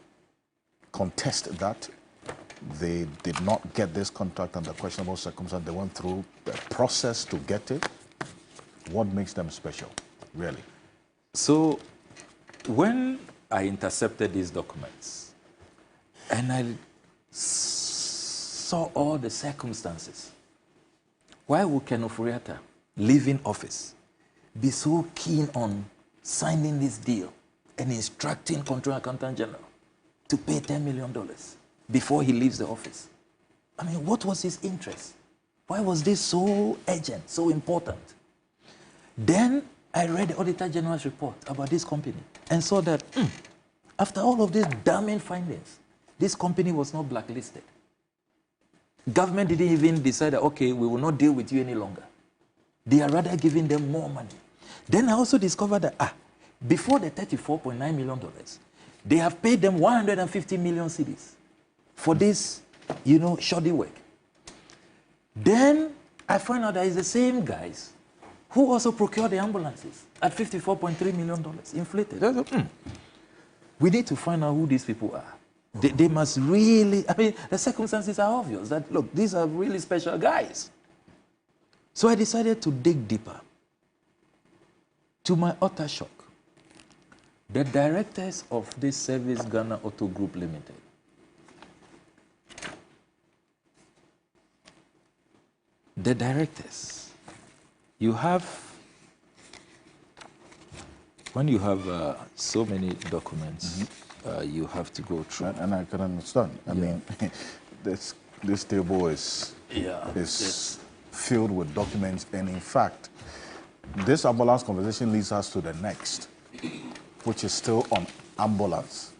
[SPEAKER 4] contest that they did not get this contract under questionable circumstances. They went through the process to get it. What makes them special, really?
[SPEAKER 21] So when I intercepted these documents and I saw all the circumstances. Why would Ken Ofori-Atta, leaving office, be so keen on signing this deal and instructing Controller Accountant General to pay $10 million before he leaves the office? I mean, what was his interest? Why was this so urgent, so important? Then I read the Auditor General's report about this company and saw that after all of these damning findings, this company was not blacklisted. Government didn't even decide that, okay, we will not deal with you any longer. They are rather giving them more money. Then I also discovered that, before the $34.9 million, they have paid them 150 million cedis for this, shoddy work. Then I found out that it's the same guys who also procured the ambulances at $54.3 million, inflated. We need to find out who these people are. They must really, the circumstances are obvious that, look, these are really special guys. So I decided to dig deeper. To my utter shock, the directors of this Service Ghana Auto Group Limited, the directors, when you have so many documents, you have to go through.
[SPEAKER 4] And I can understand. I mean, this table is filled with documents, and in fact, this ambulance conversation leads us to the next, which is still on ambulance.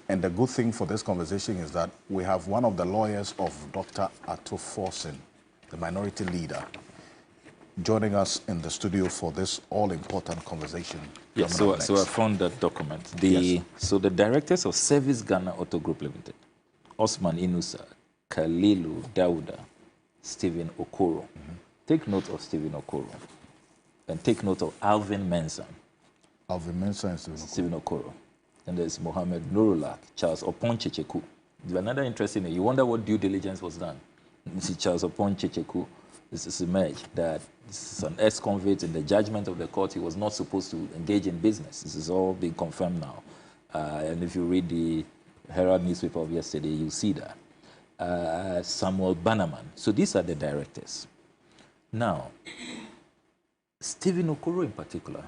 [SPEAKER 4] And the good thing for this conversation is that we have one of the lawyers of Dr. Ato Forson, the minority leader, joining us in the studio for this all-important conversation.
[SPEAKER 21] Yes, so I found that document. So the directors of Service Ghana Auto Group Limited, Osman Inusa, Kalilu Dauda, Stephen Okoro. Take note of Stephen Okoro. And take note of Alvin Mensah.
[SPEAKER 4] Alvin Mensah and
[SPEAKER 21] Stephen Okoro. And there's Mohammed Nurulak, Charles Opon Checheku. Another interesting thing, you wonder what due diligence was done. You see Charles Opon Checheku, this is emerged that this is an ex-convict. In the judgment of the court, he was not supposed to engage in business. This is all being confirmed now. And if you read the Herald newspaper of yesterday, you see that. Samuel Bannerman. So these are the directors. Now, Stephen Okoro in particular,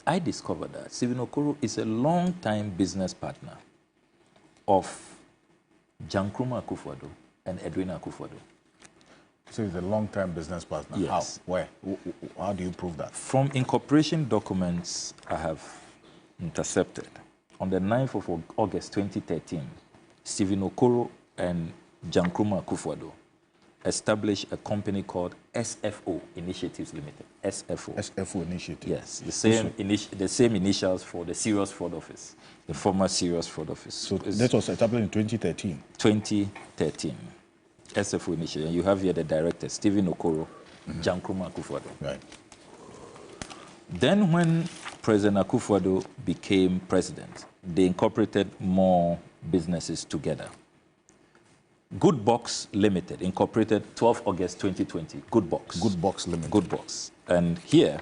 [SPEAKER 21] I discovered that Stephen Okoro is a long-time business partner of Jankruma Akufo-Addo and Edwina Akufo-Addo.
[SPEAKER 4] So he's a long-time business partner.
[SPEAKER 21] Yes.
[SPEAKER 4] How? Where? How do you prove that?
[SPEAKER 21] From incorporation documents I have intercepted, on the 9th of August 2013, Stephen Okoro and Jankruma Akufo-Addo established a company called SFO Initiatives Limited. SFO.
[SPEAKER 4] SFO Initiative.
[SPEAKER 21] Yes, the same initials for the Serious Fraud Office, the former Serious Fraud Office.
[SPEAKER 4] So that was established in 2013?
[SPEAKER 21] 2013. SFO Initiative. And you have here the director, Stephen Okoro, Jankruma Akufo-Addo.
[SPEAKER 4] Right.
[SPEAKER 21] Then when President Akufo-Addo became president, they incorporated more businesses together. Good Box Limited, incorporated 12 August 2020. Good Box.
[SPEAKER 4] Good Box Limited.
[SPEAKER 21] Good Box. And here,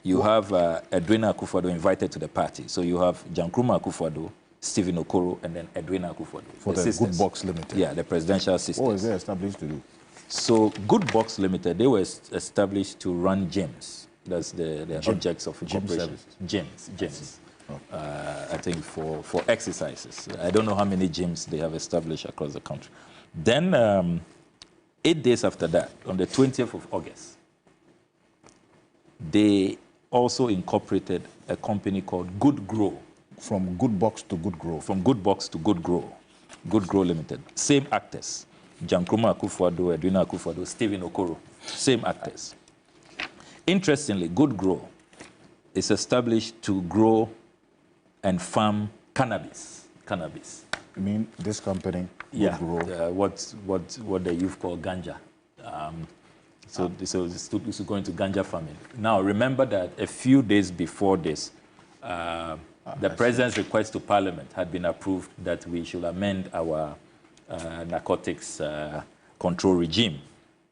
[SPEAKER 21] you have Edwina Akufo-Addo invited to the party. So you have Jankruma Akufo-Addo, Stephen Okoro, and then Edwina Akufo-Addo.
[SPEAKER 4] For the Good Box Limited.
[SPEAKER 21] Yeah, the presidential sisters.
[SPEAKER 4] What was they established to do?
[SPEAKER 21] So Good Box Limited, they were established to run gyms. That's the objects of incorporation. Gyms. Oh. I think for exercises. I don't know how many gyms they have established across the country. Then 8 days after that, on the 20th of August, they also incorporated a company called Good Grow.
[SPEAKER 4] From Good Box to Good Grow.
[SPEAKER 21] From Good Box to Good Grow. Good Grow Limited. Same actors. Jankruma Akufo-Addo, Edwina Akufo-Addo, Stephen Okoro. Same actors. Interestingly, Good Grow is established to grow and farm cannabis.
[SPEAKER 4] You mean this company?
[SPEAKER 21] Yeah. What the youth call ganja. So it's going to ganja farming. Now, remember that a few days before this, the President's request to Parliament had been approved that we should amend our narcotics control regime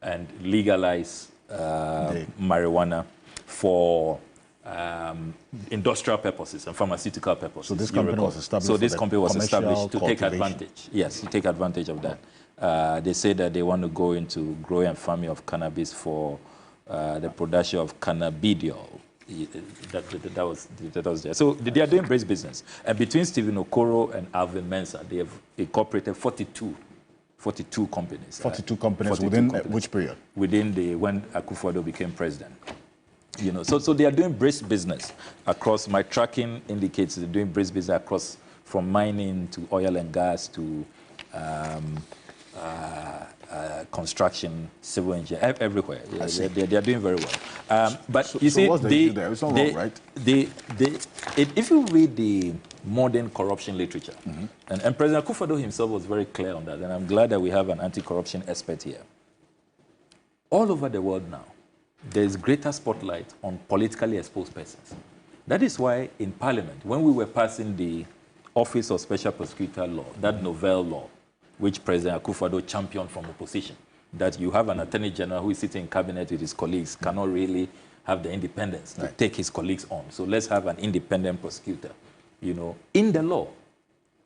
[SPEAKER 21] and legalize marijuana for industrial purposes and pharmaceutical purposes.
[SPEAKER 4] So this company was established.
[SPEAKER 21] So this company was established to take advantage. Yes, to take advantage of that. They say that they want to go into growing and farming of cannabis for the production of cannabidiol. That was there. So they are doing great business. And between Stephen Okoro and Alvin Mensah, they have incorporated 42 companies.
[SPEAKER 4] 42 companies within which period?
[SPEAKER 21] Within when Akufo-Addo became president. You know, so they are doing brisk business across. My tracking indicates they're doing brisk business across from mining to oil and gas to construction, civil engineering, everywhere. They are doing very well. But you see,
[SPEAKER 4] what's the issue there? It's not wrong, right?
[SPEAKER 21] If you read the modern corruption literature, and President Akufo-Addo himself was very clear on that, and I'm glad that we have an anti-corruption expert here. All over the world now, there is greater spotlight on politically exposed persons. That is why in Parliament, when we were passing the Office of Special Prosecutor law, that novel law, which President Akufo-Addo championed from opposition, that you have an Attorney General who is sitting in cabinet with his colleagues, cannot really have the independence to take his colleagues on. So let's have an independent prosecutor. You know, in the law,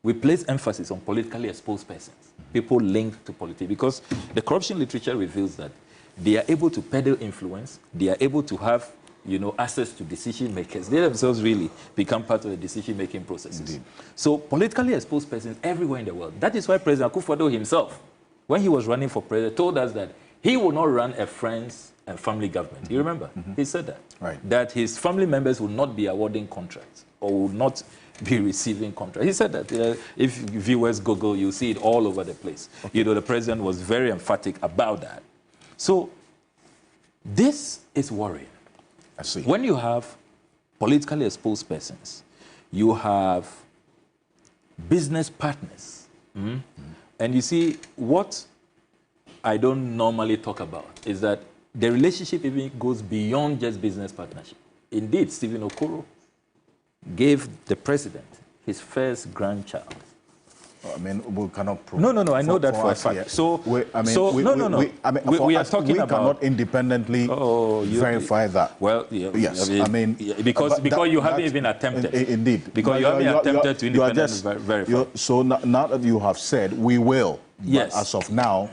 [SPEAKER 21] we place emphasis on politically exposed persons, people linked to politics, because the corruption literature reveals that they are able to peddle influence, they are able to have, you know, access to decision makers. They themselves really become part of the decision-making processes. Indeed. So politically exposed persons everywhere in the world. That is why President Akufo-Addo himself, when he was running for president, told us that he will not run a friends and family government. You remember? He said that. Right. That his family members will not be awarding contracts or will not be receiving contracts. He said that. If viewers Google, you'll see it all over the place. Okay. You know, the president was very emphatic about that. So this is worrying.
[SPEAKER 4] I see.
[SPEAKER 21] When you have politically exposed persons, you have business partners. And you see, what I don't normally talk about is that the relationship even goes beyond just business partnership. Indeed, Stephen Okoro gave the president his first grandchild.
[SPEAKER 4] I mean, we cannot prove.
[SPEAKER 21] No, I know that for a fact. So, we are talking about. We
[SPEAKER 4] cannot independently verify that.
[SPEAKER 21] Well, yes, because you haven't even attempted.
[SPEAKER 4] Indeed,
[SPEAKER 21] because you haven't attempted to independently verify.
[SPEAKER 4] So now that you have said, we will.
[SPEAKER 21] Yes.
[SPEAKER 4] But as of now,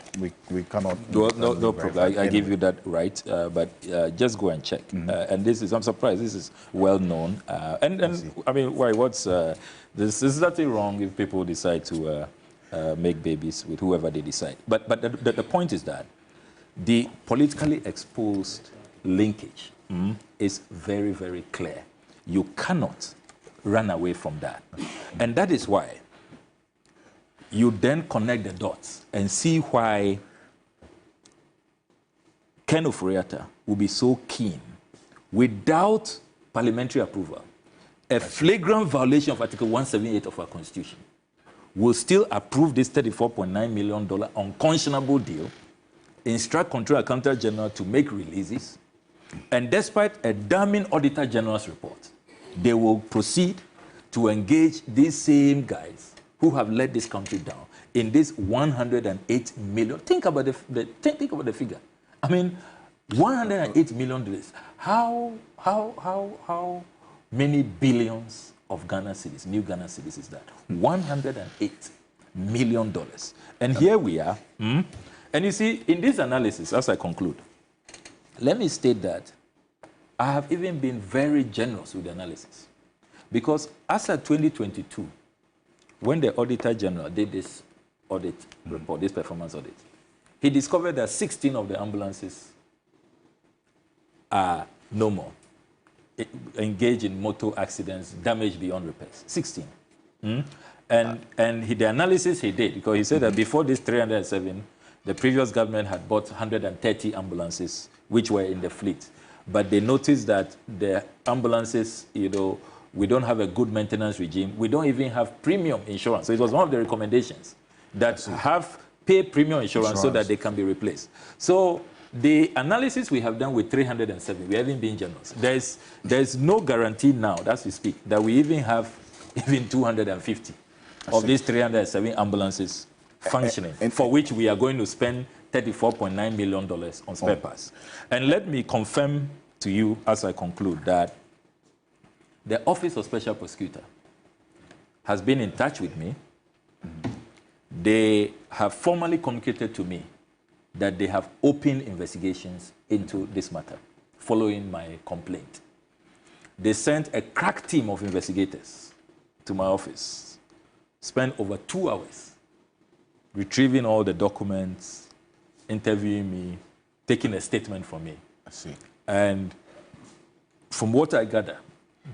[SPEAKER 4] we cannot.
[SPEAKER 21] No problem. I give you that right. But just go and check. And this is, I'm surprised, this is well known. And I mean, why? There's nothing wrong if people decide to make babies with whoever they decide. But the point is that the politically exposed linkage is very, very clear. You cannot run away from that. And that is why you then connect the dots and see why Ken Ofori-Atta will be so keen, without parliamentary approval, a flagrant violation of Article 178 of our Constitution, will still approve this $34.9 million unconscionable deal, instruct Controller Accountant General to make releases, and despite a damning Auditor General's report, they will proceed to engage these same guys who have let this country down in this 108 million. Think about the figure. I mean, 108 million. How many billions of Ghana cedis, new Ghana cedis is that? $108 million. And here we are. And you see, in this analysis, as I conclude, let me state that I have even been very generous with the analysis. Because as of 2022, when the Auditor General did this audit report, this performance audit, he discovered that 16 of the ambulances are no more, engaged in motor accidents, damaged beyond repairs. 16. And the analysis he did, because he said that before this 307, the previous government had bought 130 ambulances, which were in the fleet. But they noticed that the ambulances, you know, we don't have a good maintenance regime. We don't even have premium insurance. So it was one of the recommendations that pay premium insurance so that they can be replaced. So the analysis we have done with 307, we haven't been generous. There's no guarantee now, as we speak, that we even have 250 of these 307 ambulances functioning, for which we are going to spend $34.9 million on spare parts. And let me confirm to you, as I conclude, that the Office of Special Prosecutor has been in touch with me. they have formally communicated to me that they have opened investigations into this matter following my complaint. They sent a crack team of investigators to my office, spent over 2 hours retrieving all the documents, interviewing me, taking a statement from me.
[SPEAKER 4] I see.
[SPEAKER 21] And from what I gather,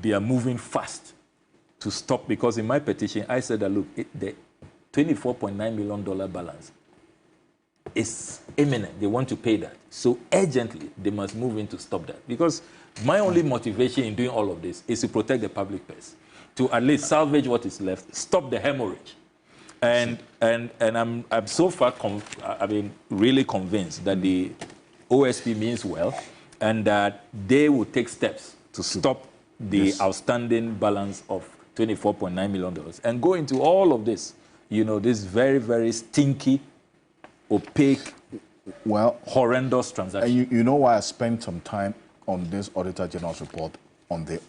[SPEAKER 21] they are moving fast to stop, because in my petition, I said that, look, the $24.9 million balance is imminent. They want to pay that. So urgently, they must move in to stop that. Because my only motivation in doing all of this is to protect the public purse, to at least salvage what is left, stop the hemorrhage. And I'm so far, really convinced that the OSP means well, and that they will take steps to stop the outstanding balance of $24.9 million and go into all of this, this very, very stinky, opaque, horrendous transaction.
[SPEAKER 4] And you know why I spent some time on this Auditor General's report on the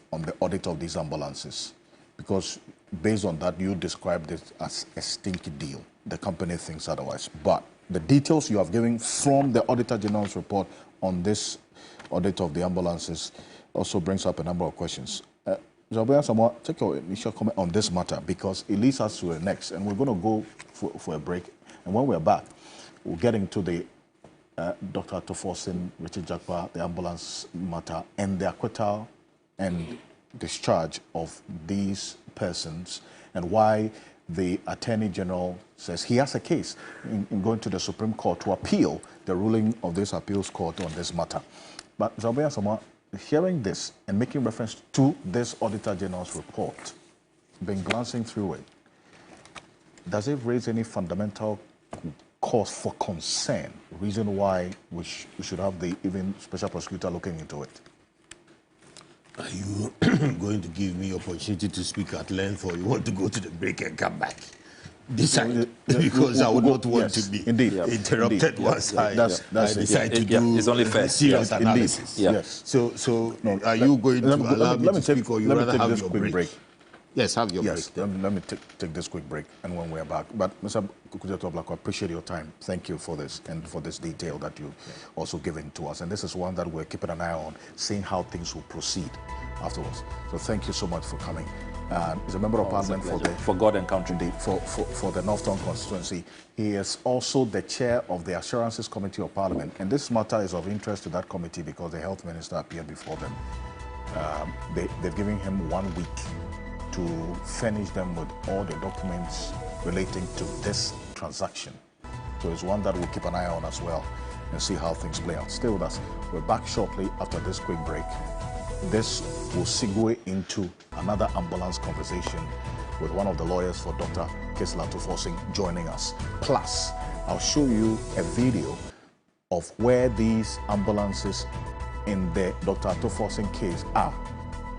[SPEAKER 4] audit of these ambulances? Because based on that, you described it as a stinky deal. The company thinks otherwise. But the details you have given from the Auditor General's report on this audit of the ambulances also brings up a number of questions. Take your initial comment on this matter, because it leads us to the next, and we're going to go for a break. And when we're back, we'll get into the Dr. Toforson, Richard Jakpa, the ambulance matter, and the acquittal and discharge of these persons, and why the Attorney General says he has a case in going to the Supreme Court to appeal the ruling of this appeals court on this matter. But Zabaya Sama, hearing this and making reference to this Auditor General's report, been glancing through it, does it raise any fundamental cause for concern, reason why we should have the even special prosecutor looking into it?
[SPEAKER 22] Are you going to give me opportunity to speak at length, or you want to go to the break and come back? Decide, because I would not want to be interrupted once I decide to do
[SPEAKER 21] it's only fair.
[SPEAKER 22] Serious analysis.
[SPEAKER 4] Yes.
[SPEAKER 22] So are you going to allow me to speak, or you rather have your break? Yes, have your break.
[SPEAKER 4] Let me take this quick break, and when we're back. But Mr. Kukujeto, I appreciate your time. Thank you for this and for this detail that you also given to us. And this is one that we're keeping an eye on, seeing how things will proceed afterwards. So thank you so much for coming. He's a member of Parliament
[SPEAKER 21] for God and country,
[SPEAKER 4] for the Northern constituency. He is also the chair of the Assurances Committee of Parliament, and this matter is of interest to that committee because the health minister appeared before them. They've given him 1 week to furnish them with all the documents relating to this transaction. So it's one that we'll keep an eye on as well and see how things play out. Stay with us. We're back shortly after this quick break. This will segue into another ambulance conversation with one of the lawyers for Dr. Kesla Toforson joining us. Plus, I'll show you a video of where these ambulances in the Dr. Toforson case are.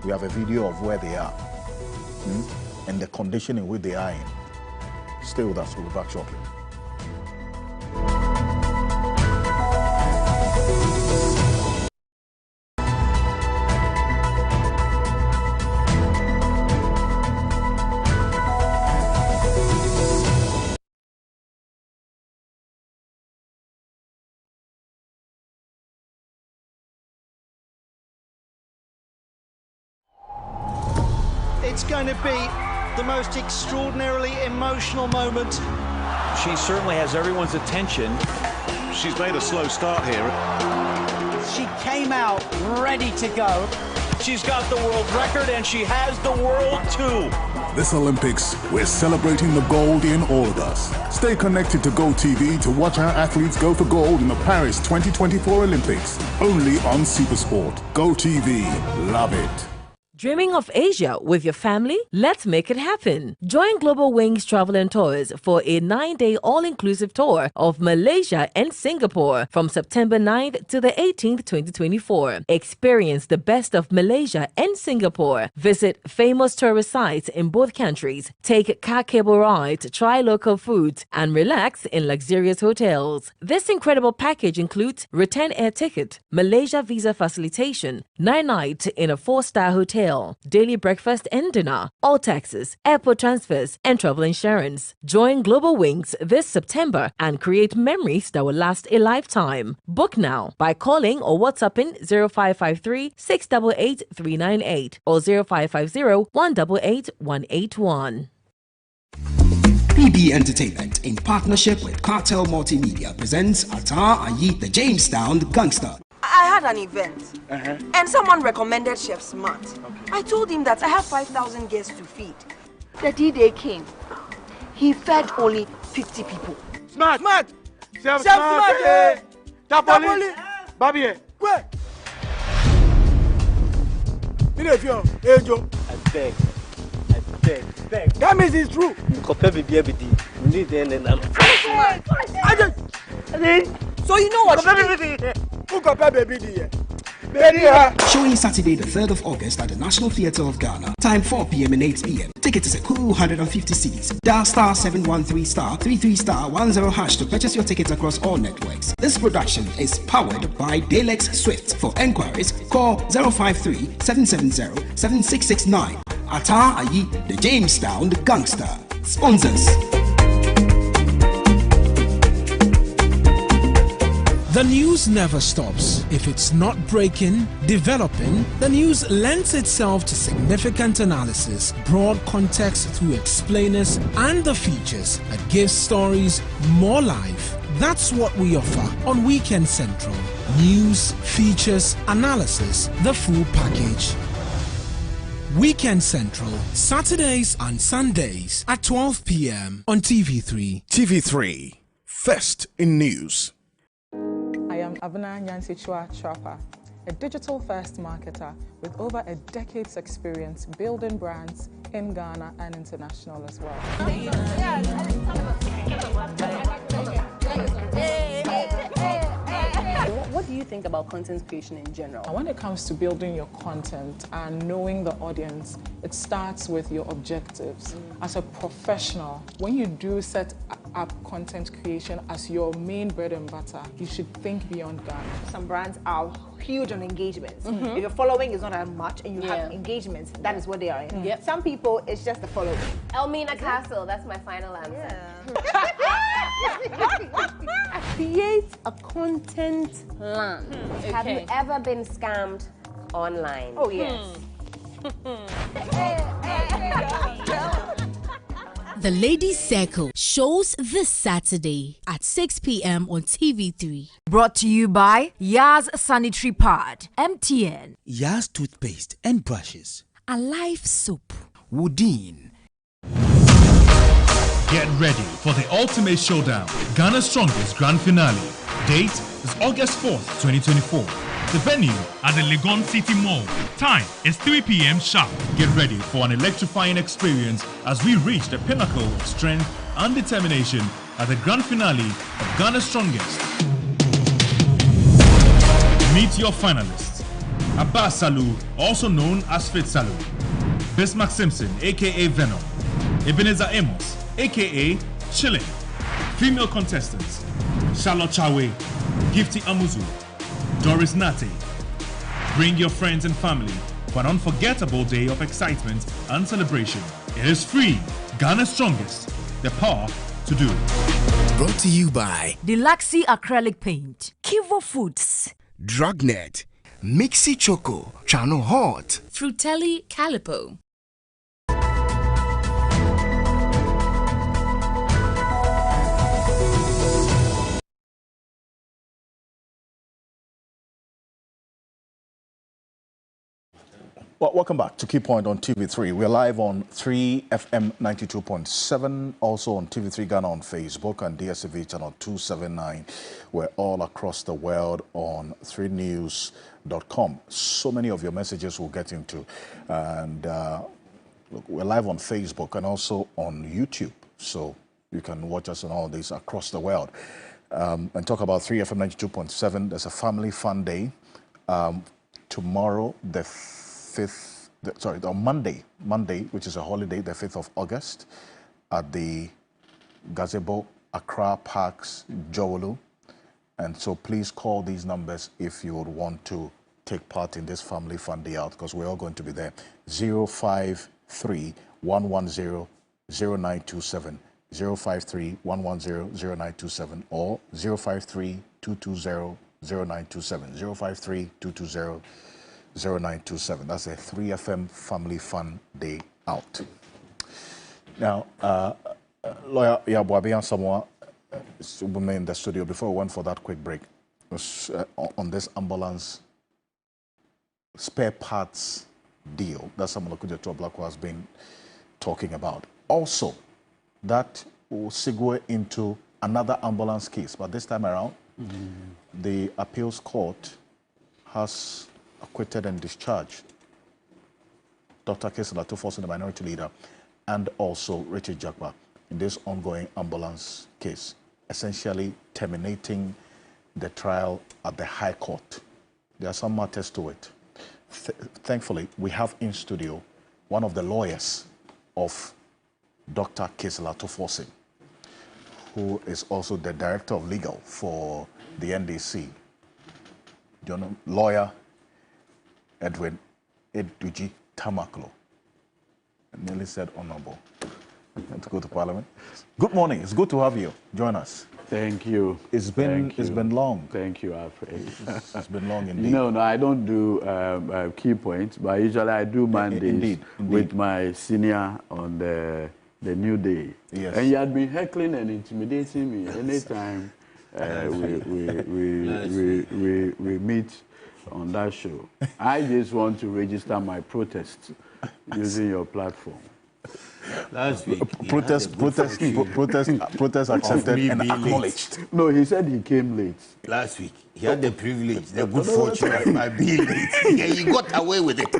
[SPEAKER 4] We have a video of where they are and the condition in which they are in. Stay with us. We'll be back shortly.
[SPEAKER 6] It's going to be the most extraordinarily emotional moment.
[SPEAKER 7] She certainly has everyone's attention. She's made a slow start here.
[SPEAKER 6] She came out ready to go.
[SPEAKER 7] She's got the world record, and she has the world too.
[SPEAKER 11] This Olympics, we're celebrating the gold in all of us. Stay connected to GoTV to watch our athletes go for gold in the Paris 2024 Olympics. Only on Supersport. GoTV. Love it.
[SPEAKER 12] Dreaming of Asia with your family? Let's make it happen. Join Global Wings Travel and Tours for a 9-day all-inclusive tour of Malaysia and Singapore from September 9th to the 18th, 2024. Experience the best of Malaysia and Singapore. Visit famous tourist sites in both countries. Take car cable rides, try local foods, and relax in luxurious hotels. This incredible package includes return air ticket, Malaysia visa facilitation, 9 nights in a 4-star hotel, Rail, daily breakfast and dinner, all taxes, airport transfers, and travel insurance. Join Global Wings this September and create memories that will last a lifetime. Book now by calling or WhatsApping 0553 688 398 or 0550 188 181.
[SPEAKER 8] PB Entertainment, in partnership with Cartel Multimedia, presents Atar Ayi, the Jamestown Gangster.
[SPEAKER 9] I had an event, and someone recommended Chef Smart. I told him that I have 5,000 guests to feed. The D-Day came. He fed only 50 people.
[SPEAKER 3] Smart! Chef Smart! Tapoli! Babi! Where?
[SPEAKER 2] I beg. That means it's true. Compare baby everything. You need the end.
[SPEAKER 9] So you know what?
[SPEAKER 2] Who compare baby?
[SPEAKER 8] Showing Saturday the 3rd of August at the National Theatre of Ghana. Time 4 p.m. and 8 p.m. Ticket is a cool 150 cedis. Dial star 713 star 33 star 10 hash to purchase your tickets across all networks. This production is powered by Dalex Swift. For enquiries, call 053 770 7669. Atar Ayi, the Jamestown Gangster. Sponsors.
[SPEAKER 5] The news never stops. If it's not breaking, developing, the news lends itself to significant analysis, broad context through explainers, and the features that give stories more life. That's what we offer on Weekend Central. News, features, analysis, the full package. Weekend Central, Saturdays and Sundays at 12 p.m. on TV3.
[SPEAKER 16] TV3, first in news.
[SPEAKER 23] I am Abna Nyansichua Trapper, a digital-first marketer with over a decade's experience building brands in Ghana and international as well.
[SPEAKER 24] What do you think about content creation in general?
[SPEAKER 23] When it comes to building your content and knowing the audience, it starts with your objectives. As a professional, when you do set up content creation as your main bread and butter, you should think beyond Ghana.
[SPEAKER 25] Some brands are huge on engagements. If your following is not as much and you have engagements, that is what they are in. Some people, it's just the following.
[SPEAKER 24] Elmina Castle, that's my final answer.
[SPEAKER 25] Create a content plan.
[SPEAKER 24] Have you ever been scammed online?
[SPEAKER 25] Oh, yes.
[SPEAKER 19] The Ladies Circle shows this Saturday at 6 p.m. on TV3.
[SPEAKER 18] Brought to you by Yaz Sanitary Pad, MTN,
[SPEAKER 15] Yaz Toothpaste and Brushes,
[SPEAKER 18] Alive Soap,
[SPEAKER 15] Woodin.
[SPEAKER 17] Get ready for the ultimate showdown, Ghana's Strongest Grand Finale. Date is August 4th, 2024. The venue at the Legon City Mall. Time is 3 p.m. sharp. Get ready for an electrifying experience as we reach the pinnacle of strength and determination at the grand finale of Ghana's Strongest. Meet your finalists. Abbas Salou, also known as Fit Salou. Bismarck Simpson, aka Venom. Ebenezer Amos, aka Chile. Female contestants: Charlotte Chawe, Gifty Amuzu, Doris Nate. Bring your friends and family for an unforgettable day of excitement and celebration. It is free. Ghana's Strongest. The power to do.
[SPEAKER 15] Brought to you by
[SPEAKER 18] Deluxy Acrylic Paint, Kivo Foods,
[SPEAKER 15] Drugnet, Mixi Choco, Chano Hot,
[SPEAKER 19] Frutelli Calipo.
[SPEAKER 4] Well, welcome back to Key Point on TV3. We're live on 3FM 92.7, also on TV3 Ghana on Facebook and DSTV channel 279. We're all across the world on 3news.com. So many of your messages we'll get into. And look, we're live on Facebook and also on YouTube. So you can watch us on all these across the world. And talk about 3FM 92.7. There's a family fun day tomorrow, on Monday, which is a holiday, the 5th of August, at the Gazebo Accra Parks, Jowolu. And so please call these numbers if you would want to take part in this family fun day out, because we're all going to be there. 053-110-0927, 053-110-0927, or 053-220-0927, 053-220-0927. That's a 3FM family fun day out. Now, Lawyer Yabuabian Samoa, woman in the studio, before we went for that quick break, was on this ambulance spare parts deal that Samuel Okujeto Ablakwa has been talking about. Also, that will segue into another ambulance case, but this time around, the appeals court has acquitted and discharged Dr. Kesela Tufosin, the minority leader, and also Richard Jakpa in this ongoing ambulance case, essentially terminating the trial at the High Court. There are some matters to it. Thankfully, we have in studio one of the lawyers of Dr. Kesela Tufosin, who is also the Director of Legal for the NDC. Do you know, lawyer Edwin Eduji Tamaklo. I nearly said honorable. To go to Parliament. Good morning. It's good to have you. Join us.
[SPEAKER 1] Thank you.
[SPEAKER 4] It's been long.
[SPEAKER 1] Thanit's been long, Alfred.
[SPEAKER 4] It's been long indeed.
[SPEAKER 1] No, I don't do key points, but usually I do Mondays indeed. With my senior on the new day.
[SPEAKER 4] Yes.
[SPEAKER 1] And he had been heckling and intimidating me anytime we meet on that show. I just want to register my protest using your platform.
[SPEAKER 22] Last week,
[SPEAKER 4] protest accepted and acknowledged.
[SPEAKER 1] No, he said he came late.
[SPEAKER 22] Last week, he had the privilege, the good fortune by being late. And he got away with it.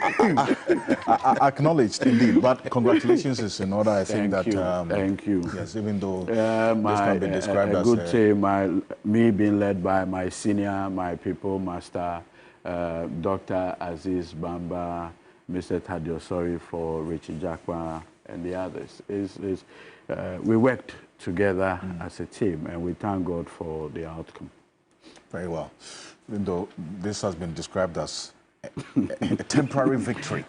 [SPEAKER 4] Acknowledged, indeed. But congratulations is in order. I think that.
[SPEAKER 1] Thank you.
[SPEAKER 4] Yes, even though this can be described as
[SPEAKER 1] good say me being led by my senior, my people master, Dr. Aziz Bamba, Mr. Tadio, sorry for Richie Jakwa and the others. We worked together as a team, and we thank God for the outcome.
[SPEAKER 4] Very well. Even though this has been described as a temporary victory,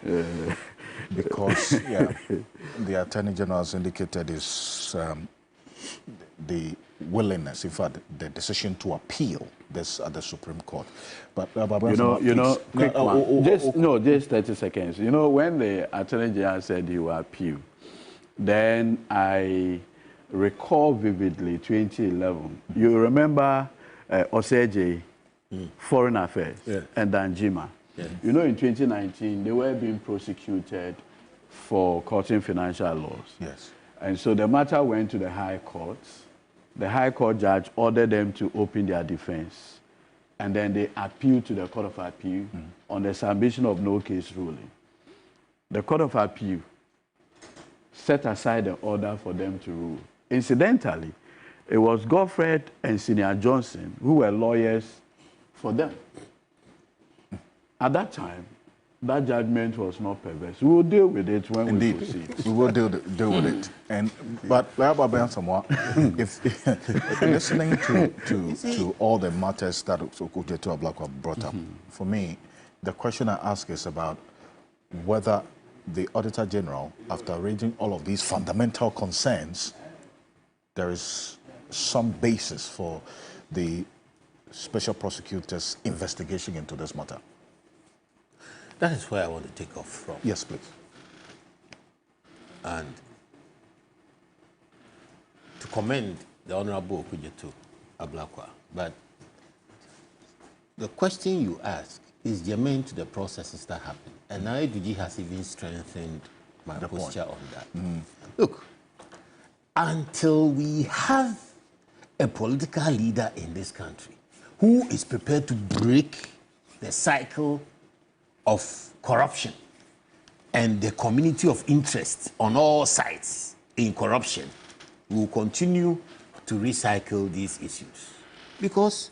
[SPEAKER 4] because the Attorney General has indicated is the willingness, in fact, the decision to appeal this at the Supreme Court. But
[SPEAKER 1] quick one. Just 30 seconds. You know, when the Attorney General said he will appeal, then I recall vividly 2011. You remember Oseje, Foreign Affairs, and Danjima. You know, in 2019, they were being prosecuted for courting financial laws.
[SPEAKER 4] Yes.
[SPEAKER 1] And so the matter went to the High Court. The High Court judge ordered them to open their defense. And then they appealed to the Court of Appeal on the submission of no case ruling. The Court of Appeal set aside the order for them to rule. Incidentally, it was Godfred and Senior Johnson who were lawyers for them. At that time, that judgment was not perverse. We will deal with it when we proceed.
[SPEAKER 4] We will deal with it. But if listening to all the matters that Okujeto Ablakwa brought up, for me, the question I ask is about whether the Auditor General, after raising all of these fundamental concerns, there is some basis for the Special Prosecutor's investigation into this matter.
[SPEAKER 22] That is where I want to take off from.
[SPEAKER 4] Yes, please.
[SPEAKER 22] And to commend the Honorable Okujeto Ablakwa, but the question you ask is germane to the processes that happen. And now IDG has even strengthened my posture on that. Look, until we have a political leader in this country who is prepared to break the cycle of corruption and the community of interest on all sides in corruption, we will continue to recycle these issues. Because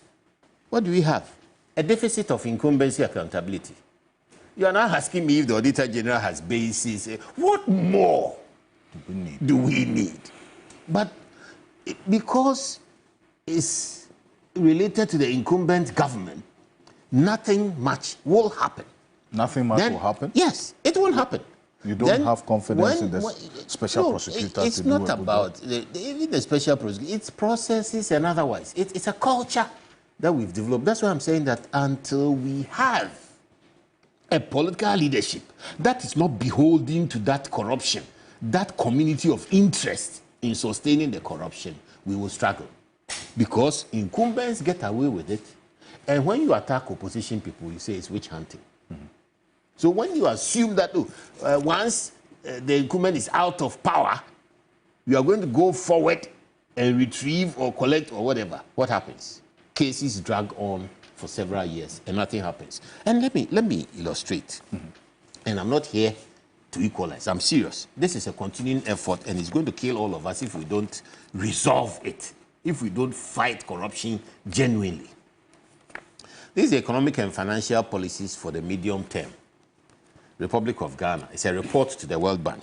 [SPEAKER 22] what do we have? A deficit of incumbency accountability. You are now asking me if the Auditor General has basis. What more do we need? But because it's related to the incumbent government, nothing much will happen.
[SPEAKER 4] Nothing much will happen?
[SPEAKER 22] Yes, it won't happen.
[SPEAKER 4] You don't have confidence in the special prosecutor
[SPEAKER 22] it's
[SPEAKER 4] to do
[SPEAKER 22] not about even the special prosecutor. It's processes and otherwise. It's a culture that we've developed. That's why I'm saying that until we have a political leadership that is not beholden to that corruption, that community of interest in sustaining the corruption, we will struggle. Because incumbents get away with it. And when you attack opposition people, you say it's witch hunting. So when you assume that once the incumbent is out of power, you are going to go forward and retrieve or collect or whatever, what happens? Cases drag on for several years and nothing happens. And let me illustrate. And I'm not here to equalize. I'm serious. This is a continuing effort and it's going to kill all of us if we don't resolve it, if we don't fight corruption genuinely. These are economic and financial policies for the medium term. Republic of Ghana. It's a report to the World Bank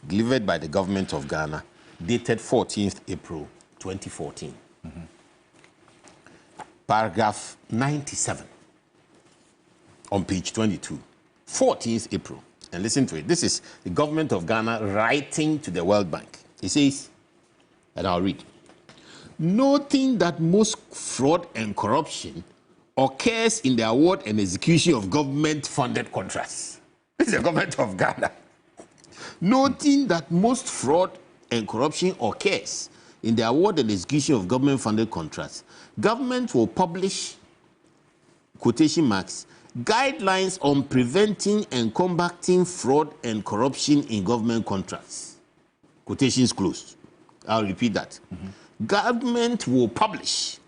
[SPEAKER 22] delivered by the government of Ghana, dated 14th April 2014. Paragraph 97 on page 22. 14th April. And listen to it. This is the government of Ghana writing to the World Bank. It says, and I'll read, noting that most fraud and corruption occurs in the award and execution of government-funded contracts. This is the government of Ghana. Noting that most fraud and corruption occurs in the award and execution of government-funded contracts, government will publish, quotation marks, guidelines on preventing and combating fraud and corruption in government contracts. Quotations closed. I'll repeat that. Government will publish,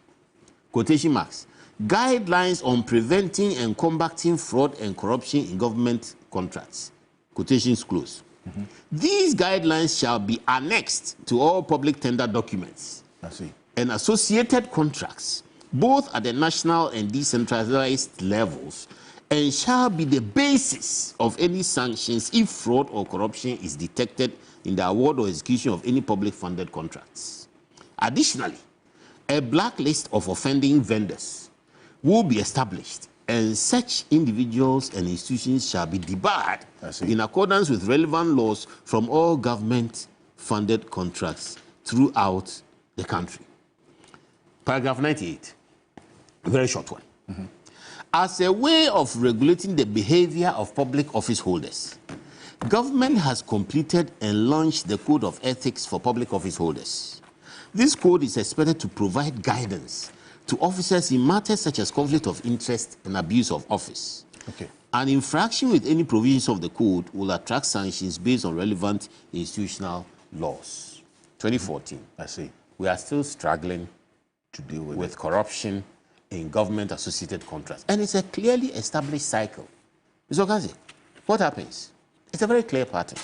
[SPEAKER 22] quotation marks, guidelines on preventing and combating fraud and corruption in government contracts. Quotations close. These guidelines shall be annexed to all public tender documents and associated contracts, both at the national and decentralized levels, and shall be the basis of any sanctions if fraud or corruption is detected in the award or execution of any public funded contracts. Additionally, a blacklist of offending vendors will be established, and such individuals and institutions shall be debarred in accordance with relevant laws from all government-funded contracts throughout the country. Paragraph 98, a very short one. As a way of regulating the behavior of public office holders, government has completed and launched the Code of Ethics for Public Office Holders. This code is expected to provide guidance to officers in matters such as conflict of interest and abuse of office. An infraction with any provisions of the code will attract sanctions based on relevant institutional laws. 2014. I see. We are still struggling to deal with corruption in government-associated contracts. And it's a clearly established cycle. Mr. Ocansey, what happens? It's a very clear pattern.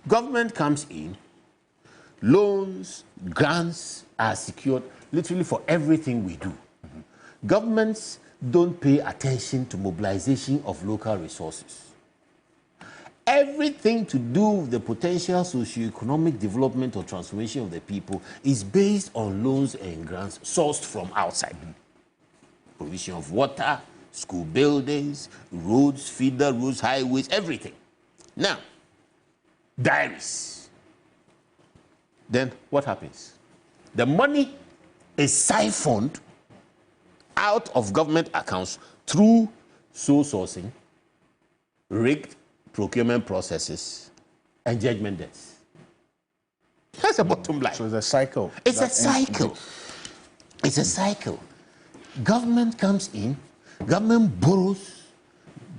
[SPEAKER 22] Government comes in, loans, grants are secured literally for everything we do. Governments don't pay attention to mobilization of local resources. Everything to do with the potential socio-economic development or transformation of the people is based on loans and grants sourced from outside. Provision of water, school buildings, roads, feeder roads, highways, everything. Now, diaries. Then what happens? The money is siphoned out of government accounts through sole sourcing, rigged procurement processes, and judgment debts. That's the bottom line. So
[SPEAKER 4] it's a cycle.
[SPEAKER 22] It's a cycle. It's a cycle. Government comes in, government borrows,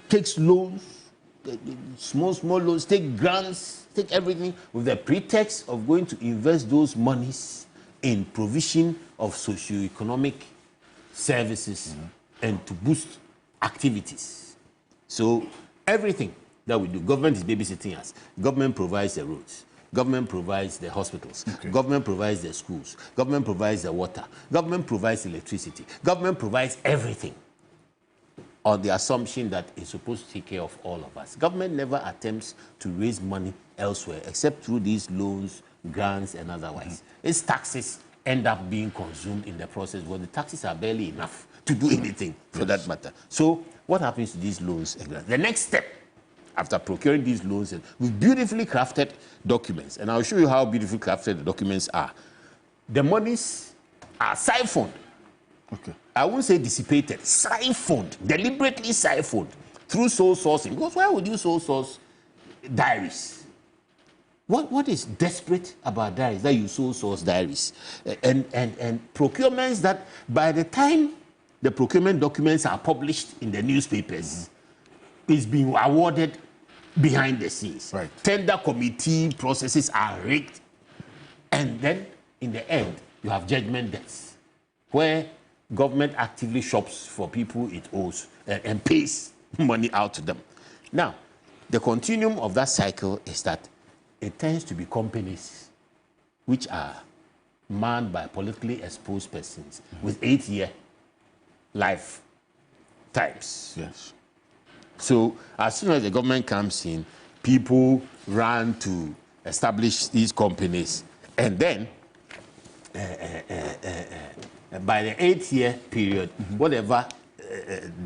[SPEAKER 22] takes loans, small loans, take grants, take everything with the pretext of going to invest those monies in provision of socio-economic services and to boost activities. So everything that we do, government is babysitting us. Government provides the roads. Government provides the hospitals. Government provides the schools. Government provides the water. Government provides electricity. Government provides everything on the assumption that it's supposed to take care of all of us. Government never attempts to raise money elsewhere except through these loans, grants, and otherwise. Its taxes end up being consumed in the process, but the taxes are barely enough to do anything for that matter. So what happens to these loans? The next step, after procuring these loans with beautifully crafted documents, and I'll show you how beautifully crafted the documents are. The monies are siphoned.
[SPEAKER 4] Okay.
[SPEAKER 22] I won't say dissipated, siphoned, deliberately siphoned through sole sourcing. Because why would you sole source diaries? What is desperate about diaries that you sole source diaries? And procurements that by the time the procurement documents are published in the newspapers, is being awarded behind the scenes.
[SPEAKER 4] Right.
[SPEAKER 22] Tender committee processes are rigged. And then in the end, you have judgment debts, where government actively shops for people it owes and pays money out to them. Now, the continuum of that cycle is that it tends to be companies which are manned by politically exposed persons with 8-year lifetimes.
[SPEAKER 4] Yes.
[SPEAKER 22] So as soon as the government comes in, people run to establish these companies, and then by the 8-year period, whatever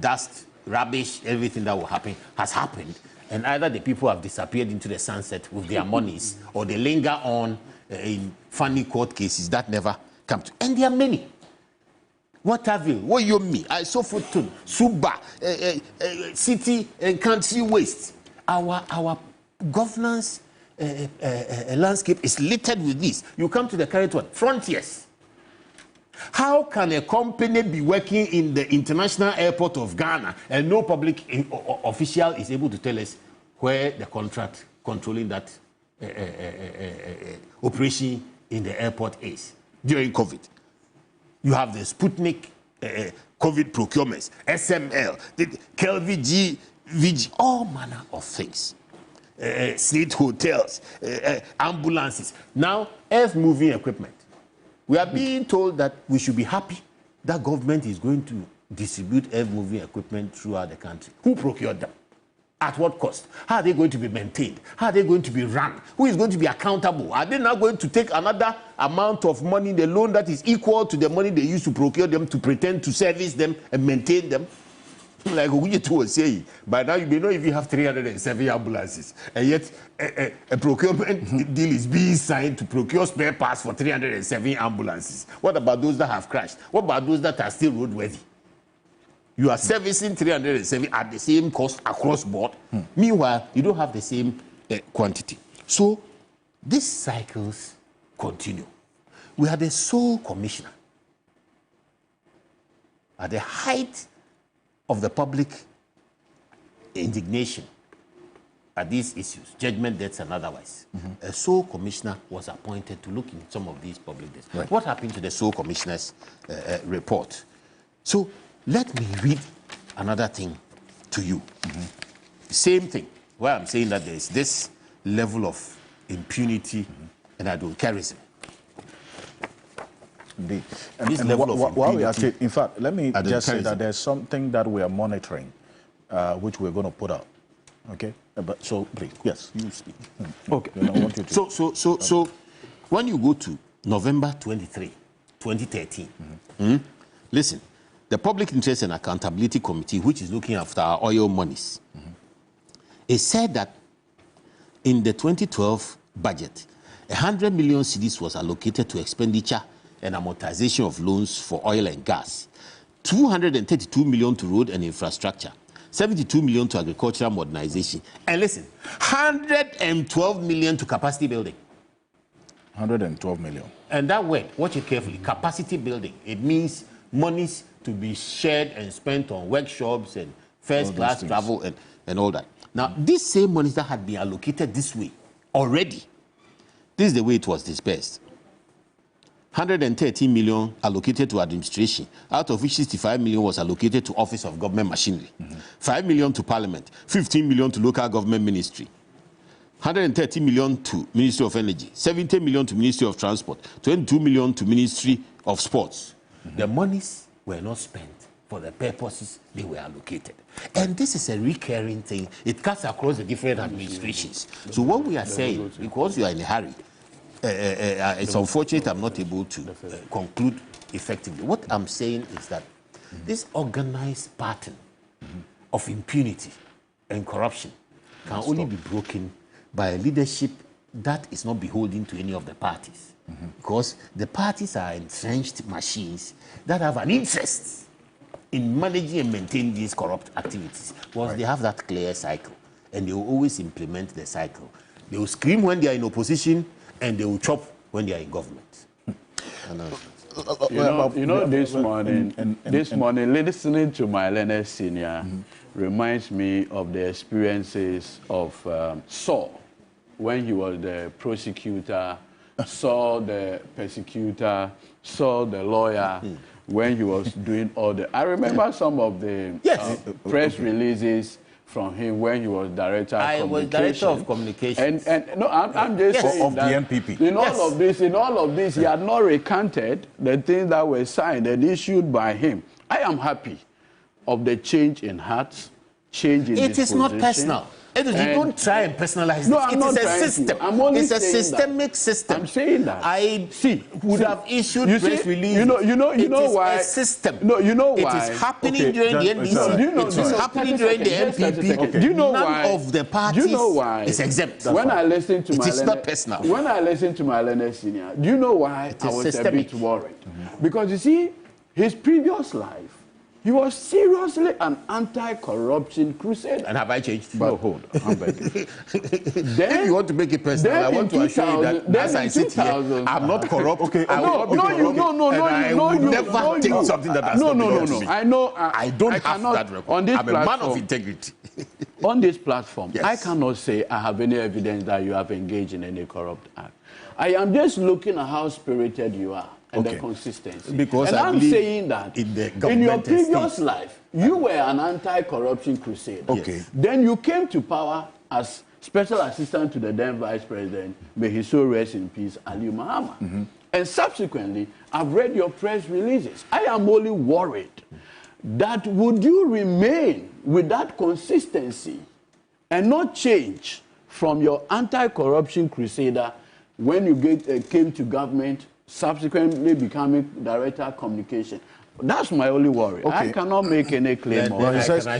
[SPEAKER 22] dust, rubbish, everything that will happen has happened, and either the people have disappeared into the sunset with their monies, or they linger on in funny court cases that never come to. And there are many. Waterville, Woyomi, Isofotun, Suba, city and country waste. Our governance landscape is littered with this. You come to the current one, frontiers. How can a company be working in the international airport of Ghana and no public official is able to tell us where the contract controlling that operation in the airport is during COVID? You have the Sputnik COVID procurements, SML, the KLVG, VG, all manner of things. State hotels, ambulances. Now, earth-moving equipment. We are being told that we should be happy that government is going to distribute earth-moving equipment throughout the country. Who procured them? At what cost? How are they going to be maintained? How are they going to be run? Who is going to be accountable? Are they now going to take another amount of money, the loan that is equal to the money they used to procure them, to pretend to service them and maintain them? Like Ogunyetu was saying, by now you may not even have 307 ambulances, and yet a procurement deal is being signed to procure spare parts for 307 ambulances. What about those that have crashed? What about those that are still roadworthy? You are servicing 307 at the same cost across board. Meanwhile, you don't have the same quantity. So these cycles continue. We are the sole commissioner at the height of the public indignation at these issues, judgment debts and otherwise. A sole commissioner was appointed to look into some of these public debts. Right. What happened to the sole commissioner's report? So let me read another thing to you. Same thing, where I'm saying that there is this level of impunity and adulterism.
[SPEAKER 4] This level of while we are saying, in fact, let me just say that there's something that we are monitoring, which we're going to put out. Okay, but so please, yes, you speak.
[SPEAKER 22] Okay. I want you to. So, when you go to November 23, 2013, listen, the Public Interest and Accountability Committee, which is looking after our oil monies, it said that in the 2012 budget, 100 million cedis was allocated to expenditure and amortization of loans for oil and gas, 232 million to road and infrastructure, 72 million to agricultural modernization, and listen, 112 million to capacity building.
[SPEAKER 4] 112 million.
[SPEAKER 22] And that word, watch it carefully, capacity building. It means monies to be shared and spent on workshops and first-class travel and all that. Now, these same monies that had been allocated this way already, this is the way it was dispersed. 113 million allocated to administration, out of which 65 million was allocated to Office of Government Machinery, 5 million to Parliament, 15 million to Local Government Ministry, 130 million to Ministry of Energy, 70 million to Ministry of Transport, 22 million to Ministry of Sports. The monies were not spent for the purposes they were allocated. And this is a recurring thing. It cuts across the different administrations. So what we are saying, because you are in a hurry, it's unfortunate I'm not able to conclude effectively. What I'm saying is that this organized pattern of impunity and corruption can only be broken by a leadership that is not beholden to any of the parties. Because the parties are entrenched machines that have an interest in managing and maintaining these corrupt activities. Because they have that clear cycle, and they will always implement the cycle. They will scream when they are in opposition, and they will chop when they are in government.
[SPEAKER 1] This morning, listening to my learned senior reminds me of the experiences of Saul when he was the prosecutor, Saul the persecutor, Saul the lawyer, when he was doing all the... I remember some of the press releases from him when he was director of communication. I was director of
[SPEAKER 22] communications.
[SPEAKER 1] And no, I'm just saying
[SPEAKER 4] of
[SPEAKER 1] that
[SPEAKER 4] the NPP.
[SPEAKER 1] In all of this, he had not recanted the things that were signed and issued by him. I am happy of the change in hearts, change in disposition.
[SPEAKER 22] It is not personal. You don't try and personalize
[SPEAKER 1] no,
[SPEAKER 22] it.
[SPEAKER 1] It is a
[SPEAKER 22] system. It's a systemic system.
[SPEAKER 1] I'm saying that.
[SPEAKER 22] I would have issued press release.
[SPEAKER 1] You know why?
[SPEAKER 22] It's a system.
[SPEAKER 1] No, you know why?
[SPEAKER 22] It is happening during the NDC. It is happening during the NPP.
[SPEAKER 1] Do you know
[SPEAKER 22] why? None of the parties is exempt.
[SPEAKER 1] When I listen to
[SPEAKER 22] it is not personal.
[SPEAKER 1] When I listen to my learned senior, do you know why I was a bit worried? Because you see, his previous life, he was seriously an anti-corruption crusader.
[SPEAKER 22] And have I changed?
[SPEAKER 1] No, hold on. I'm begging.
[SPEAKER 22] If you want to make it personal, I want to assure you that as I sit here, I'm not corrupt. I will not be corrupt. I will never take something that has not belonged to me.
[SPEAKER 1] I know.
[SPEAKER 22] I don't have that record.
[SPEAKER 1] On this
[SPEAKER 22] I'm a man of integrity.
[SPEAKER 1] On this platform, I cannot say I have any evidence that you have engaged in any corrupt act. I am just looking at how spirited you are. And the consistency.
[SPEAKER 22] Because
[SPEAKER 1] I'm saying that in your previous life, you were an anti-corruption crusader.
[SPEAKER 22] Okay.
[SPEAKER 1] Then you came to power as special assistant to the then vice president, may he so rest in peace, Ali Muhammad. And subsequently, I've read your press releases. I am only worried that would you remain with that consistency and not change from your anti-corruption crusader when you came to government, subsequently becoming director of communication. That's my only worry. I cannot make any claim on that.
[SPEAKER 22] He says I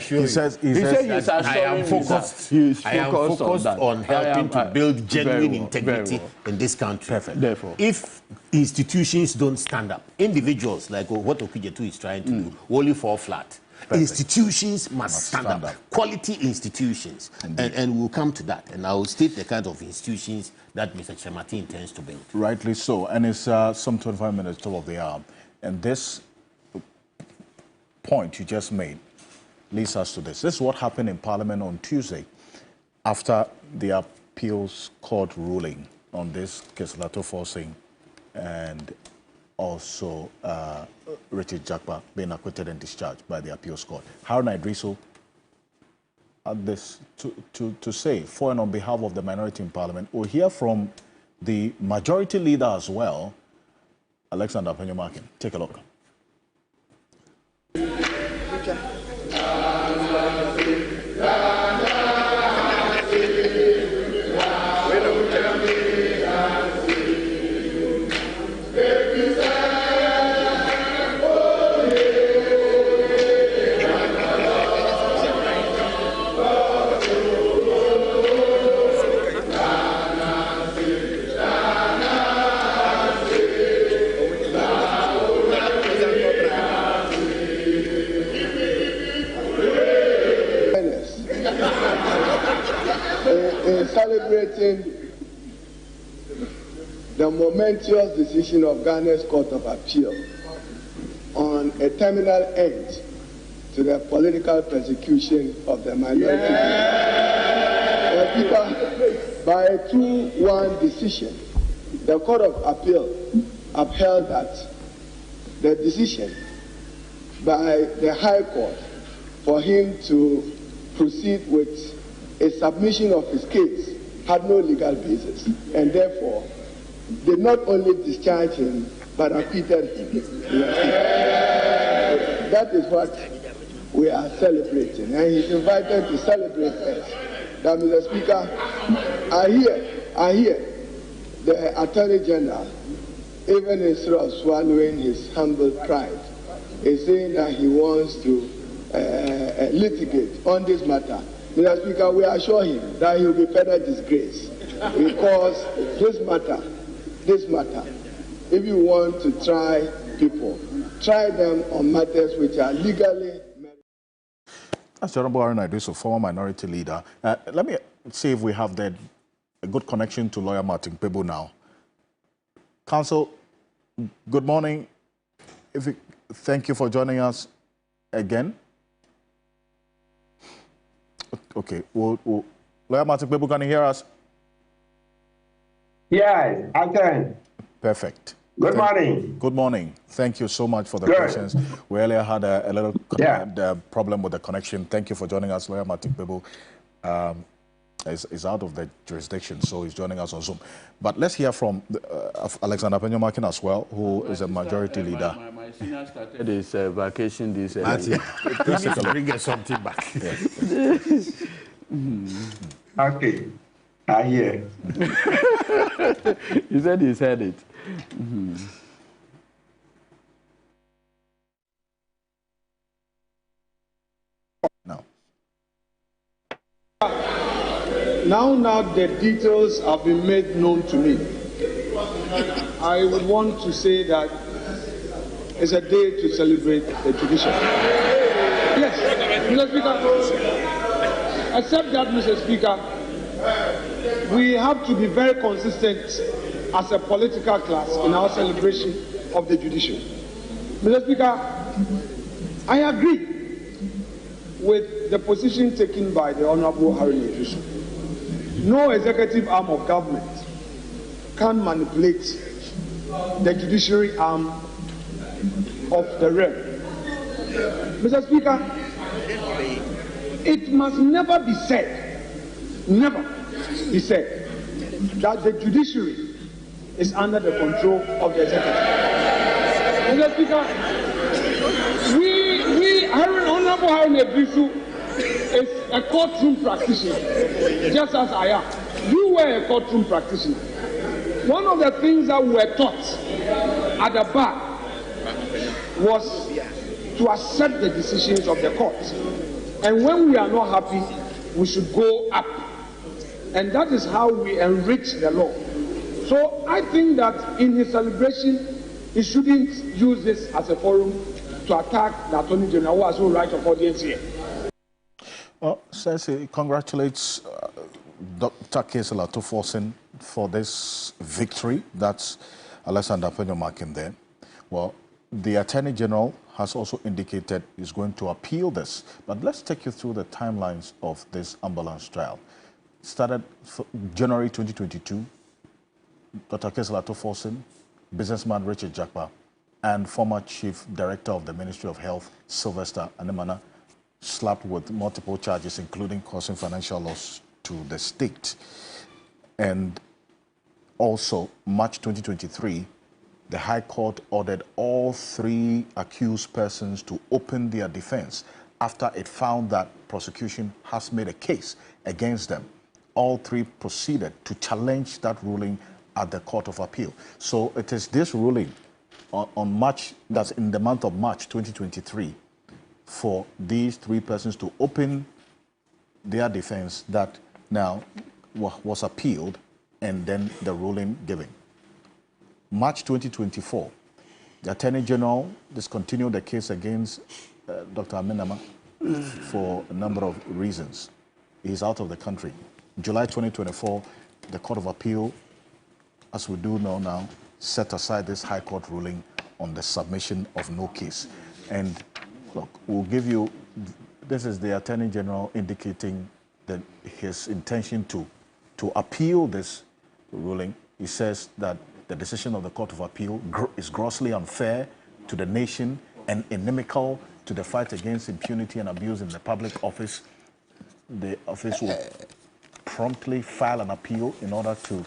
[SPEAKER 22] am focused. I am focused on helping to build genuine integrity in this country.
[SPEAKER 1] Perfect. Therefore,
[SPEAKER 22] if institutions don't stand up, individuals like what Okujetu is trying to do, only fall flat. Perfect. Institutions must stand up. Quality institutions. And we'll come to that. And I will state the kind of institutions that Mr. Chemati intends to build.
[SPEAKER 4] Rightly so. And it's some 25 minutes top of the hour. And this point you just made leads us to this. This is what happened in Parliament on Tuesday after the appeals court ruling on this Kesalato forcing and also Richard Jakpa being acquitted and discharged by the appeals court. Haruna Idrisu had this to say for and on behalf of the minority in Parliament. We'll hear from the majority leader as well, Alexander Penyomakin. Take a look.
[SPEAKER 10] Celebrating the momentous decision of Ghana's Court of Appeal on a terminal end to the political persecution of the minority. By a 2-1 decision, the Court of Appeal upheld that the decision by the High Court for him to proceed with a submission of his case had no legal basis, and therefore did not only discharge him, but acquitted him. That is what we are celebrating, and he's invited to celebrate us. Now, Mr. Speaker, I hear the Attorney General, even instead of swallowing his humble pride, is saying that he wants to litigate on this matter, Mr. Speaker, we assure him that he will be further disgraced because this matter, if you want to try people, try them on matters which are legally.
[SPEAKER 4] That's Honorable Aaron Idris, a former minority leader. Let me see if we have a good connection to lawyer Martin Kpebu now. Counsel, good morning. Thank you for joining us again. Okay, lawyer Martin Kpebu, can you hear us?
[SPEAKER 6] Yes, I can.
[SPEAKER 4] Perfect.
[SPEAKER 6] Good morning.
[SPEAKER 4] Good morning. Thank you so much for the
[SPEAKER 6] Good.
[SPEAKER 4] questions. We earlier had a little problem with the connection. Thank you for joining us. Lawyer Martin Kpebu is out of the jurisdiction, so he's joining us on Zoom. But let's hear from Alexander Penyomakin as well, who is a majority leader.
[SPEAKER 1] My senior started his vacation this
[SPEAKER 4] Martin,
[SPEAKER 1] we need to
[SPEAKER 4] bring us something back.
[SPEAKER 6] Okay, I hear.
[SPEAKER 1] He said he's heard it.
[SPEAKER 4] No.
[SPEAKER 13] Now the details have been made known to me. I would want to say that it's a day to celebrate the tradition. Yes, Mr. Speaker. Except that, Mr. Speaker, we have to be very consistent as a political class in our celebration of the judiciary. Mr. Speaker, I agree with the position taken by the Honorable Harry Idris. No executive arm of government can manipulate the judiciary arm of the realm. Mr. Speaker, it must never be said, that the judiciary is under the control of the executive. Mr. Speaker, Honorable Harry Idris is a courtroom practitioner, just as I am. You were a courtroom practitioner. One of the things that we were taught at the bar was to accept the decisions of the court. And when we are not happy, we should go up. And that is how we enrich the law. So I think that in his celebration, he shouldn't use this as a forum to attack the Attorney General, who has no right of audience here.
[SPEAKER 4] Well, says he congratulates Dr. Kesela Toforsen for this victory. That's Alexander Penyomakin there. Well, the Attorney General has also indicated he's going to appeal this. But let's take you through the timelines of this ambulance trial. It started January 2022. Dr. Kesela Toforsen, businessman Richard Jakpa, and former Chief Director of the Ministry of Health, Sylvester Anemana, slapped with multiple charges, including causing financial loss to the state. And also, March 2023, the High Court ordered all three accused persons to open their defense after it found that prosecution has made a case against them. All three proceeded to challenge that ruling at the Court of Appeal. So it is this ruling on March, that's in the month of March 2023, for these three persons to open their defense that now was appealed and then the ruling given. March 2024, the Attorney General discontinued the case against Dr. Amenama for a number of reasons. He's out of the country. July 2024, the Court of Appeal, as we do know now, set aside this High Court ruling on the submission of no case. And look, we'll give you, this is the Attorney General indicating that his intention to appeal this ruling. He says that the decision of the Court of Appeal is grossly unfair to the nation and inimical to the fight against impunity and abuse in the public office. The office will promptly file an appeal in order to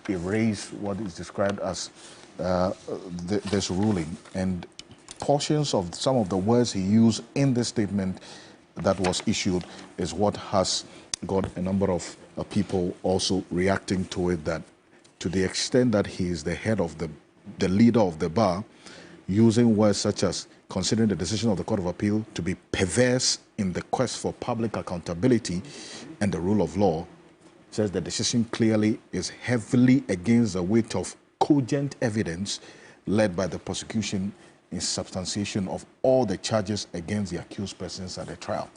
[SPEAKER 4] erase what is described as this ruling. And portions of some of the words he used in the statement that was issued is what has got a number of people also reacting to it, that to the extent that he is the head of the leader of the bar, using words such as considering the decision of the Court of Appeal to be perverse in the quest for public accountability and the rule of law, says the decision clearly is heavily against the weight of cogent evidence led by the prosecution in substantiation of all the charges against the accused persons at the trial.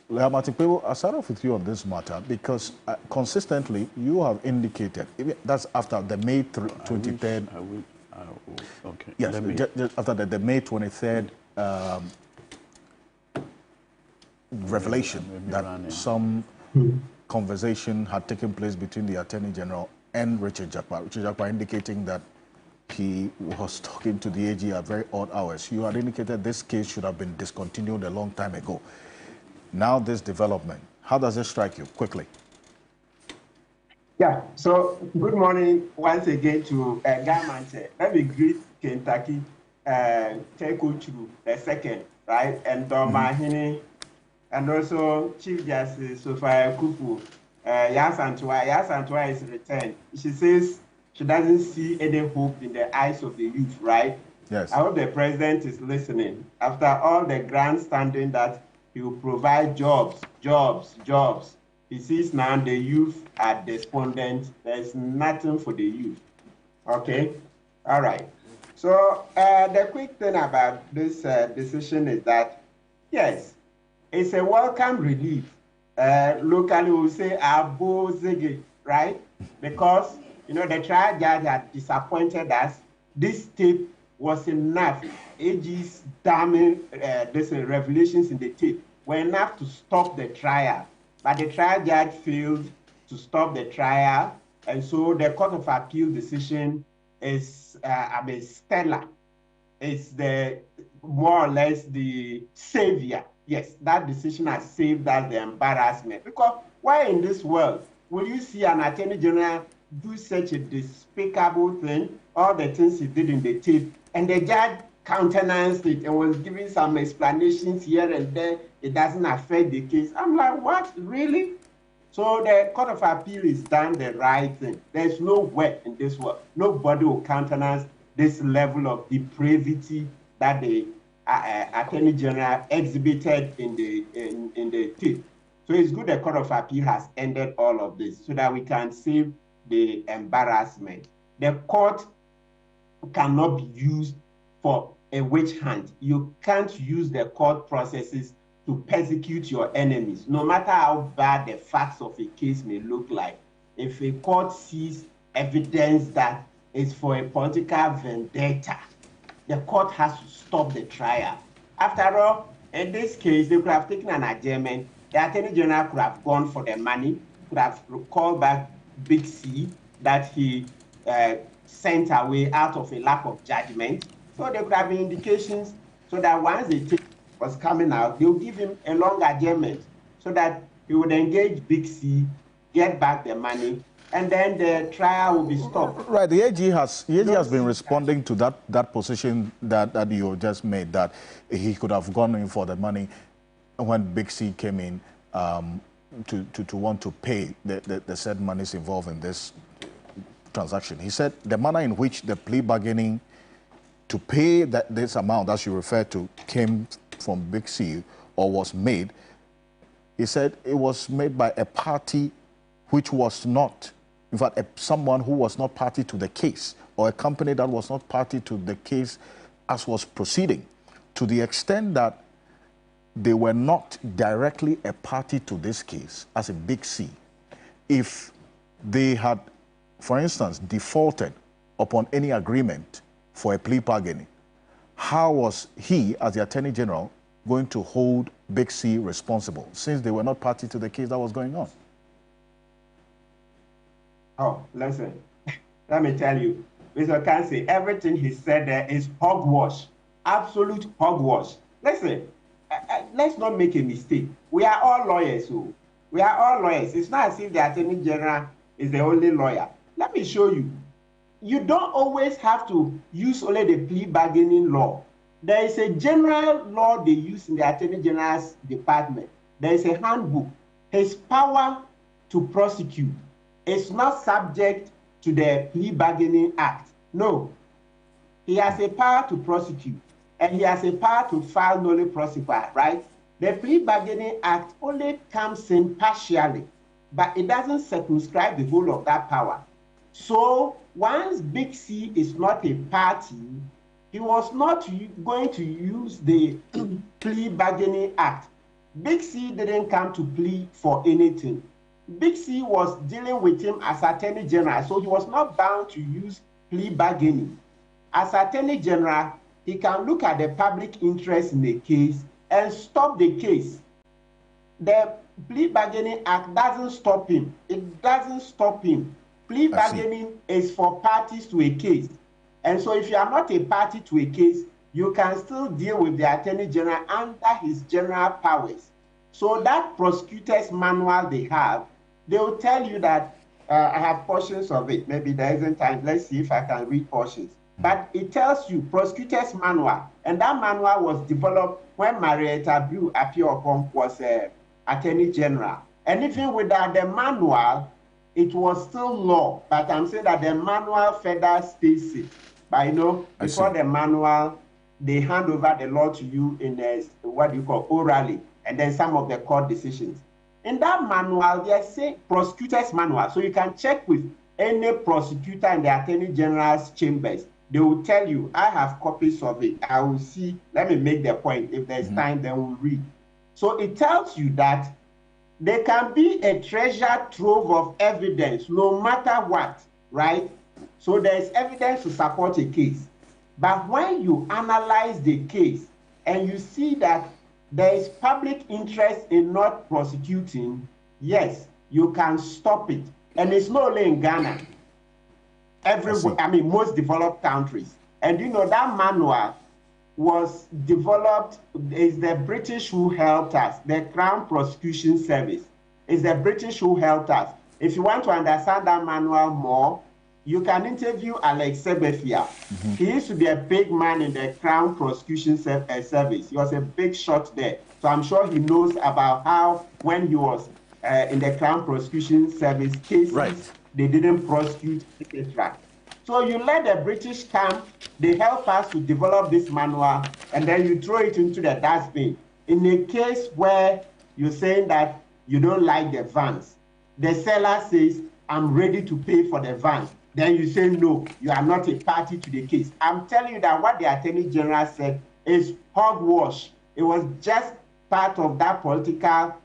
[SPEAKER 4] I'll start off with you on this matter because consistently you have indicated, that's after the May 23rd.
[SPEAKER 1] Okay.
[SPEAKER 4] Yes, just after the May 23rd revelation that some conversation had taken place between the Attorney General and Richard Jakpa. Richard Jakpa indicating that he was talking to the AG at very odd hours. You had indicated this case should have been discontinued a long time ago. Now this development, how does it strike you? Quickly.
[SPEAKER 6] Yeah, so good morning once again to Gamante. Let me greet Kentucky, Tekuchu the second, right? And Mahini, and also Chief Justice Sophia Kupu, Yasantua is returned. She says she doesn't see any hope in the eyes of the youth, right?
[SPEAKER 4] Yes.
[SPEAKER 6] I hope the president is listening. After all the grandstanding that he will provide jobs. He sees now the youth are despondent. There's nothing for the youth. Okay? All right. So the quick thing about this decision is that, yes, it's a welcome relief. Locally, we say Abo Zege, right? Because, you know, the trial judge had disappointed us. This tape was enough. AG's damning this revelations in the tape were enough to stop the trial. But the trial judge failed to stop the trial. And so the Court of Appeal decision is, stellar. It's the more or less the savior. Yes, that decision has saved us the embarrassment. Because why in this world will you see an Attorney General do such a despicable thing, all the things he did in the tape, and the judge countenanced it and was giving some explanations here and there? It doesn't affect the case. I'm like, what, really? So the Court of Appeal is done the right thing. There's no way in this world. Nobody will countenance this level of depravity that the Attorney General exhibited in the tape. So it's good the Court of Appeal has ended all of this so that we can save the embarrassment. The court cannot be used for a witch hunt. You can't use the court processes to persecute your enemies, no matter how bad the facts of a case may look like. If a court sees evidence that is for a political vendetta, the court has to stop the trial. After all, in this case, they could have taken an adjournment. The Attorney General could have gone for the money, could have called back Big C that he sent away out of a lack of judgment. So there could have been indications so that once the tape was coming out, they'll give him a long adjournment so that he would engage Big C, get back the money, and then the trial will be stopped.
[SPEAKER 4] Right, the AG has been responding to that position that you just made, that he could have gone in for the money when Big C came in to want to pay the said monies involved in this transaction. He said the manner in which the plea bargaining to pay this amount, as you referred to, came from Big C or was made, he said it was made by a party which was not, in fact, someone who was not party to the case, or a company that was not party to the case as was proceeding, to the extent that they were not directly a party to this case as a Big C. If they had, for instance, defaulted upon any agreement for a plea bargaining, how was he, as the Attorney General, going to hold Big C responsible, since they were not party to the case that was going on?
[SPEAKER 6] Oh, listen, let me tell you, Mr. Ocansey, everything he said there is hogwash, absolute hogwash. Listen, let's not make a mistake. We are all lawyers, so we are all lawyers. It's not as if the Attorney General is the only lawyer. Let me show you. You don't always have to use only the plea bargaining law. There is a general law they use in the Attorney General's department. There is a handbook. His power to prosecute is not subject to the Plea Bargaining Act. No. he has a power to prosecute, and he has a power to file nolle prosequi, right? The Plea Bargaining Act only comes in partially, but it doesn't circumscribe the whole of that power. So once Big C is not a party, he was not going to use the Plea Bargaining Act. Big C didn't come to plea for anything. Big C was dealing with him as Attorney General, so he was not bound to use plea bargaining. As Attorney General, he can look at the public interest in the case and stop the case. The Plea Bargaining Act doesn't stop him. It doesn't stop him. Plea bargaining is for parties to a case. And so if you are not a party to a case, you can still deal with the Attorney General under his general powers. So that prosecutor's manual they have, they will tell you that, I have portions of it. Maybe there isn't time. Let's see if I can read portions. But it tells you prosecutor's manual, and that manual was developed when Marietta Blue Appiah was Attorney General. And even without the manual, it was still law. But I'm saying that the manual further states it. But you know, before the manual, they hand over the law to you in what you call orally, and then some of the court decisions. In that manual, they say prosecutor's manual. So you can check with any prosecutor in the Attorney General's chambers. They will tell you, I have copies of it. I will see. Let me make the point. If there's time, then we'll read. So it tells you that there can be a treasure trove of evidence, no matter what, right? So there's evidence to support a case. But when you analyze the case and you see that there is public interest in not prosecuting, yes, you can stop it. And it's not only in Ghana. Everywhere, I mean, most developed countries. And you know, that manual was developed, is the British who helped us, the Crown Prosecution Service. It's the British who helped us. If you want to understand that manual more, you can interview Alex Sebefia. He used to be a big man in the Crown Prosecution Service. He was a big shot there. So I'm sure he knows about how, when he was in the Crown Prosecution Service cases, they didn't prosecute, etc. So you let the British come, they help us to develop this manual, and then you throw it into the dustbin. In a case where you're saying that you don't like the vans, the seller says, I'm ready to pay for the vans. Then you say, no, you are not a party to the case. I'm telling you that what the Attorney General said is hogwash. It was just part of that political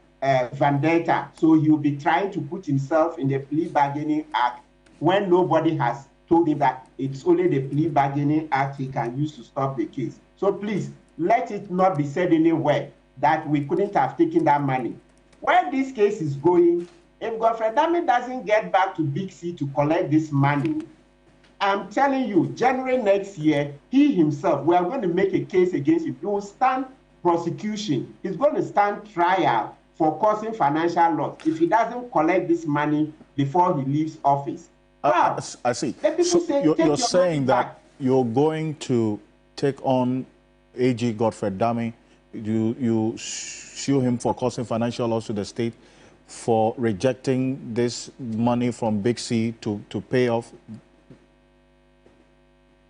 [SPEAKER 6] vendetta. So he'll be trying to put himself in the Plea Bargaining Act when nobody has told him that it's only the Plea Bargaining Act he can use to stop the case. So please, let it not be said anywhere that we couldn't have taken that money. Where this case is going, if Godfrey Dame doesn't get back to Big C to collect this money, I'm telling you, January next year, he himself, we are going to make a case against him. He will stand prosecution. He's going to stand trial for causing financial loss if he doesn't collect this money before he leaves office.
[SPEAKER 4] I see. So you're saying that you're going to take on AG Godfrey Dame. You sue him for causing financial loss to the state, for rejecting this money from Big C to pay off?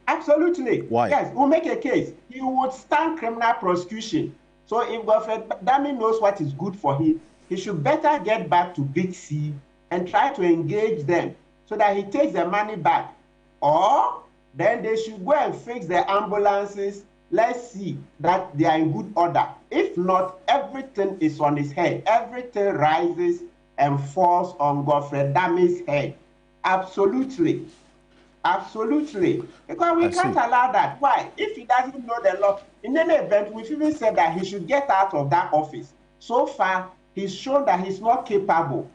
[SPEAKER 6] Absolutely.
[SPEAKER 4] Why?
[SPEAKER 6] Yes, we'll make a case. He would stand criminal prosecution. So if Godfrey Dame knows what is good for him, he should better get back to Big C and try to engage them so that he takes the money back. Or then they should go and fix the ambulances. Let's see that they are in good order. If not, everything is on his head. Everything rises and falls on Godfrey Dame's head. Absolutely. Absolutely. Because we can't allow that. Why? If he doesn't know the law, in any event, we've even said that he should get out of that office. So far, he's shown that he's not capable.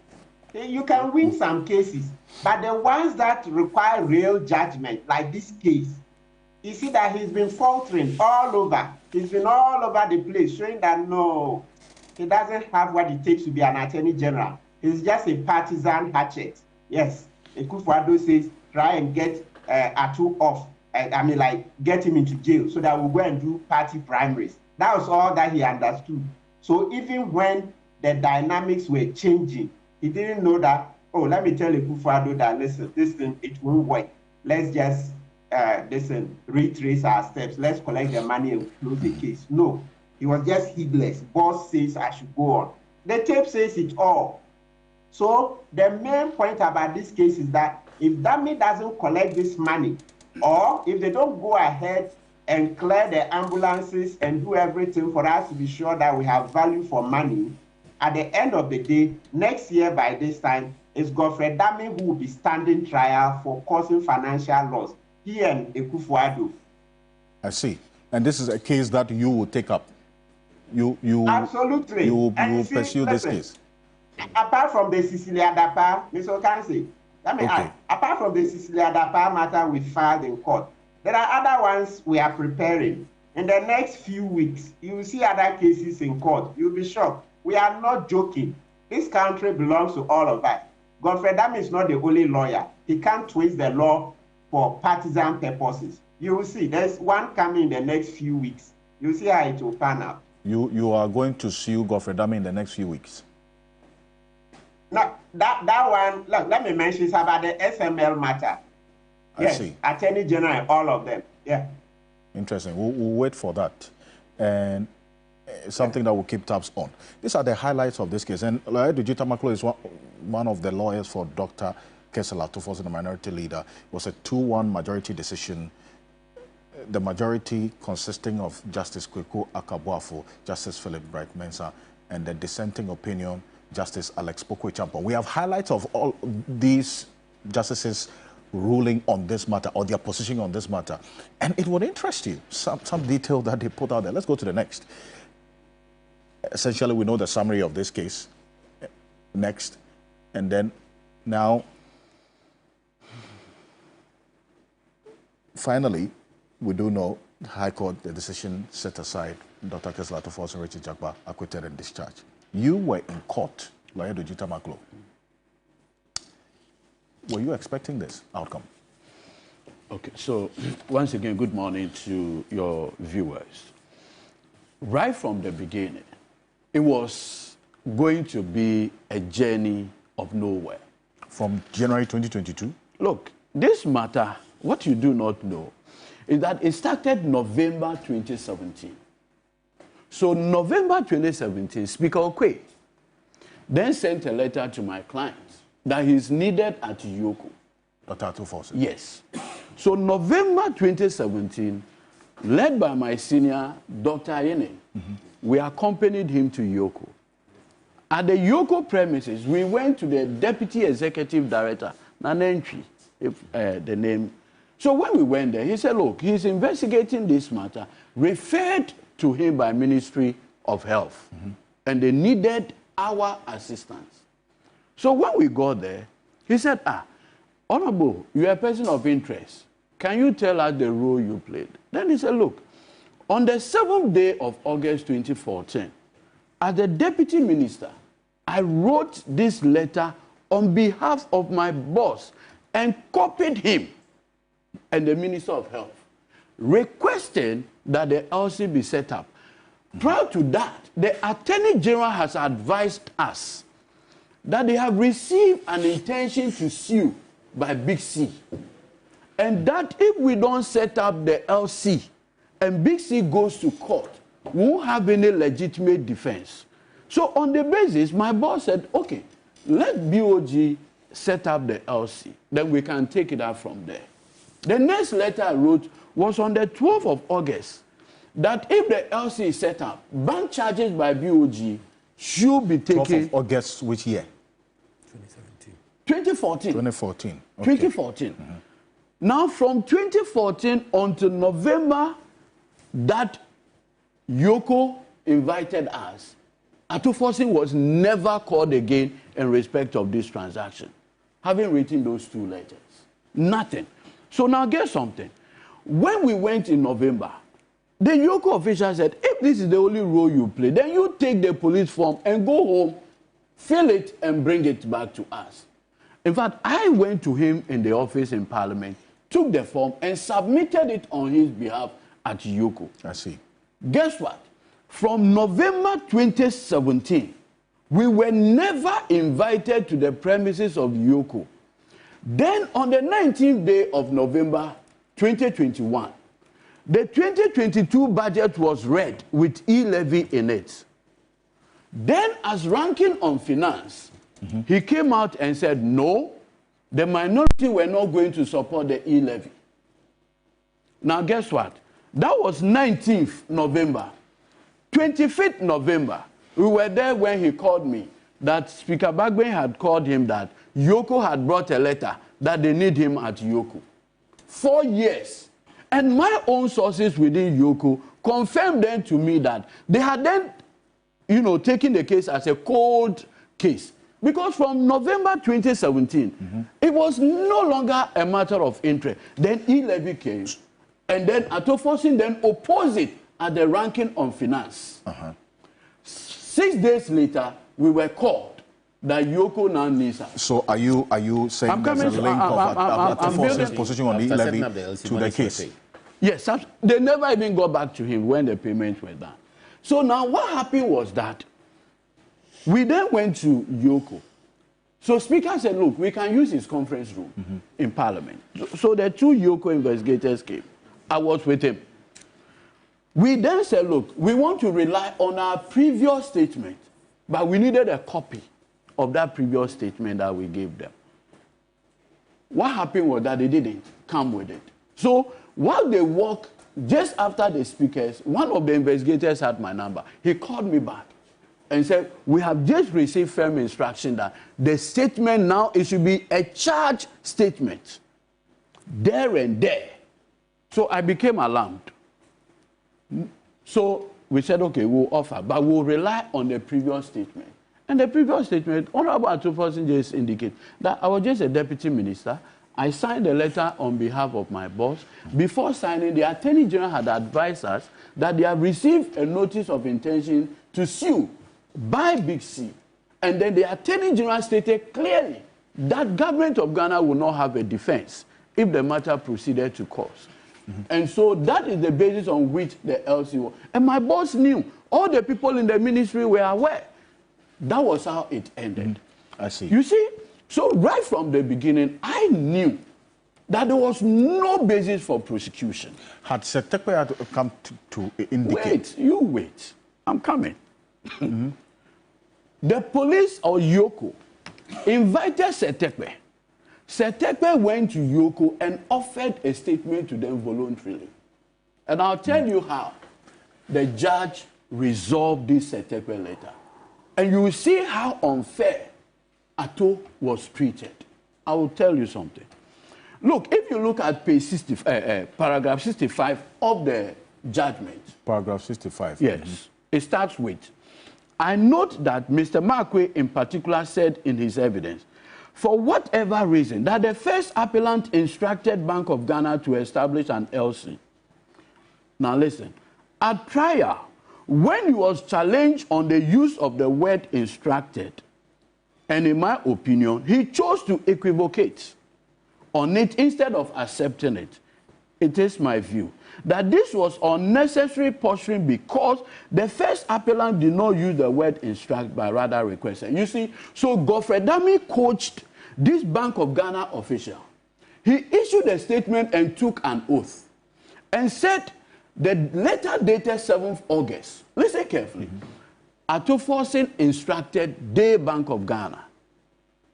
[SPEAKER 6] You can win some cases, but the ones that require real judgment, like this case, you see that he's been faltering all over. He's been all over the place, showing that no, he doesn't have what it takes to be an Attorney General. He's just a partisan hatchet. Yes, Akufo-Addo says, try and get Atu off. I mean, like, get him into jail so that we'll go and do party primaries. That was all that he understood. So even when the dynamics were changing, he didn't know that, oh, let me tell Akufo-Addo that, listen, this thing, it won't work. Let's just retrace our steps. Let's collect the money and close the case. No, he was just heedless. Boss says I should go on. The tape says it all. So the main point about this case is that if Dami doesn't collect this money, or if they don't go ahead and clear the ambulances and do everything for us to be sure that we have value for money, at the end of the day, next year by this time, it's Godfrey Dami who will be standing trial for causing financial loss. He and Ekufuado.
[SPEAKER 4] I see. And this is a case that you will take up. You
[SPEAKER 6] absolutely.
[SPEAKER 4] You will pursue this case.
[SPEAKER 6] Apart from the Cecilia Dapa, Mr. Ocansey, apart from the Cecilia Dapa matter we filed in court, there are other ones we are preparing. In the next few weeks, you will see other cases in court. You'll be shocked. We are not joking. This country belongs to all of us. Godfrey Dami is not the only lawyer. He can't twist the law for partisan purposes. You will see. There's one coming in the next few weeks. You'll see how it will pan out.
[SPEAKER 4] You are going to sue Godfrey Dami in the next few weeks?
[SPEAKER 6] No, that one, look, let me mention it's about the SML matter. Yes, I see. Attorney General, all of them. Yeah.
[SPEAKER 4] Interesting. We'll wait for that. And something that we'll keep tabs on. These are the highlights of this case. And Lawyer Topical is one of the lawyers for Dr. Kessler Atufosi, the minority leader. It was a 2-1 majority decision. The majority consisting of Justice Kweku Akabuafo, Justice Philip Bright-Mensah, and the dissenting opinion, Justice Alex Pokwe-Champon. We have highlights of all these justices ruling on this matter or their position on this matter. And it would interest you, some detail that they put out there. Let's go to the next. Essentially, we know the summary of this case. Next. And then now, finally, we do know the High Court, the decision set aside Dr. Kessler Atufosi and Richard Jakpa acquitted and discharged. You were in court, Lawyer Topical. Were you expecting this outcome?
[SPEAKER 1] Okay, so once again, good morning to your viewers. Right from the beginning, it was going to be a journey of nowhere.
[SPEAKER 4] From January 2022?
[SPEAKER 1] Look, this matter, what you do not know, is that it started November 2017. So November 2017, Speaker Okwe then sent a letter to my client that he's needed at Yoko.
[SPEAKER 4] Dr. Atufosi?
[SPEAKER 1] Yes. So November 2017, led by my senior, Dr. Ayene, we accompanied him to Yoko. At the Yoko premises, we went to the Deputy Executive Director, Nanentwi, the name. So when we went there, he said, look, he's investigating this matter, referred to him by Ministry of Health, and they needed our assistance. So when we got there, he said, Honorable, you are a person of interest. Can you tell us the role you played? Then he said, look, on the 7th day of August 2014, as the Deputy Minister, I wrote this letter on behalf of my boss and copied him and the Minister of Health, requesting that the LC be set up. Prior to that, the Attorney General has advised us that they have received an intention to sue by Big C. And that if we don't set up the LC and Big C goes to court, we won't have any legitimate defense. So on the basis, my boss said, okay, let BOG set up the LC. Then we can take it out from there. The next letter I wrote was on the 12th of August, that if the LC is set up, bank charges by BOG should be taken.
[SPEAKER 4] 12th of August, which year?
[SPEAKER 1] 2014.
[SPEAKER 4] 2014.
[SPEAKER 1] Okay. 2014. Now, from 2014 until November, that Yoko invited us, Atufosi was never called again in respect of this transaction, having written those 2 letters. Nothing. So now get something. When we went in November, the Yoko official said, if this is the only role you play, then you take the police form and go home, fill it, and bring it back to us. In fact, I went to him in the office in Parliament, took the form, and submitted it on his behalf at Yoko.
[SPEAKER 4] I see.
[SPEAKER 1] Guess what? From November 2017, we were never invited to the premises of Yoko. Then on the 19th day of November, 2021. The 2022 budget was read with e-levy in it. Then, as ranking on finance, he came out and said, no, the minority were not going to support the e-levy. Now, guess what? That was 19th November. 25th November, we were there when he called me that Speaker Bagbe had called him that Yoko had brought a letter that they need him at Yoko. 4 years. And my own sources within Yoko confirmed then to me that they had then, taken the case as a cold case. Because from November 2017, it was no longer a matter of interest. Then e-levy came, and then Atoforsin then opposed it at the ranking on finance. 6 days later, we were called that Yoko now needs us.
[SPEAKER 4] So are you saying there's a link of Atoforsin's position on the e-levy to the case?
[SPEAKER 1] Yes, they never even got back to him when the payments were done. So now what happened was that we then went to Yoko. So Speaker said, look, we can use his conference room in Parliament. So the 2 Yoko investigators came. I was with him. We then said, look, we want to rely on our previous statement, but we needed a copy of that previous statement that we gave them. What happened was that they didn't come with it. So while they walked, just after the speakers, one of the investigators had my number. He called me back and said, we have just received firm instruction that the statement now, it should be a charge statement. There and there. So I became alarmed. So we said, okay, we'll offer, but we'll rely on the previous statement. And the previous statement, Honorable Atoforsin just indicated that I was just a deputy minister. I signed a letter on behalf of my boss. Before signing, the Attorney General had advised us that they have received a notice of intention to sue by Big C. And then the Attorney General stated clearly that government of Ghana will not have a defense if the matter proceeded to court. And so that is the basis on which the LC was. And my boss knew. All the people in the ministry were aware. That was how it ended.
[SPEAKER 4] I see.
[SPEAKER 1] You see? So right from the beginning, I knew that there was no basis for prosecution.
[SPEAKER 4] Had Setekwe come to indicate?
[SPEAKER 1] Wait. I'm coming. The police or Yoko invited Setekwe. Setekwe went to Yoko and offered a statement to them voluntarily. And I'll tell you how the judge resolved this Setekwe letter. And you will see how unfair Ato was treated. I will tell you something. Look, if you look at page paragraph 65 of the judgment.
[SPEAKER 4] Paragraph 65.
[SPEAKER 1] Yes. It starts with, I note that Mr. Markwe in particular said in his evidence, for whatever reason, that the first appellant instructed Bank of Ghana to establish an LC. Now listen, at trial, when he was challenged on the use of the word instructed, and in my opinion, he chose to equivocate on it instead of accepting it. It is my view that this was unnecessary posturing because the first appellant did not use the word instruct, but rather requested. You see, so Godfrey Dami coached this Bank of Ghana official. He issued a statement and took an oath and said the letter dated 7th August. Listen carefully. Atoforsin instructed the Bank of Ghana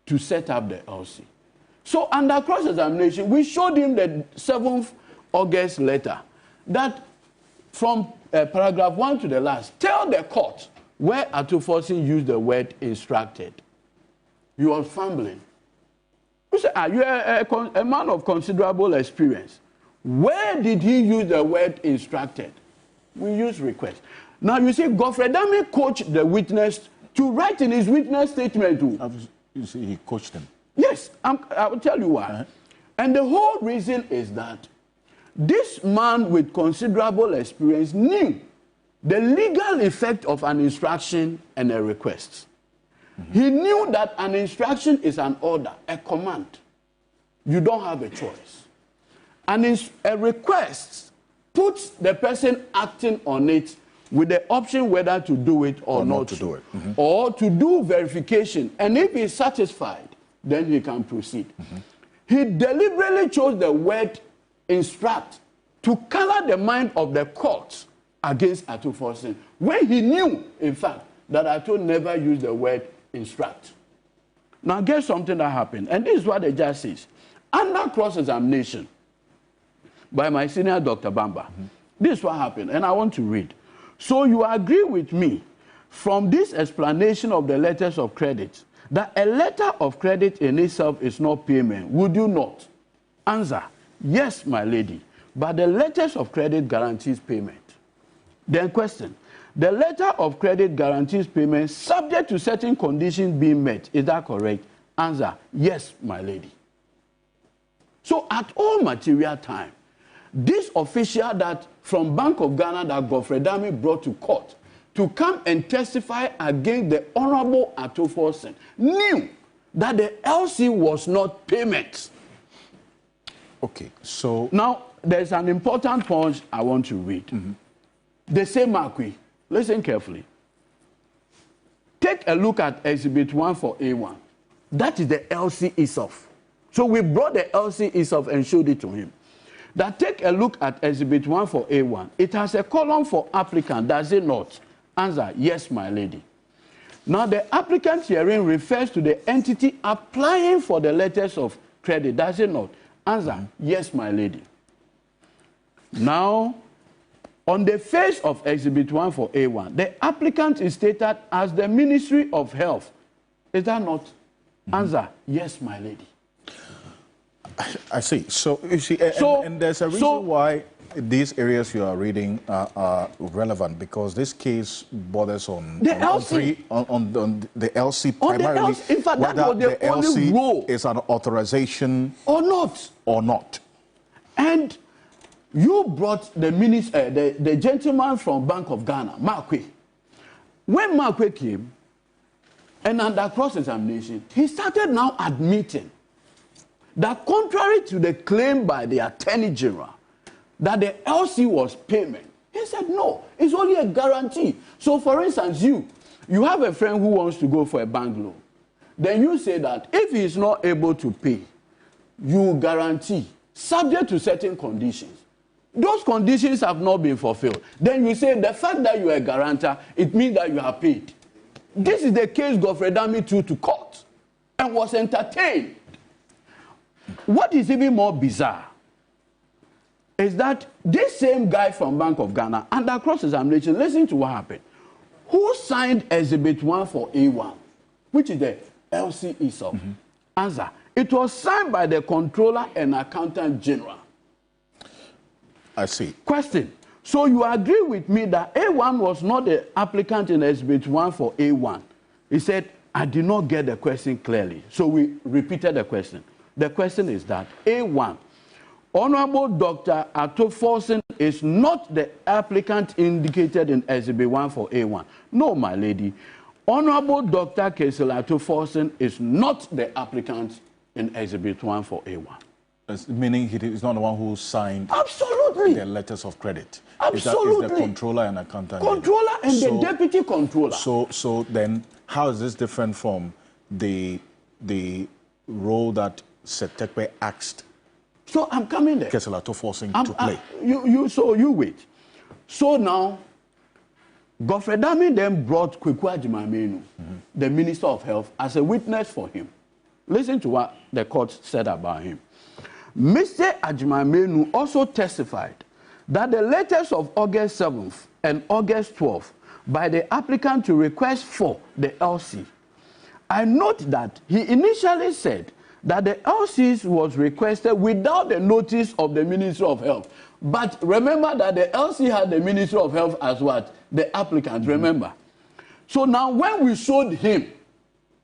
[SPEAKER 1] to set up the LC. So under cross-examination, we showed him the 7th August letter that from paragraph 1 to the last, tell the court where Atoforsin used the word instructed. You was fumbling. You say, you're a man of considerable experience. Where did he use the word instructed? We use request. Now, you see, Godfrey Dami coached the witness to write in his witness statement too.
[SPEAKER 4] You see, he coached them.
[SPEAKER 1] Yes, I will tell you why. And the whole reason is that this man with considerable experience knew the legal effect of an instruction and a request. He knew that an instruction is an order, a command. You don't have a choice. And a request puts the person acting on it with the option whether to do it or not to do it. Or to do verification. And if he's satisfied, then he can proceed. He deliberately chose the word instruct to color the mind of the court against Ato Forson when he knew, in fact, that Ato never used the word instruct? Now, guess something that happened, and this is what the judge says. Under cross-examination by my senior Dr. Bamba, this is what happened, and I want to read. So you agree with me from this explanation of the letters of credit that a letter of credit in itself is not payment, would you not? Answer, yes, my lady, but the letters of credit guarantees payment. Then question, the letter of credit guarantees payment subject to certain conditions being met. Is that correct? Answer, yes, my lady. So at all material time, this official that from Bank of Ghana that Godfrey Dami brought to court to come and testify against the Honorable Ato Forson knew that the LC was not payment.
[SPEAKER 4] Okay, so...
[SPEAKER 1] Now, there's an important point I want to read. They say, Marquis, listen carefully. Take a look at Exhibit 1 for A1. That is the LC itself. So we brought the LC itself and showed it to him. That take a look at Exhibit 1 for A1. It has a column for applicant, does it not? Answer, yes, my lady. Now, the applicant herein refers to the entity applying for the letters of credit, does it not? Answer, yes, my lady. Now, on the face of Exhibit 1 for A1, the applicant is stated as the Ministry of Health. Is that not? Answer, yes, my lady.
[SPEAKER 4] I see. So, you see, and there's a reason why these areas you are reading are relevant, because this case borders on the LC primarily.
[SPEAKER 1] In fact, that was the only role.
[SPEAKER 4] Is an authorization
[SPEAKER 1] or not.
[SPEAKER 4] Or not.
[SPEAKER 1] And you brought the minister, the gentleman from Bank of Ghana, Marquis. When Marquis came, and under cross-examination, he started now admitting that contrary to the claim by the Attorney General that the LC was payment, he said, no, it's only a guarantee. So, for instance, you have a friend who wants to go for a bank loan. Then you say that if he is not able to pay, you guarantee, subject to certain conditions. Those conditions have not been fulfilled. Then you say the fact that you are a guarantor, it means that you are paid. This is the case Godfrey Dami took to court and was entertained. What is even more bizarre is that this same guy from Bank of Ghana, under cross-examination, listen to what happened. Who signed Exhibit 1 for A1, which is the LC itself? Answer, it was signed by the Controller and Accountant General.
[SPEAKER 4] I see.
[SPEAKER 1] Question, so you agree with me that A1 was not the applicant in Exhibit 1 for A1? He said, I did not get the question clearly. So we repeated the question. The question is that A1, Honorable Dr. Ato Forson is not the applicant indicated in Exhibit 1 for A1. No, my lady. Honorable Dr. Kesel Ato Forson is not the applicant in Exhibit 1 for A1.
[SPEAKER 4] Meaning he is not the one who signed the letters of credit.
[SPEAKER 1] Absolutely.
[SPEAKER 4] Is the controller and accountant.
[SPEAKER 1] Controller and the deputy controller.
[SPEAKER 4] So then, how is this different from the role that Setekwe asked?
[SPEAKER 1] So I'm coming there.
[SPEAKER 4] Kesel Ato Forson to play.
[SPEAKER 1] You wait. So now, Godfrey Dami then brought Kweku Agyeman-Manu, the Minister of Health, as a witness for him. Listen to what the court said about him. Mr. Agyeman-Manu also testified that the letters of August 7th and August 12th by the applicant to request for the LC. I note that he initially said that the LC was requested without the notice of the Ministry of Health. But remember that the LC had the Ministry of Health as what? The applicant, remember. So now when we showed him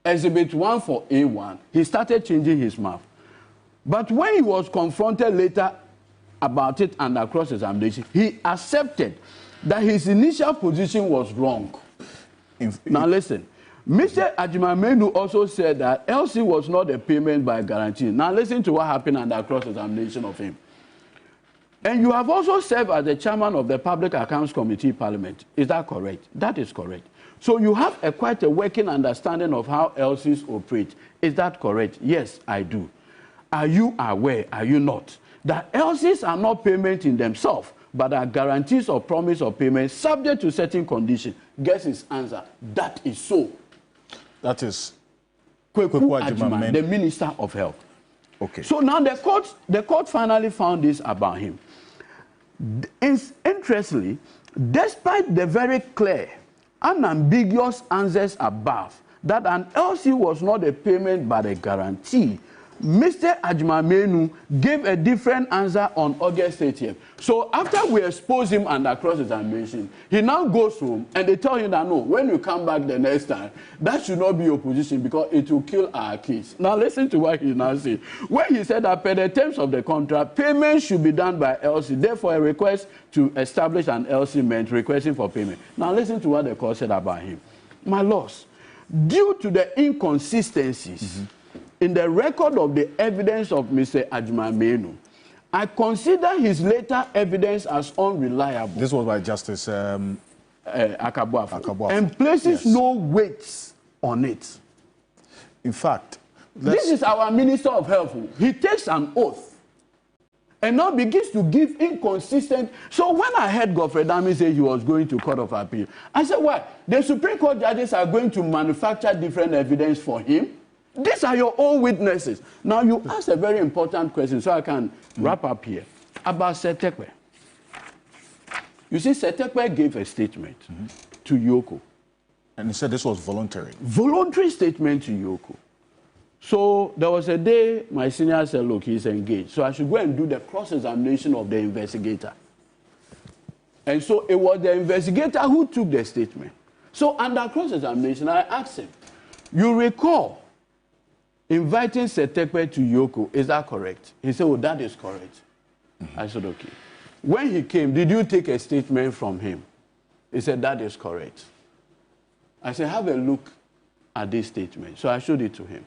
[SPEAKER 1] Exhibit 1 for A1, he started changing his mouth. But when he was confronted later about it under cross-examination, he accepted that his initial position was wrong. Now listen, Mr. Agyeman-Manu also said that LC was not a payment by guarantee. Now listen to what happened under cross-examination of him. And you have also served as the chairman of the Public Accounts Committee Parliament. Is that correct? That is correct. So you have quite a working understanding of how LCs operate. Is that correct? Yes, I do. Are you aware, are you not, that LCs are not payment in themselves, but are guarantees of promise of payment subject to certain conditions. Guess his answer. That is so.
[SPEAKER 4] That is
[SPEAKER 1] Kweku Agyeman, the Minister of Health.
[SPEAKER 4] Okay.
[SPEAKER 1] So now the court finally found this about him. Interestingly, despite the very clear, unambiguous answers above that an LC was not a payment but a guarantee, Mr. Agyeman gave a different answer on August 30th. So after we expose him under cross-examination, he now goes home and they tell him that no, when you come back the next time, that should not be your position because it will kill our case. Now listen to what he now said. When he said that per the terms of the contract, payment should be done by LC. Therefore, a request to establish an LC meant requesting for payment. Now listen to what the court said about him. My loss, due to the inconsistencies in the record of the evidence of Mr. Agyeman, I consider his later evidence as unreliable.
[SPEAKER 4] This was by Justice
[SPEAKER 1] Akabuafo. And places no weight on it.
[SPEAKER 4] In fact,
[SPEAKER 1] this is our Minister of Health. He takes an oath and now begins to give inconsistent. So when I heard Godfrey Dami say he was going to Court of Appeal, I said, what? The Supreme Court judges are going to manufacture different evidence for him? These are your own witnesses. Now, you asked a very important question, so I can wrap up here, about Setekwe. You see, Setekwe gave a statement to Yoko.
[SPEAKER 4] And he said this was voluntary.
[SPEAKER 1] Voluntary statement to Yoko. So there was a day my senior said, look, he's engaged. So I should go and do the cross-examination of the investigator. And so it was the investigator who took the statement. So under cross-examination, I asked him, you recall inviting Setekwe to Yoko, is that correct? He said, oh, that is correct. I said, okay. When he came, did you take a statement from him? He said, that is correct. I said, have a look at this statement. So I showed it to him.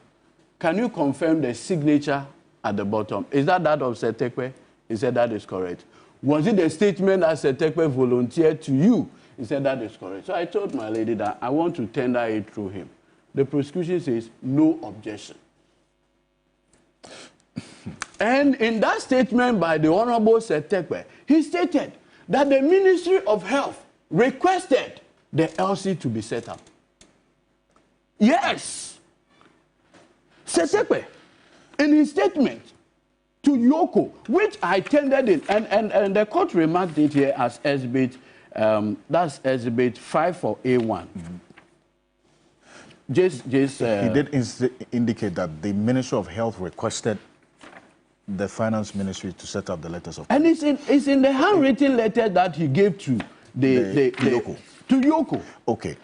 [SPEAKER 1] Can you confirm the signature at the bottom? Is that of Setekwe? He said, that is correct. Was it the statement that Setekwe volunteered to you? He said, that is correct. So I told my lady that I want to tender it through him. The prosecution says, no objection. And in that statement by the Honorable Setekwe, he stated that the Ministry of Health requested the LC to be set up. Yes. Setekwe, in his statement to Yoko, which I tendered in, and the court remarked it here as exhibit, that's exhibit 5 for A1.
[SPEAKER 4] He did indicate that the Ministry of Health requested the Finance Ministry to set up the letters of...
[SPEAKER 1] And it's in the handwritten letter that he gave to
[SPEAKER 4] Yoko.
[SPEAKER 1] To Yoko.
[SPEAKER 4] Okay.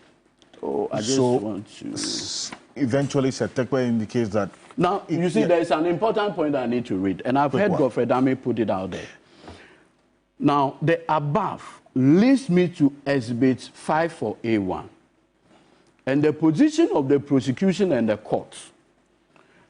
[SPEAKER 1] Oh, I just want to...
[SPEAKER 4] Eventually, Setekwe indicates that...
[SPEAKER 1] Now, you see, there is an important point I need to read, and I've heard Godfrey Dami put it out there. Now, the above leads me to exhibit 5 for A1. And the position of the prosecution and the courts.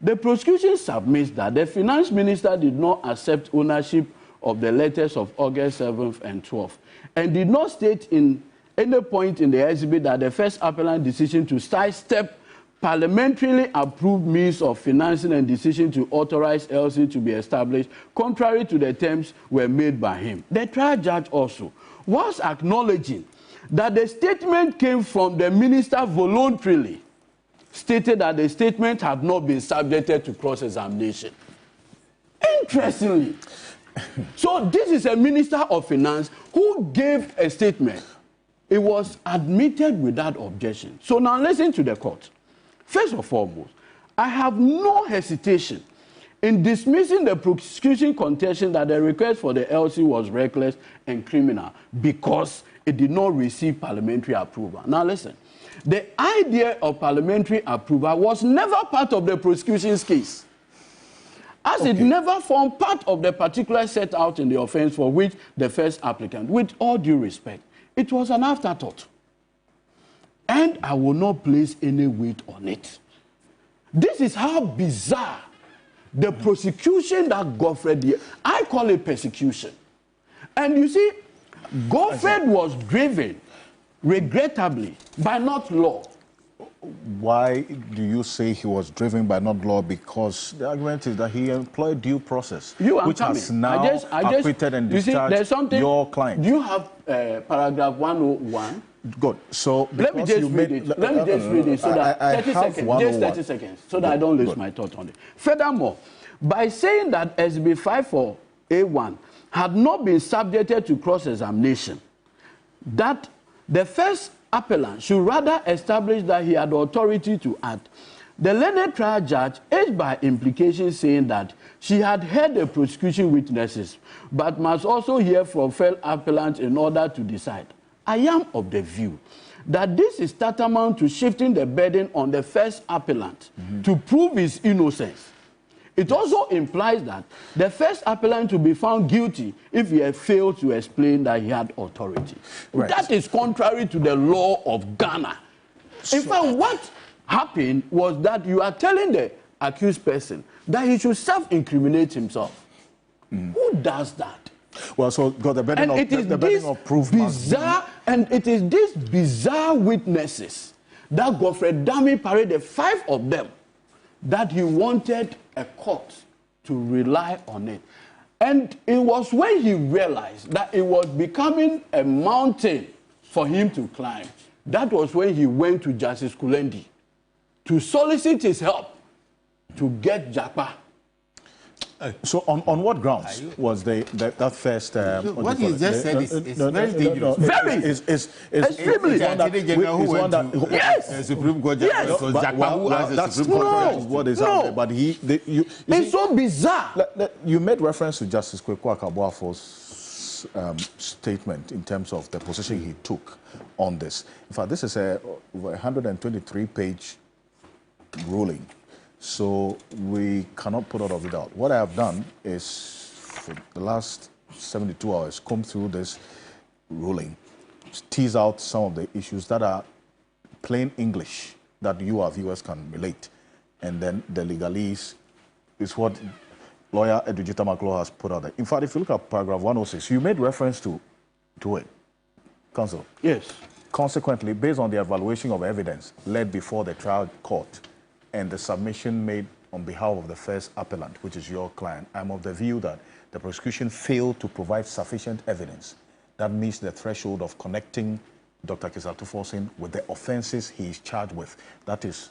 [SPEAKER 1] The prosecution submits that the finance minister did not accept ownership of the letters of August 7th and 12th and did not state in any point in the exhibit that the first appellant decision to sidestep parliamentarily approved means of financing and decision to authorize LC to be established contrary to the terms were made by him. The trial judge also was acknowledging that the statement came from the minister voluntarily, stated that the statement had not been subjected to cross-examination. Interestingly, so this is a minister of finance who gave a statement. It was admitted without objection. So now listen to the court. First and foremost, I have no hesitation in dismissing the prosecution contention that the request for the LC was reckless and criminal because it did not receive parliamentary approval. Now listen, the idea of parliamentary approval was never part of the prosecution's case, as it never formed part of the particular set out in the offense for which the first applicant, with all due respect, it was an afterthought. And I will not place any weight on it. This is how bizarre the prosecution that Godfrey did. I call it persecution. And you see, Godfrey was driven, regrettably, by not law,
[SPEAKER 4] why do you say he was driven by not law? Because the argument is that he employed due process, which has now acquitted and discharged your client.
[SPEAKER 1] Do you have paragraph 101?
[SPEAKER 4] Good. So
[SPEAKER 1] let me just read it. Let me just read it so that 30 seconds. Just 30 seconds, so that I don't lose my thought on it. Furthermore, by saying that SB 54A1 had not been subjected to cross-examination, that the first appellant should rather establish that he had authority to act. The learned trial judge is by implication saying that she had heard the prosecution witnesses, but must also hear from fellow appellants in order to decide. I am of the view that this is tantamount to shifting the burden on the first appellant to prove his innocence. It also implies that the first appellant to be found guilty if he had failed to explain that he had authority. Right. That is contrary to the law of Ghana. In fact, what happened was that you are telling the accused person that he should self-incriminate himself. Who does that?
[SPEAKER 4] Well, so got the burden of proof.
[SPEAKER 1] And it is these bizarre witnesses that Godfred Dami paraded, 5 of them, that he wanted a court to rely on it. And it was when he realized that it was becoming a mountain for him to climb. That was when he went to Justice Kulendi to solicit his help to get Japa.
[SPEAKER 4] So on what grounds was that first...
[SPEAKER 22] what you just said is very dangerous.
[SPEAKER 1] Extremely.
[SPEAKER 22] Yes! Supreme Court Judge.
[SPEAKER 4] That's what is out there. But
[SPEAKER 1] it's so bizarre.
[SPEAKER 4] You made reference to Justice Kweku Akabuafo's statement in terms of the position he took on this. In fact, this is a 123-page ruling. So we cannot put all of it out. What I have done is, for the last 72 hours, comb through this ruling, tease out some of the issues that are plain English that you, our viewers, can relate. And then the legalese is what lawyer Edujita Maklo has put out there. In fact, if you look at paragraph 106, you made reference to it, Counsel.
[SPEAKER 1] Yes.
[SPEAKER 4] Consequently, based on the evaluation of evidence led before the trial court, and the submission made on behalf of the first appellant, which is your client, I'm of the view that the prosecution failed to provide sufficient evidence that meets the threshold of connecting Dr. Kisatufosin with the offenses he is charged with, that is,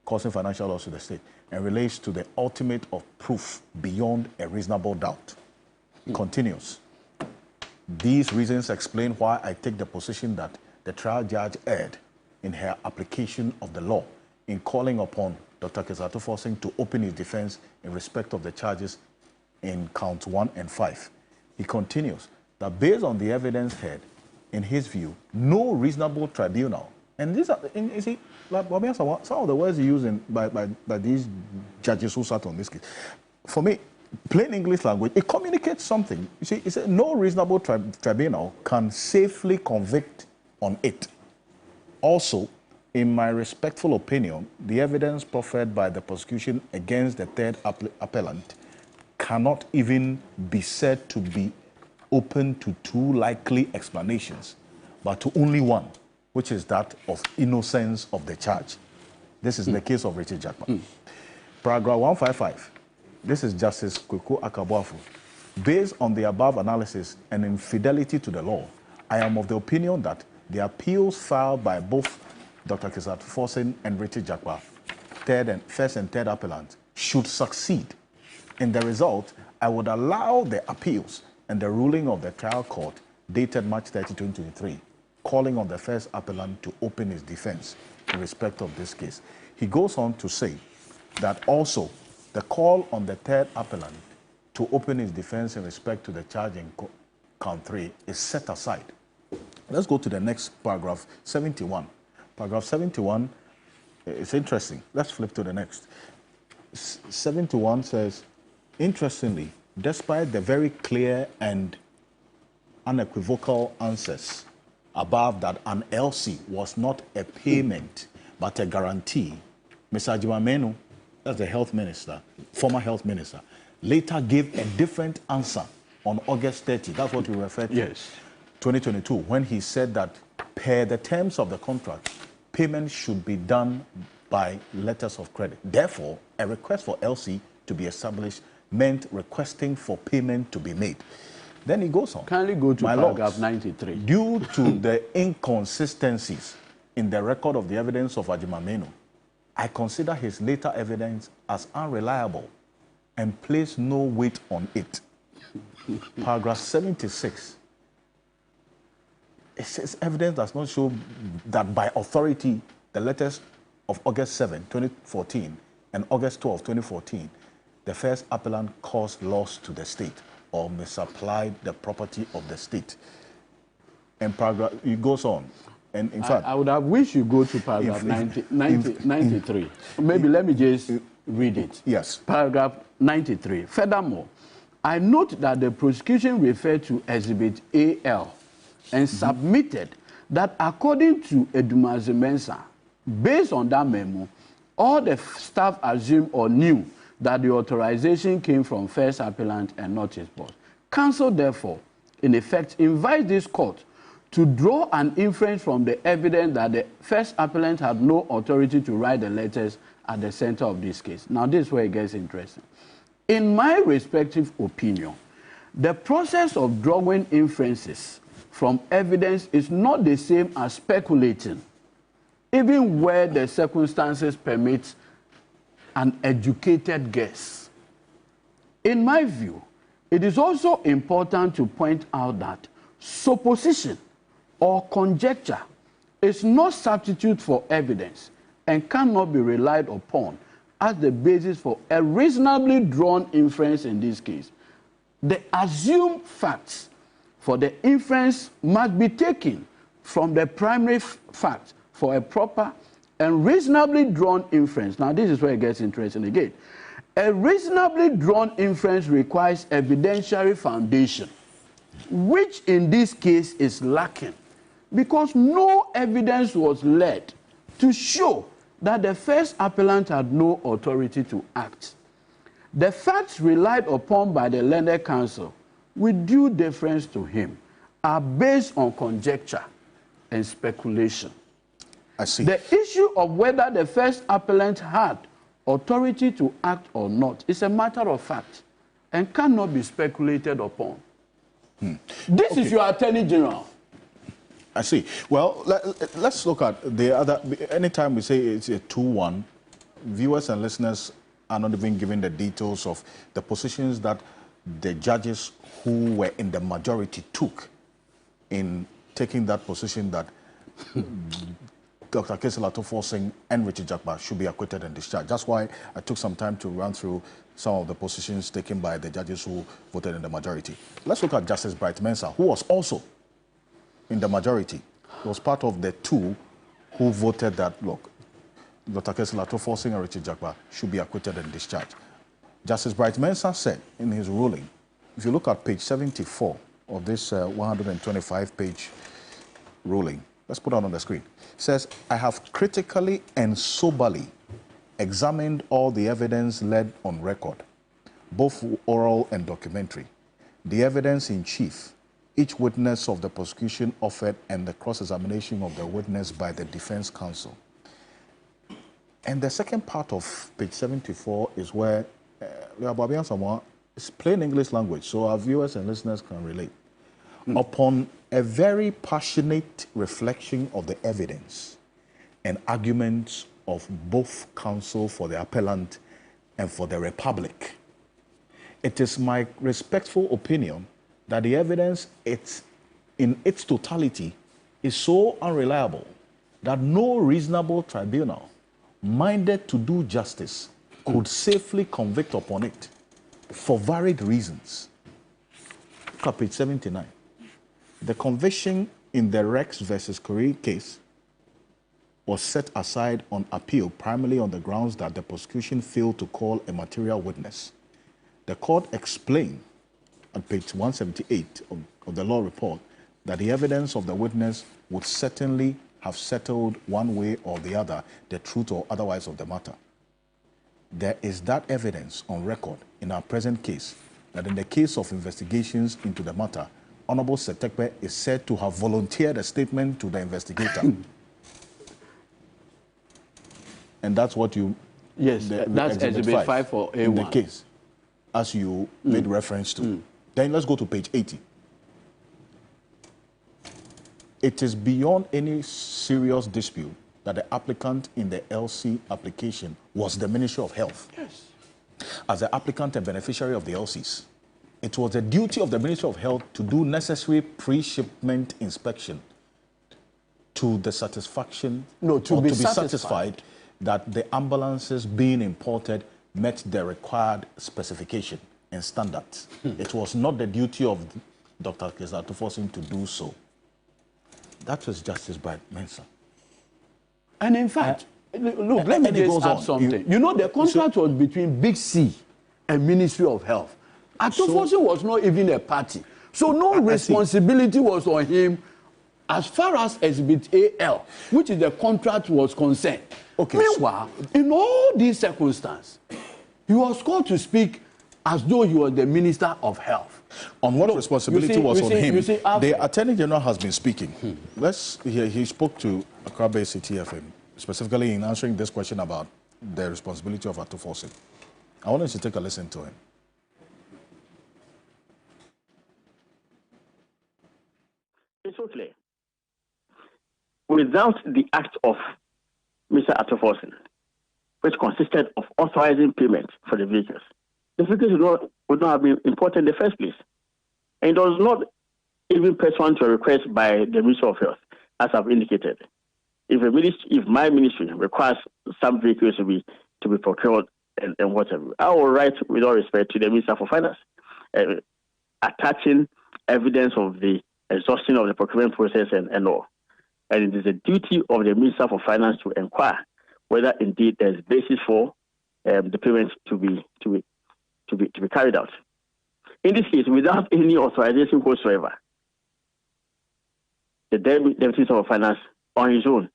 [SPEAKER 4] causing financial loss to the state, and relates to the ultimate of proof beyond a reasonable doubt. Continues. These reasons explain why I take the position that the trial judge erred in her application of the law in calling upon Dr. Kisatufosin to open his defense in respect of the charges in counts 1 and 5. He continues that based on the evidence heard, in his view, no reasonable tribunal, and these are, you see, like, some of the words used by these judges who sat on this case, for me, plain English language, it communicates something. You see, it said no reasonable tribunal can safely convict on it. Also, in my respectful opinion, the evidence proffered by the prosecution against the third appellant cannot even be said to be open to 2 likely explanations, but to only one, which is that of innocence of the charge. This is the case of Richard Jackman. Paragraph 155. This is Justice Kweku Akabuafo. Based on the above analysis and infidelity to the law, I am of the opinion that the appeals filed by both Dr. Kisatufosin and Richard Jakpa, first and third appellant, should succeed. In the result, I would allow the appeals and the ruling of the trial court dated March 30, 2023, calling on the first appellant to open his defense in respect of this case. He goes on to say that also the call on the third appellant to open his defense in respect to the charge in count 3 is set aside. Let's go to the next paragraph, 71. Paragraph 71 is interesting. Let's flip to the next. 71 says, interestingly, despite the very clear and unequivocal answers above that an LC was not a payment but a guarantee, Mr. Ajimamenu, that's the health minister, former health minister, later gave a different answer on August 30. That's what we refer to.
[SPEAKER 1] Yes.
[SPEAKER 4] 2022, when he said that per the terms of the contract, payment should be done by letters of credit. Therefore, a request for LC to be established meant requesting for payment to be made. Then he goes on.
[SPEAKER 1] Kindly go to paragraph 93.
[SPEAKER 4] Due to the inconsistencies in the record of the evidence of Ajimameno, I consider his later evidence as unreliable and place no weight on it. Paragraph 76. It says evidence does not show that by authority, the letters of August 7, 2014 and August 12, 2014, the first appellant caused loss to the state or misapplied the property of the state. And paragraph, it goes on. And in fact,
[SPEAKER 1] I would have wished you go to paragraph 93. Maybe let me just read it.
[SPEAKER 4] Yes.
[SPEAKER 1] Paragraph 93. Furthermore, I note that the prosecution referred to Exhibit AL and submitted that according to Edumaze Mensah, based on that memo, all the staff assumed or knew that the authorization came from first appellant and not his boss. Counsel, therefore, in effect, invites this court to draw an inference from the evidence that the first appellant had no authority to write the letters at the center of this case. Now, this is where it gets interesting. In my respective opinion, the process of drawing inferences from evidence is not the same as speculating, even where the circumstances permit an educated guess. In my view, it is also important to point out that supposition or conjecture is not substitute for evidence and cannot be relied upon as the basis for a reasonably drawn inference in this case. The assumed facts for the inference must be taken from the primary fact for a proper and reasonably drawn inference. Now, this is where it gets interesting again. A reasonably drawn inference requires evidentiary foundation, which in this case is lacking, because no evidence was led to show that the first appellant had no authority to act. The facts relied upon by the learned counsel, with due deference to him, are based on conjecture and speculation.
[SPEAKER 4] I see.
[SPEAKER 1] The issue of whether the first appellant had authority to act or not is a matter of fact and cannot be speculated upon. This is your Attorney General.
[SPEAKER 4] I see. Well, let's look at the other. Anytime we say it's a 2-1, viewers and listeners are not even given the details of the positions that the judges who were in the majority took in taking that position that Dr. Kesela Toforsing and Richard Jakba should be acquitted and discharged. That's why I took some time to run through some of the positions taken by the judges who voted in the majority. Let's look at Justice Bright Mensah, who was also in the majority. He was part of the two who voted that, look, Dr. Kesela Toforsing and Richard Jakba should be acquitted and discharged. Justice Bright Mensah said in his ruling, if you look at page 74 of this 125-page ruling, let's put it on the screen. It says, I have critically and soberly examined all the evidence led on record, both oral and documentary, the evidence in chief, each witness of the prosecution offered, and the cross-examination of the witness by the defense counsel. And the second part of page 74 is where it's plain English language, so our viewers and listeners can relate. Upon a very passionate reflection of the evidence and arguments of both counsel for the appellant and for the Republic, it is my respectful opinion that the evidence in its totality is so unreliable that no reasonable tribunal minded to do justice could safely convict upon it for varied reasons. Look at page 79. The conviction in the Rex versus Correa case was set aside on appeal primarily on the grounds that the prosecution failed to call a material witness. The court explained on page 178 of the law report that the evidence of the witness would certainly have settled one way or the other the truth or otherwise of the matter. There is that evidence on record in our present case that in the case of investigations into the matter, Honorable Setekpe is said to have volunteered a statement to the investigator. And that's what you...
[SPEAKER 1] Yes, that's Exhibit 5 for A1.
[SPEAKER 4] In the case, as you made reference to. Then let's go to page 80. It is beyond any serious dispute that the applicant in the LC application was the Ministry of Health.
[SPEAKER 1] Yes.
[SPEAKER 4] As the applicant and beneficiary of the LCs, it was the duty of the Ministry of Health to do necessary pre-shipment inspection to the satisfaction,
[SPEAKER 1] to be satisfied
[SPEAKER 4] that the ambulances being imported met the required specification and standards. It was not the duty of Dr. Kesla to force him to do so. That was Justice by Mensah.
[SPEAKER 1] And in fact, look, let me just add something. You know, the contract was between Big C and Ministry of Health. Atofosi was not even a party. So no responsibility was on him as far as Exhibit AL, which is the contract, was concerned.
[SPEAKER 4] Okay.
[SPEAKER 1] Meanwhile, in all these circumstances, he was called to speak as though he was the Minister of Health.
[SPEAKER 4] On what responsibility was on him? The Attorney General has been speaking. Let's hear. He spoke to Accra-based CTFM, specifically in answering this question about the responsibility of Atofosi. I want us to take a listen to him.
[SPEAKER 7] It's so clear. Without the act of Mr. Atofosi, which consisted of authorizing payment for the vehicles, the vehicles would not have been imported in the first place. And it was not even pursuant to a request by the Ministry of Health, as I've indicated. If my ministry requires some vehicles to be procured and whatever, I will write with all respect to the Minister for Finance, attaching evidence of the exhaustion of the procurement process and all. And it is the duty of the Minister for Finance to inquire whether indeed there is basis for the payment to be carried out. In this case, without any authorization whatsoever, the Deputy Minister of Finance on his own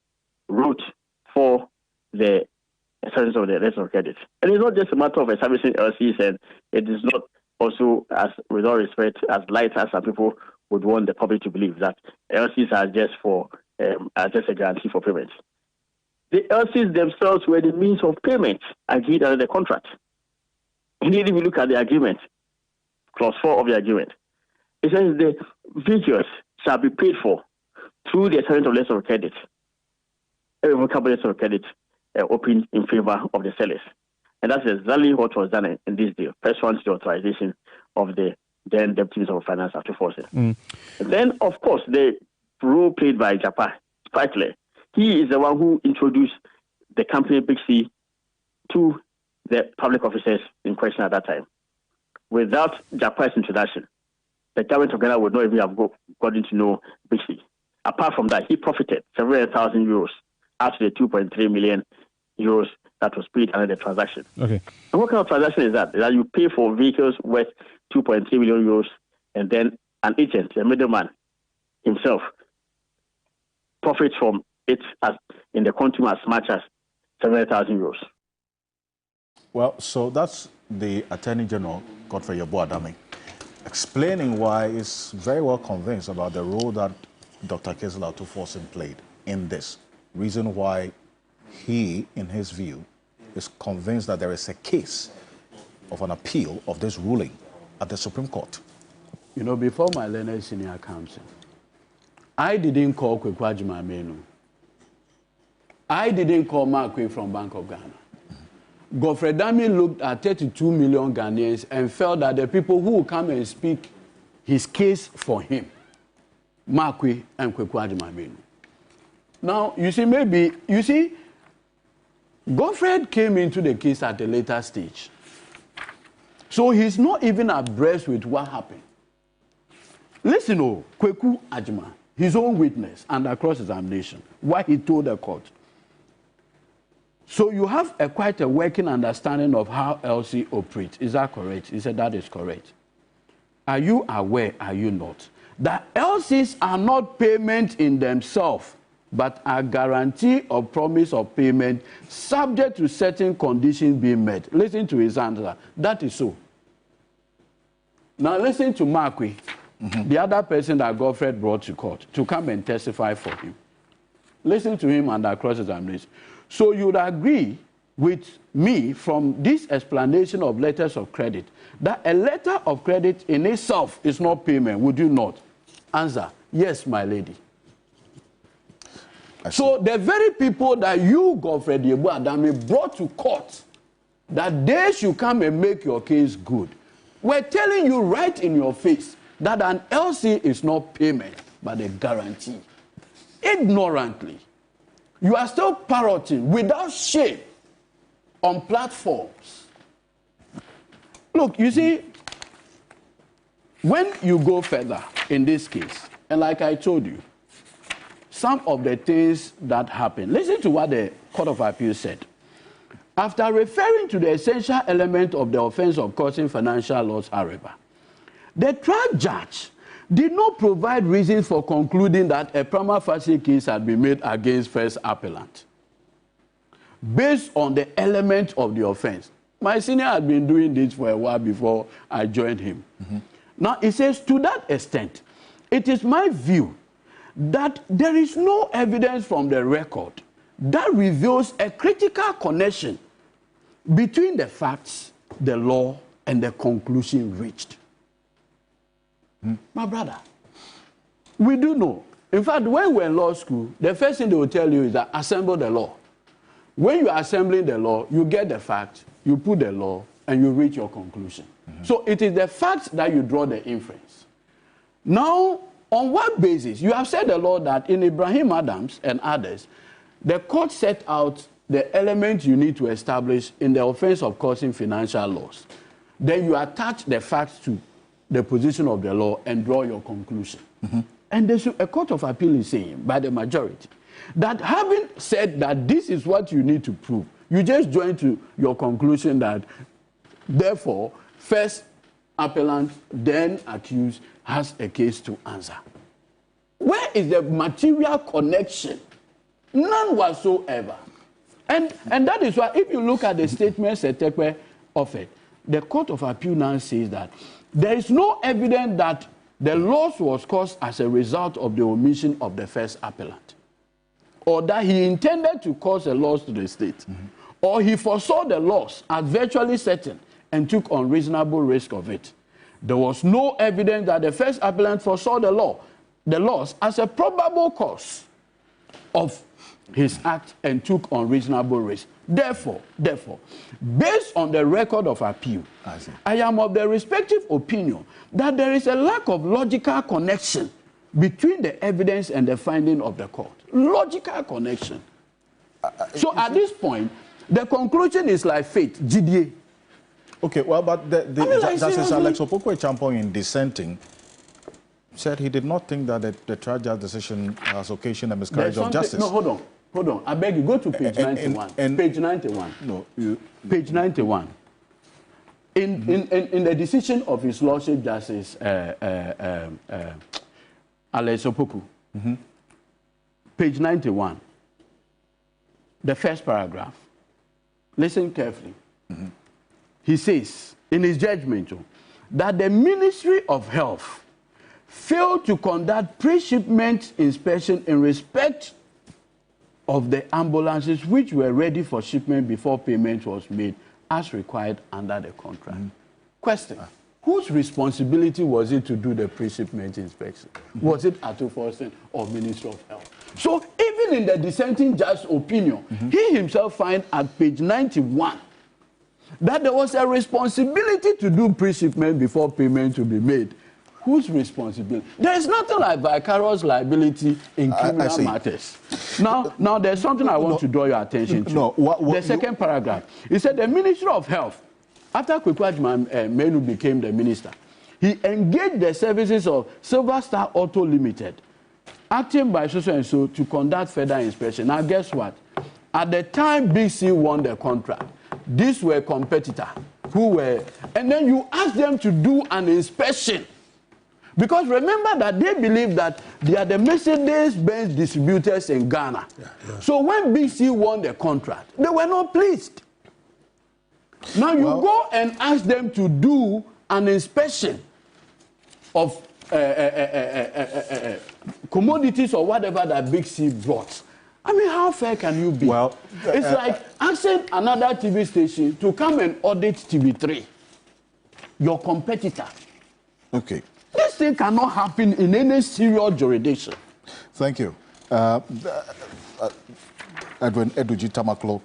[SPEAKER 7] wrote for the establishment of the letter of credit. And it's not just a matter of establishing LCs, and it is not also, as with all respect, as light as some people would want the public to believe, that LCs are just a guarantee for payment. The LCs themselves were the means of payment agreed under the contract. Indeed, if you look at the agreement, clause 4 of the agreement, it says the vehicles shall be paid for through the establishment of letter of credit, a revocable letter of credit opened in favor of the sellers. And that's exactly what was done in this deal, pursuant to the authorization of the then Deputy Minister of Finance after forcing. Then, of course, the role played by Japan is quite clear. He is the one who introduced the company Big C to the public officers in question at that time. Without Japan's introduction, the government of Ghana would not even have gotten to know Big C. Apart from that, he profited 700,000 euros out of the 2.3 million euros that was paid under the transaction.
[SPEAKER 11] Okay.
[SPEAKER 7] And what kind of transaction is that? That you pay for vehicles worth 2.3 million euros, and then an agent, a middleman himself, profits from it as in the consumer as much as 700,000 euros.
[SPEAKER 4] Well, so that's the Attorney General, Godfrey Yeboah-Dame, explaining why he's very well convinced about the role that Dr. Kesla Atofosi played in this. Reason why he, in his view, is convinced that there is a case of an appeal of this ruling at the Supreme Court.
[SPEAKER 1] You know, before my learned senior counsel, I didn't call Kweku Agyeman-Manu. I didn't call Markwe from Bank of Ghana. Godfrey Dame looked at 32 million Ghanaians and felt that the people who would come and speak his case for him, Markwe and Kweku Agyeman-Manu. Now, you see, Godfrey came into the case at a later stage. So he's not even abreast with what happened. Listen, Kweku Agyeman, his own witness under cross-examination, what he told the court. So you have quite a working understanding of how LC operates. Is that correct? He said that is correct. Are you aware, are you not, that LCs are not payment in themselves, but a guarantee or promise of payment subject to certain conditions being met? Listen to his answer. That is so. Now listen to Markwe, the other person that Godfrey brought to court to come and testify for him. Listen to him under cross-examination. So you would agree with me from this explanation of letters of credit that a letter of credit in itself is not payment, would you not? Answer, yes, my lady. So the very people that you, Godfrey Yebu Adame, brought to court that they should come and make your case good, we're telling you right in your face that an LC is not payment, but a guarantee. Ignorantly, you are still parroting without shame on platforms. Look, you see, when you go further in this case, and like I told you, some of the things that happened, listen to what the Court of Appeal said. After referring to the essential element of the offense of causing financial loss, however, the trial judge did not provide reasons for concluding that a prima facie case had been made against first appellant based on the element of the offense. My senior had been doing this for a while before I joined him. Now, it says, to that extent, it is my view that there is no evidence from the record that reveals a critical connection between the facts, the law, and the conclusion reached. My brother, we do know. In fact, when we're in law school, the first thing they will tell you is that assemble the law. When you are assembling the law, you get the facts, you put the law, and you reach your conclusion. So it is the facts that you draw the inference. Now, on what basis? You have said the law that in Ibrahim Adams and others, the court set out the elements you need to establish in the offense of causing financial loss. Then you attach the facts to the position of the law and draw your conclusion. And a Court of Appeal is saying, by the majority, that having said that this is what you need to prove, you just join to your conclusion that, therefore, first appellant, then accused, has a case to answer. Where is the material connection? None whatsoever. And that is why, if you look at the statement Setekwe offered, the Court of Appeal now says that there is no evidence that the loss was caused as a result of the omission of the first appellant, or that he intended to cause a loss to the state, or he foresaw the loss as virtually certain and took unreasonable risk of it. There was no evidence that the first appellant foresaw the loss as a probable cause of his act and took unreasonable risk. Therefore, based on the record of appeal, I am of the respective opinion that there is a lack of logical connection between the evidence and the finding of the court. Logical connection. So at this point, the conclusion is like fate, GDA.
[SPEAKER 4] Okay, well, but Justice Alex Opoku-Echampong, in dissenting, said he did not think that the trial judge decision has occasioned a miscarriage of justice.
[SPEAKER 1] No, hold on. I beg you, go to page 91. Page 91. No, page 91. In the decision of His Lordship Justice Alex Opoku, page 91, the first paragraph. Listen carefully. He says, in his judgment, that the Ministry of Health failed to conduct pre-shipment inspection in respect of the ambulances which were ready for shipment before payment was made as required under the contract. Question, whose responsibility was it to do the pre-shipment inspection? Was it Ato Forsen or Ministry of Health? So even in the dissenting judge's opinion, he himself finds at page 91 that there was a responsibility to do pre-shipment before payment to be made. Whose responsibility? There is nothing like vicarious liability in criminal matters. Now there's something I want to draw your attention to. The second paragraph. It said the Ministry of Health, after Kwekwajiman Menu became the minister, he engaged the services of Silver Star Auto Limited, acting by so and so, to conduct further inspection. Now guess what? At the time Big C won the contract, these were competitors who were, and then you ask them to do an inspection. Because remember that they believe that they are the Mercedes-Benz distributors in Ghana. So when BC won the contract, they were not pleased. Now you go and ask them to do an inspection of commodities or whatever that Big C brought. I mean, how fair can you be?
[SPEAKER 4] Well,
[SPEAKER 1] it's like asking another TV station to come and audit TV3, your competitor.
[SPEAKER 4] Okay.
[SPEAKER 1] This thing cannot happen in any serious jurisdiction.
[SPEAKER 4] Thank you. Edwin Eduji Topical.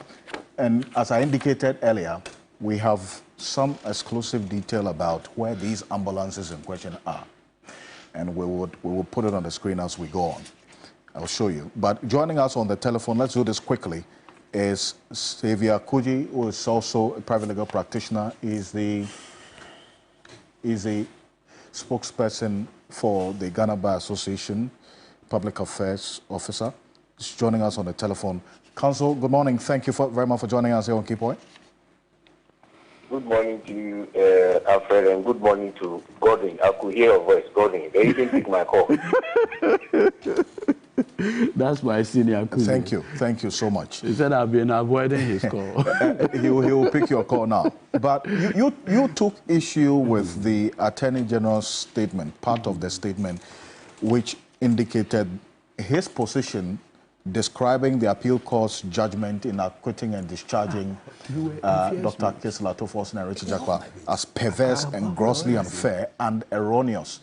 [SPEAKER 4] And as I indicated earlier, we have some exclusive detail about where these ambulances in question are. And we will put it on the screen as we go on. I'll show you. But joining us on the telephone, let's do this quickly, is Xavier Kuji, who is also a private legal practitioner. He's a spokesperson for the Ghana Bar Association, Public Affairs Officer. He's joining us on the telephone. Counsel, good morning. Thank you very much for joining us here on Key Point.
[SPEAKER 11] Good morning to you, Alfred, and good morning to Gordon. I could hear your voice, Gordon. They didn't pick my call.
[SPEAKER 1] That's my senior.
[SPEAKER 4] Thank you. Thank you so much.
[SPEAKER 1] He said I've been avoiding his call.
[SPEAKER 4] he will pick your call now. But you took issue with the Attorney General's statement, part of the statement, which indicated his position describing the appeal court's judgment in acquitting and discharging Dr. Kesla Tofos and Richard Jakwa as perverse and grossly unfair and erroneous.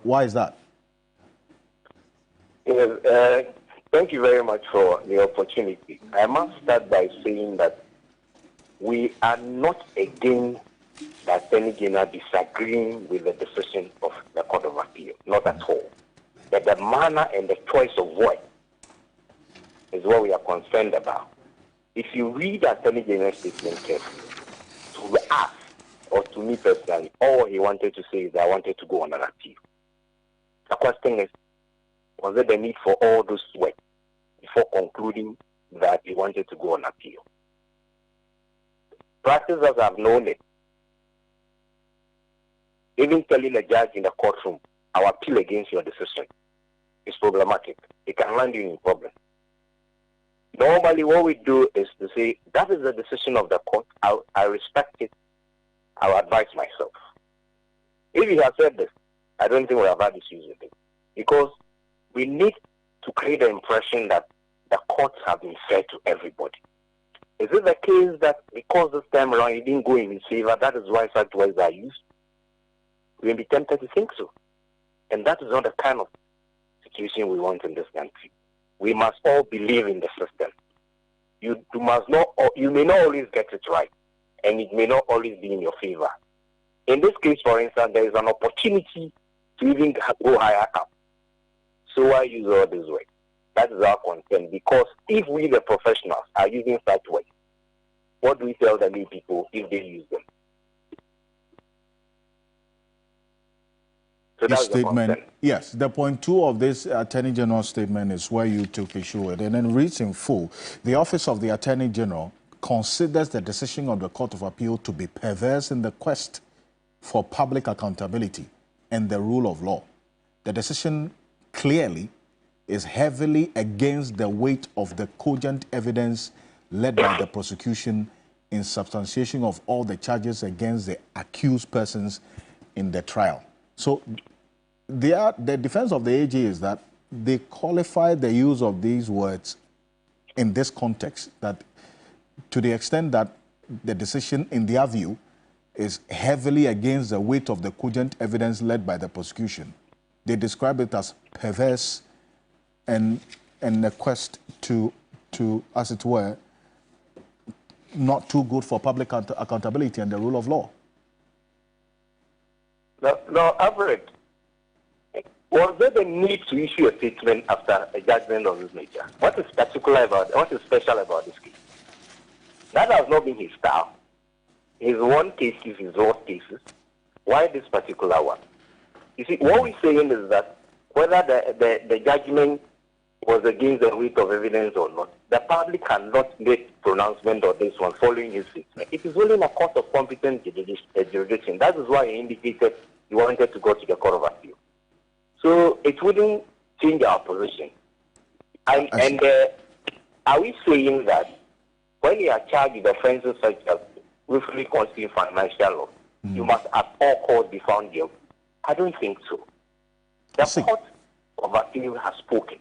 [SPEAKER 4] Why is that?
[SPEAKER 11] Yes, thank you very much for the opportunity. I must start by saying that we are not against the Attorney General disagreeing with the decision of the Court of Appeal, not at all. But the manner and the choice of word is what we are concerned about. If you read the Attorney General's statement carefully, to us, or to me personally, all he wanted to say is I wanted to go on an appeal. The question is, was there the need for all those work before concluding that he wanted to go on appeal? Practitioners have known it. Even telling a judge in the courtroom, our appeal against your decision is problematic. It can land you in problem. Normally, what we do is to say, that is the decision of the court. I respect it. I'll advise myself. If you have said this, I don't think we have had issues with it. Because we need to create the impression that the courts have been fair to everybody. Is it the case that because this time around it didn't go in his favor, that is why such words are used? We may be tempted to think so. And that is not the kind of situation we want in this country. We must all believe in the system. You may not always get it right, and it may not always be in your favor. In this case, for instance, there is an opportunity to even go higher up. So why use all this way? That is our concern, because if we, the professionals, are using such words, what do we tell the new people if they use them? So
[SPEAKER 4] His statement, yes, the point 2 of this Attorney General statement is where you took issue with, and then reads in full. The Office of the Attorney General considers the decision of the Court of Appeal to be perverse in the quest for public accountability and the rule of law. The decision clearly is heavily against the weight of the cogent evidence led by the prosecution in substantiation of all the charges against the accused persons in the trial. So the defense of the AG is that they qualify the use of these words in this context, that to the extent that the decision, in their view, is heavily against the weight of the cogent evidence led by the prosecution. They describe it as perverse and a quest to, as it were, not too good for public accountability and the rule of law.
[SPEAKER 11] No, Alfred, was there the need to issue a statement after a judgment of this nature? What is special about this case? That has not been his style. His one case is his own cases. Why this particular one? You see, what we're saying is that whether the judgment was against the weight of evidence or not, the public cannot make pronouncement on this one following his statement. It is only in a court of competent jurisdiction. That is why he indicated he wanted to go to the Court of Appeal. So it wouldn't change our position. And are we saying that when you are charged with offenses such as willfully concealing financial law, you must at all costs be found guilty? I don't think so. The Court of Appeal has spoken.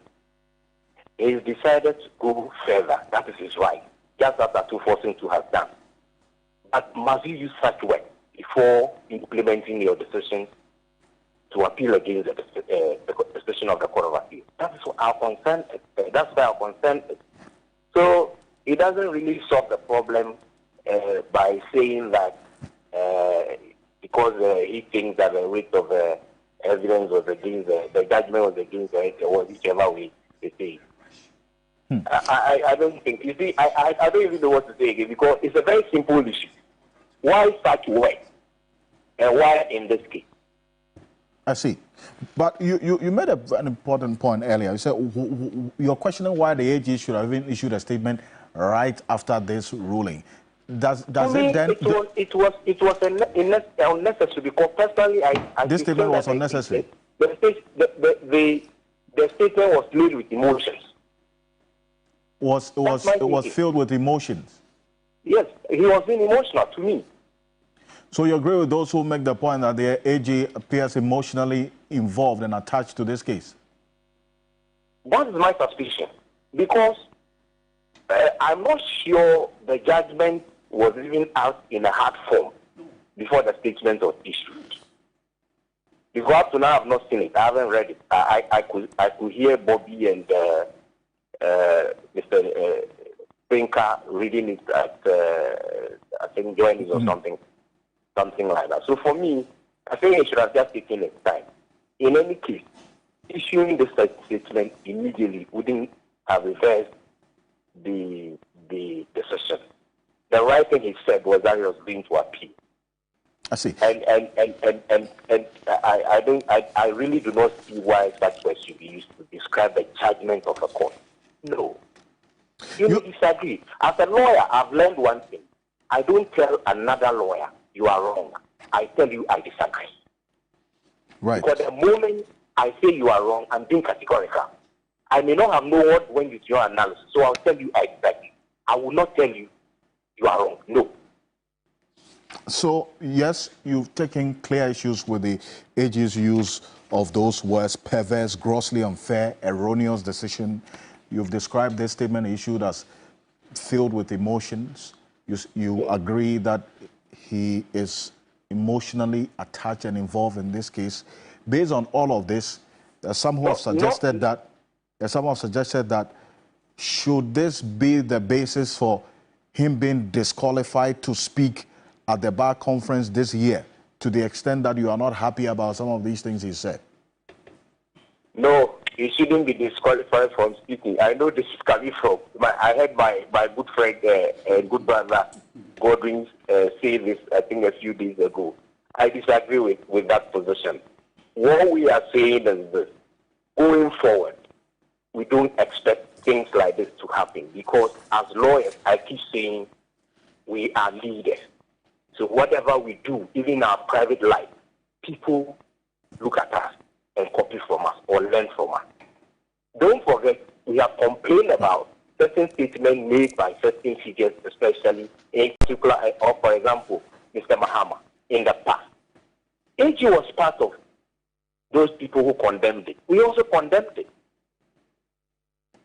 [SPEAKER 11] he's decided to go further. That is his right, just as 242 has done. But must you use such words before implementing your decision to appeal against the decision of the Court of Appeal? That is what our concern is. That's why our concern is. So it doesn't really solve the problem by saying that because he thinks that the weight of evidence was against the judgment was against or whichever way they say. I don't think. You see, I don't even know what to say again because it's a very simple issue. Why such words? And why in this case?
[SPEAKER 4] I see. But you made an important point earlier. You said you're questioning why the AG should have even issued a statement right after this ruling. Does it then? It
[SPEAKER 11] was unnecessary because personally,
[SPEAKER 4] this statement was unnecessary.
[SPEAKER 11] The statement was filled with emotions.
[SPEAKER 4] It was filled with emotions.
[SPEAKER 11] Yes, he was being emotional to me.
[SPEAKER 4] So you agree with those who make the point that the AG appears emotionally involved and attached to this case?
[SPEAKER 11] That is my suspicion because I'm not sure the judgment was even out in a hard form before the statement was issued. Because up to now I've not seen it. I haven't read it. I could hear Bobby and Mr. Pinker reading it at I think joining or something like that. So for me, I think it should have just taken its time. In any case, issuing the statement immediately wouldn't have reversed the decision. The right thing he said was that he was going to appeal.
[SPEAKER 4] I see.
[SPEAKER 11] And I really do not see why such words should be used to describe the judgment of a court. No. You disagree. As a lawyer, I've learned one thing. I don't tell another lawyer you are wrong. I tell you I disagree.
[SPEAKER 4] Right.
[SPEAKER 11] Because the moment I say you are wrong, I'm being categorical. I may not have known when you do your analysis, so I'll tell you I disagree. I will not tell you you are wrong. No.
[SPEAKER 4] So, yes, you've taken clear issues with the AG's use of those words, perverse, grossly unfair, erroneous decision. You've described this statement issued as filled with emotions. You agree that he is emotionally attached and involved in this case. Based on all of this, some who have suggested that should this be the basis for him being disqualified to speak at the bar conference this year, to the extent that you are not happy about some of these things he said?
[SPEAKER 11] No, he shouldn't be disqualified from speaking. I know this is coming from. I heard my good friend and good brother Godwin say this, I think, a few days ago. I disagree with that position. What we are saying is this. Going forward, we don't expect things like this to happen because as lawyers, I keep saying we are leaders. So whatever we do, even in our private life, people look at us and copy from us or learn from us. Don't forget, we have complained about certain statements made by certain figures, especially in particular, or for example, Mr. Mahama, in the past. AG was part of those people who condemned it. We also condemned it.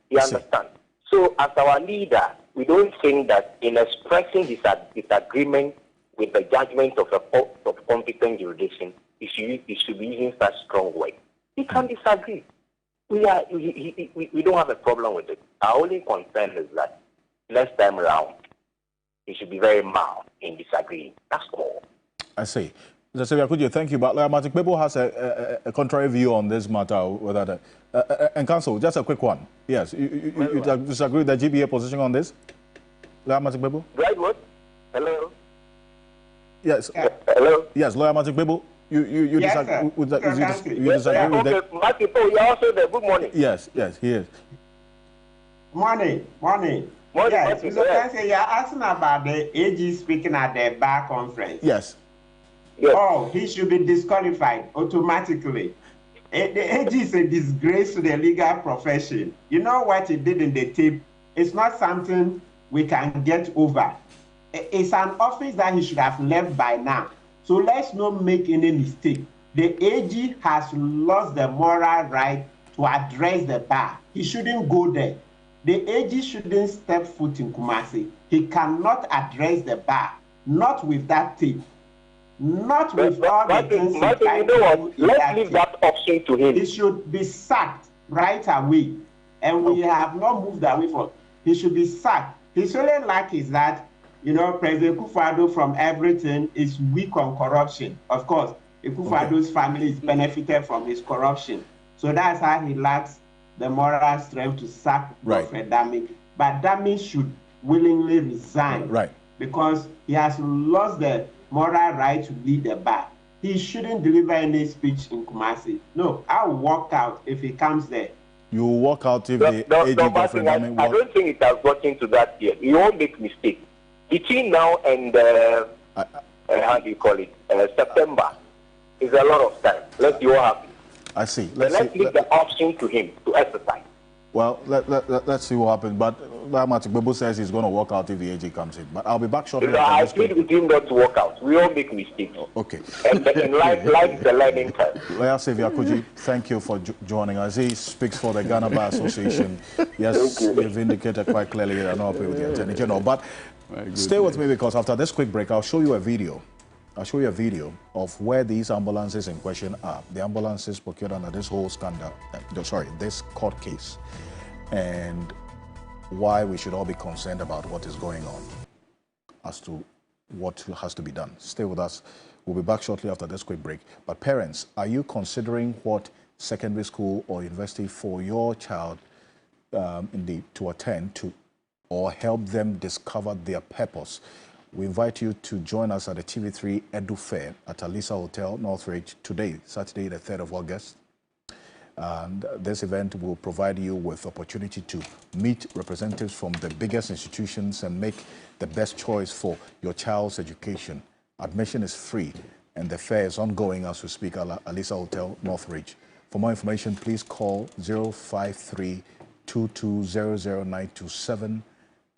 [SPEAKER 11] You understand? So as our leader, we don't think that in expressing disagreement with the judgment of a court of competent jurisdiction, he should be using such strong words. He can disagree. We don't have a problem with it. Our only concern is that next time around, he should be very mild in disagreeing. That's all.
[SPEAKER 4] I see. Mr. Sebiakuji, thank you. But Matic Bebo has a contrary view on this matter. And Counsel, just a quick one. Yes, you disagree with the GBA position on this? Matic Bebo?
[SPEAKER 11] Right, what? Hello?
[SPEAKER 4] Yes.
[SPEAKER 11] Hello?
[SPEAKER 4] Yes, Lawyer Matic Bebo, you disagree with that? You disagree with that?
[SPEAKER 11] Matic, you are also there. Good morning.
[SPEAKER 4] Yes, he is.
[SPEAKER 6] Morning. Yes, Mr. Ocansey, you are asking about the AG speaking at the bar conference.
[SPEAKER 4] Yes.
[SPEAKER 6] Oh, he should be disqualified automatically. The AG is a disgrace to the legal profession. You know what he did in the tape? It's not something we can get over. It's an office that he should have left by now. So let's not make any mistake. The AG has lost the moral right to to address the bar. He shouldn't go there. The AG shouldn't step foot in Kumasi. He cannot address the bar, not with that tape, not with all the things.
[SPEAKER 11] Martin, you know what? Let's leave that option to him.
[SPEAKER 6] He should be sacked right away, and we have not moved away from. He should be sacked. His only lack is that, you know, President Akufo-Addo from everything is weak on corruption. Of course, Akufo-Addo's family is benefited from his corruption. So that's how he lacks the moral strength to sack Prophet Dami. But Dami should willingly resign.
[SPEAKER 4] Right.
[SPEAKER 6] Because he has lost the moral right to lead the bar. He shouldn't deliver any speech in Kumasi. No, I'll walk out if he comes there.
[SPEAKER 4] You will walk out if the AG Prophet Dami
[SPEAKER 11] I don't think it has gotten to that yet. You won't make mistake. Between now and how do you call it? September is a lot of time. Let's see what happens.
[SPEAKER 4] I see.
[SPEAKER 11] Let's leave the option to him to exercise.
[SPEAKER 4] Well, let's see what happens. But Bibu says he's going to walk out if the AG comes in. But I'll be back shortly.
[SPEAKER 11] I plead with him not to walk out. We all make mistakes.
[SPEAKER 4] Okay.
[SPEAKER 11] And in life is a learning curve.
[SPEAKER 4] Lawyer Xavier Kuji, thank you for joining us. He speaks for the Ghana Bar Association. Yes, you've indicated quite clearly that I'm not with the Attorney General. But stay with me, because after this quick break, I'll show you a video. I'll show you a video of where these ambulances in question are. The ambulances procured under this whole scandal, this court case, and why we should all be concerned about what is going on as to what has to be done. Stay with us. We'll be back shortly after this quick break. But parents, are you considering what secondary school or university for your child to attend to, or help them discover their purpose? We invite you to join us at the TV3 Edu Fair at Alisa Hotel, Northridge, today, Saturday, the 3rd of August. And this event will provide you with opportunity to meet representatives from the biggest institutions and make the best choice for your child's education. Admission is free, and the fair is ongoing as we speak at Alisa Hotel, Northridge. For more information, please call 053-2200-927,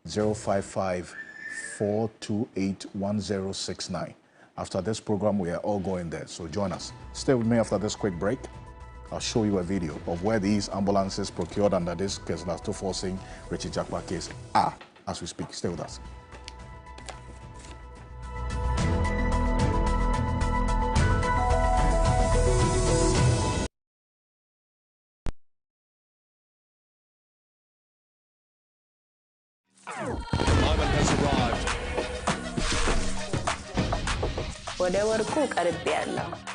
[SPEAKER 4] 055-428-1069. After this program, we are all going there, so join us. Stay with me after this quick break. I'll show you a video of where these ambulances procured under this case that's to forcing Richie Jakpa case are as we speak. Stay with us.
[SPEAKER 3] Moment has arrived.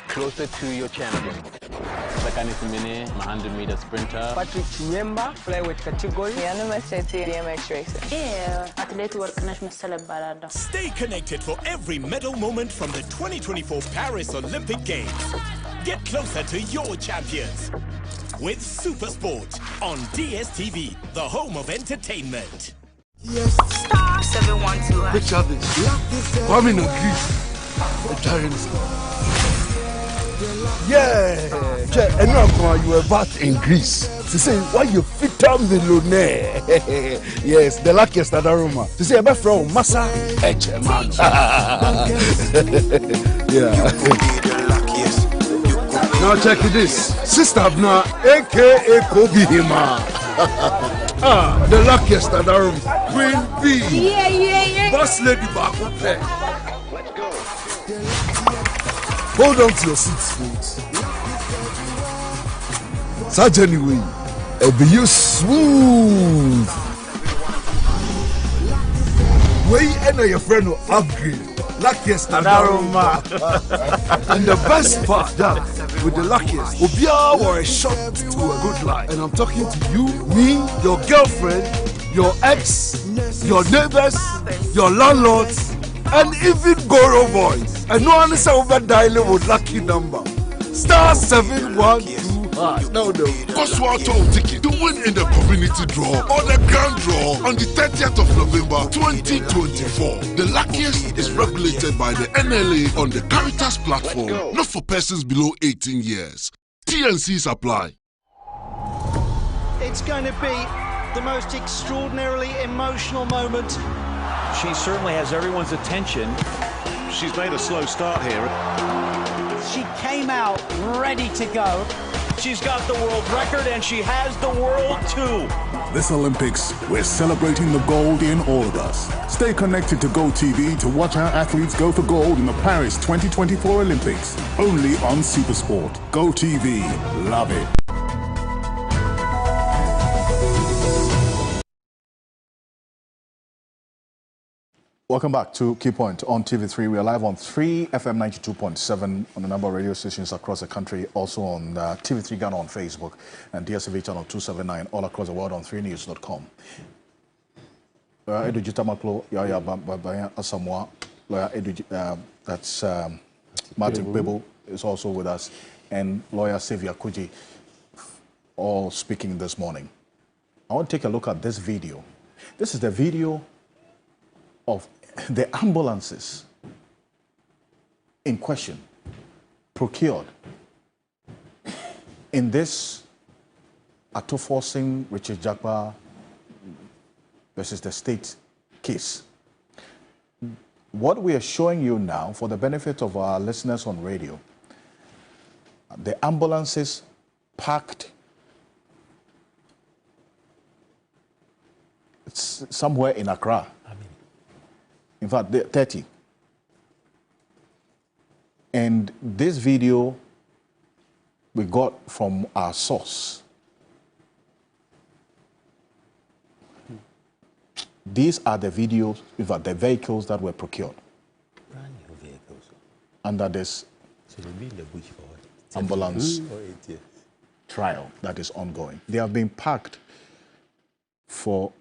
[SPEAKER 3] Closer to your champion. Sakani Simine, 100-meter sprinter.
[SPEAKER 2] Patrick Chinyemba, flyweight category.
[SPEAKER 12] BMX racer. Yeah, athlete work.
[SPEAKER 16] Stay connected for every medal moment from the 2024 Paris Olympic Games. Get closer to your champions with Supersport on DSTV, the home of entertainment.
[SPEAKER 12] Yes. Star 712.
[SPEAKER 14] Picture this. Coming in Greece. The giants. Yeah, and now you were back in Greece. To say why you fit a millionaire. Yes, the luckiest at Aroma. To say about from Massa H-Man. Yeah. Now check this. Sister Abna, aka Kobe Hima. The luckiest at Aroma. Queen B.
[SPEAKER 12] Yeah.
[SPEAKER 14] Boss Lady Baku Pay. Hold on to your seats, folks. Such anyway, it'll be you smooth. Way enter your friend will upgrade. Luckiest Aroma. And the best part that with the luckiest will be our shot to a good life. And I'm talking to you, me, your girlfriend, your ex, your neighbors, your landlords, and even Goro boys. And no one is over dialing with lucky number. Star 712 hash. No.
[SPEAKER 20] Coswato ticket to win in the community draw or the grand draw on the 30th of November 2024. The luckiest is regulated by the NLA on the Caritas platform, not for persons below 18 years. TNCs apply.
[SPEAKER 21] It's going to be the most extraordinarily emotional moment.
[SPEAKER 26] She certainly has everyone's attention. She's made a slow start here.
[SPEAKER 21] She came out ready to go.
[SPEAKER 26] She's got the world record, and she has the world, too.
[SPEAKER 20] This Olympics, we're celebrating the gold in all of us. Stay connected to GoTV to watch our athletes go for gold in the Paris 2024 Olympics. Only on SuperSport. GoTV. Love it.
[SPEAKER 4] Welcome back to Key Point on TV3. We are live on 3 FM 92.7 on a number of radio stations across the country, also on TV3 Ghana on Facebook and DSTV channel 279 all across the world on 3news.com. Edu Jitamaklo, Yaya Babaya Asamoah, lawyer Edu, that's Martin Bebo is also with us, and lawyer Xavier Kuji, all speaking this morning. I want to take a look at this video. This is the video of the ambulances in question, procured in this Atoforcing Richard Jakpa versus the state case. What we are showing you now, for the benefit of our listeners on radio, the ambulances parked somewhere in Accra. In fact, 30. And this video we got from our source. These are the videos, in fact, the vehicles that were procured.
[SPEAKER 22] Brand new vehicles.
[SPEAKER 4] Under this ambulance trial that is ongoing. They have been parked for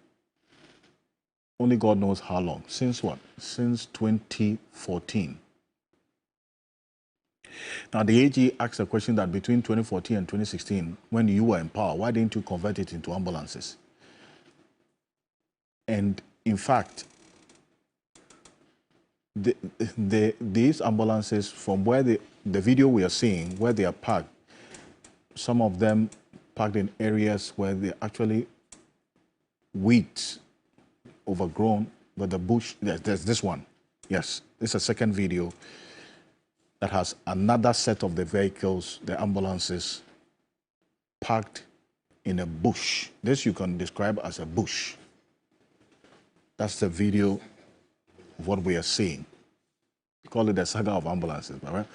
[SPEAKER 4] only God knows how long. Since what? Since 2014. Now, the AG asked a question that between 2014 and 2016, when you were in power, why didn't you convert it into ambulances? And in fact, these ambulances, from where the video we are seeing, where they are parked, some of them parked in areas where they actually weeds, overgrown, but the bush, there's this one. Yes, this is a second video that has another set of the vehicles, the ambulances, parked in a bush. This you can describe as a bush. That's the video of what we are seeing. We call it the saga of ambulances, right?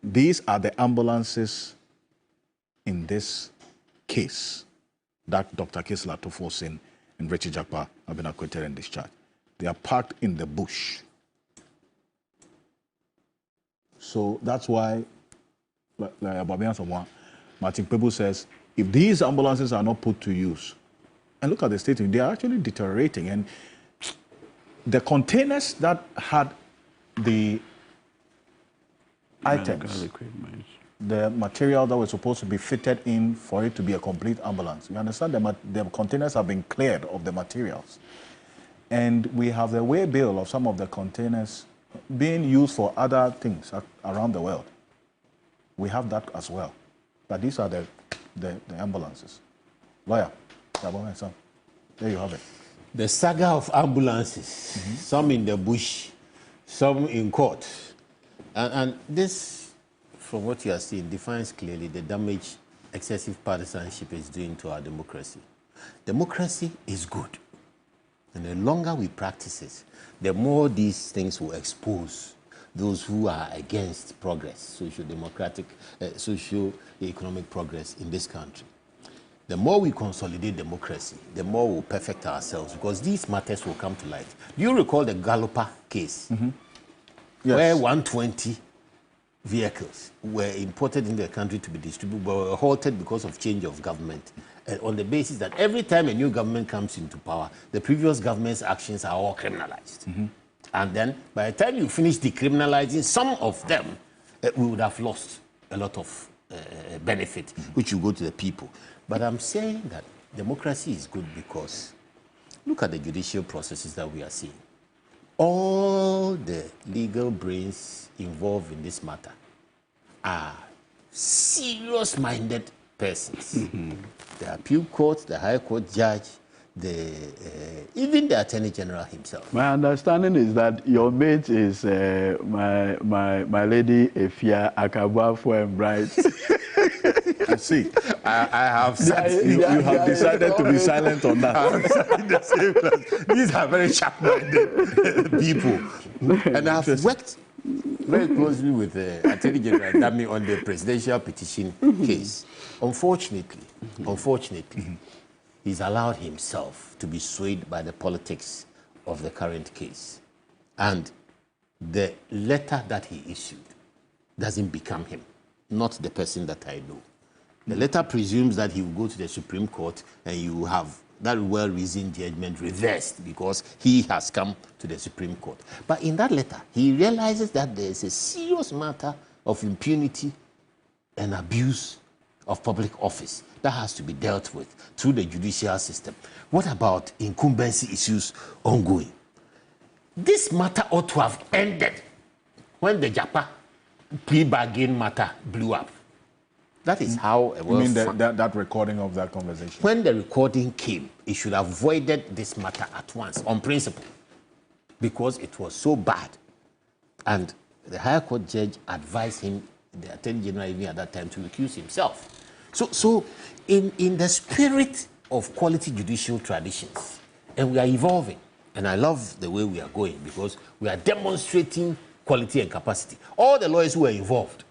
[SPEAKER 4] These are the ambulances in this case that Dr. Kisla Atoforcing and Richard Jakpa have been acquitted and discharged. They are parked in the bush. So that's why, like Martin Pebu says, if these ambulances are not put to use, and look at the state, they are actually deteriorating. And the containers that had the items, the material that was supposed to be fitted in for it to be a complete ambulance. You understand the containers have been cleared of the materials. And we have the way bill of some of the containers being used for other things around the world. We have that as well. But these are the ambulances. Lawyer, there you have it.
[SPEAKER 22] The saga of ambulances, some in the bush, some in court. And this, from what you are seeing, defines clearly the damage excessive partisanship is doing to our democracy. Democracy is good. And the longer we practice it, the more these things will expose those who are against progress, socio-economic progress in this country. The more we consolidate democracy, the more we'll perfect ourselves, because these matters will come to light. Do you recall the Galloper case? Yes. Where 120 vehicles were imported into the country to be distributed, but were halted because of change of government, on the basis that every time a new government comes into power, the previous government's actions are all criminalized. And then by the time you finish decriminalizing some of them, we would have lost a lot of benefit, which will go to the people. But I'm saying that democracy is good because look at the judicial processes that we are seeing. All the legal brains involved in this matter are serious-minded persons. The appeal court, the high court judge, even the Attorney General himself.
[SPEAKER 1] My understanding is that your mate is my lady Efia Akabafo and Bright.
[SPEAKER 4] See, I have said you have decided to be silent on that.
[SPEAKER 22] The same class. These are very sharp-minded people. And I've worked very closely with Attorney General Dami on the presidential petition case. Unfortunately, he's allowed himself to be swayed by the politics of the current case. And the letter that he issued doesn't become him, not the person that I know. The letter presumes that he will go to the Supreme Court and you will have that well-reasoned judgment reversed because he has come to the Supreme Court. But in that letter, he realizes that there is a serious matter of impunity and abuse of public office that has to be dealt with through the judicial system. What about incumbency issues ongoing? This matter ought to have ended when the Japa plea-bargain matter blew up. That is how...
[SPEAKER 4] You mean that recording of that conversation?
[SPEAKER 22] When the recording came, it should have voided this matter at once, on principle, because it was so bad. And the High Court judge advised him, the Attorney General even at that time, to recuse himself. So in the spirit of quality judicial traditions, and we are evolving, and I love the way we are going because we are demonstrating quality and capacity. All the lawyers who are involved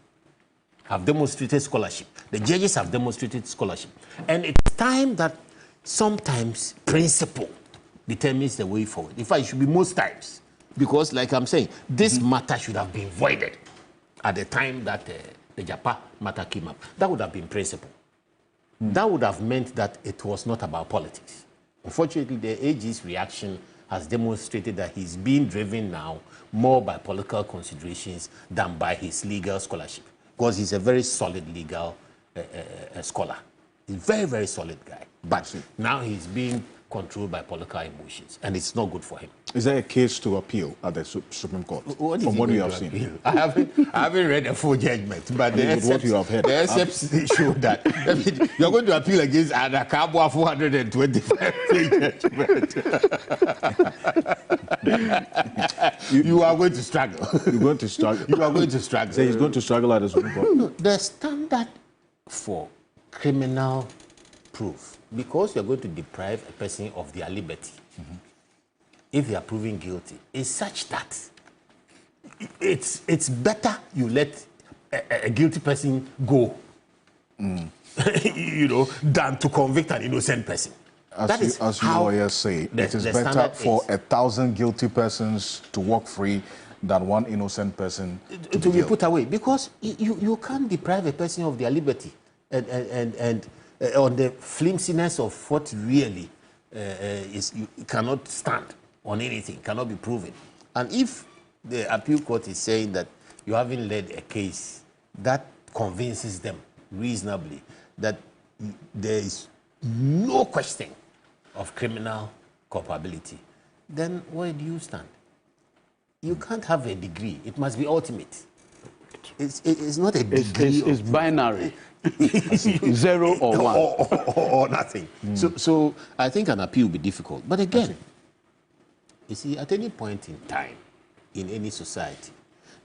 [SPEAKER 22] have demonstrated scholarship. The judges have demonstrated scholarship. And it's time that sometimes principle determines the way forward. In fact, it should be most times. Because, like I'm saying, this matter should have been voided at the time that the Japa matter came up. That would have been principle. That would have meant that it was not about politics. Unfortunately, the AG's reaction has demonstrated that he's being driven now more by political considerations than by his legal scholarship. Because he's a very solid legal scholar. He's a very, very solid guy. But now he's being controlled by political emotions, and it's not good for him.
[SPEAKER 4] Is there a case to appeal at the Supreme Court? From what you have seen?
[SPEAKER 22] I haven't read a full judgment, but the excepts show that. I mean, you're going to appeal against an Akabwa 425-page judgment. You are going to struggle.
[SPEAKER 4] You're going to struggle.
[SPEAKER 22] You are going to struggle.
[SPEAKER 4] So he's going to struggle at the Supreme Court?
[SPEAKER 22] No, the standard for criminal proof, because you're going to deprive a person of their liberty, if they are proven guilty, is such that it's better you let a guilty person go, you know, than to convict an innocent person.
[SPEAKER 4] As you lawyers say, it is better for 1,000 guilty persons to walk free than one innocent person
[SPEAKER 22] to be put away, because you can't deprive a person of their liberty and on the flimsiness of what really is, you cannot stand on anything, cannot be proven. And if the appeal court is saying that you haven't led a case that convinces them reasonably that there is no question of criminal culpability, then where do you stand? You can't have a degree. It must be ultimate. It's not a degree.
[SPEAKER 1] It's binary. 0 or 1.
[SPEAKER 22] Or nothing. So I think an appeal will be difficult. But again, you see, at any point in time, in any society,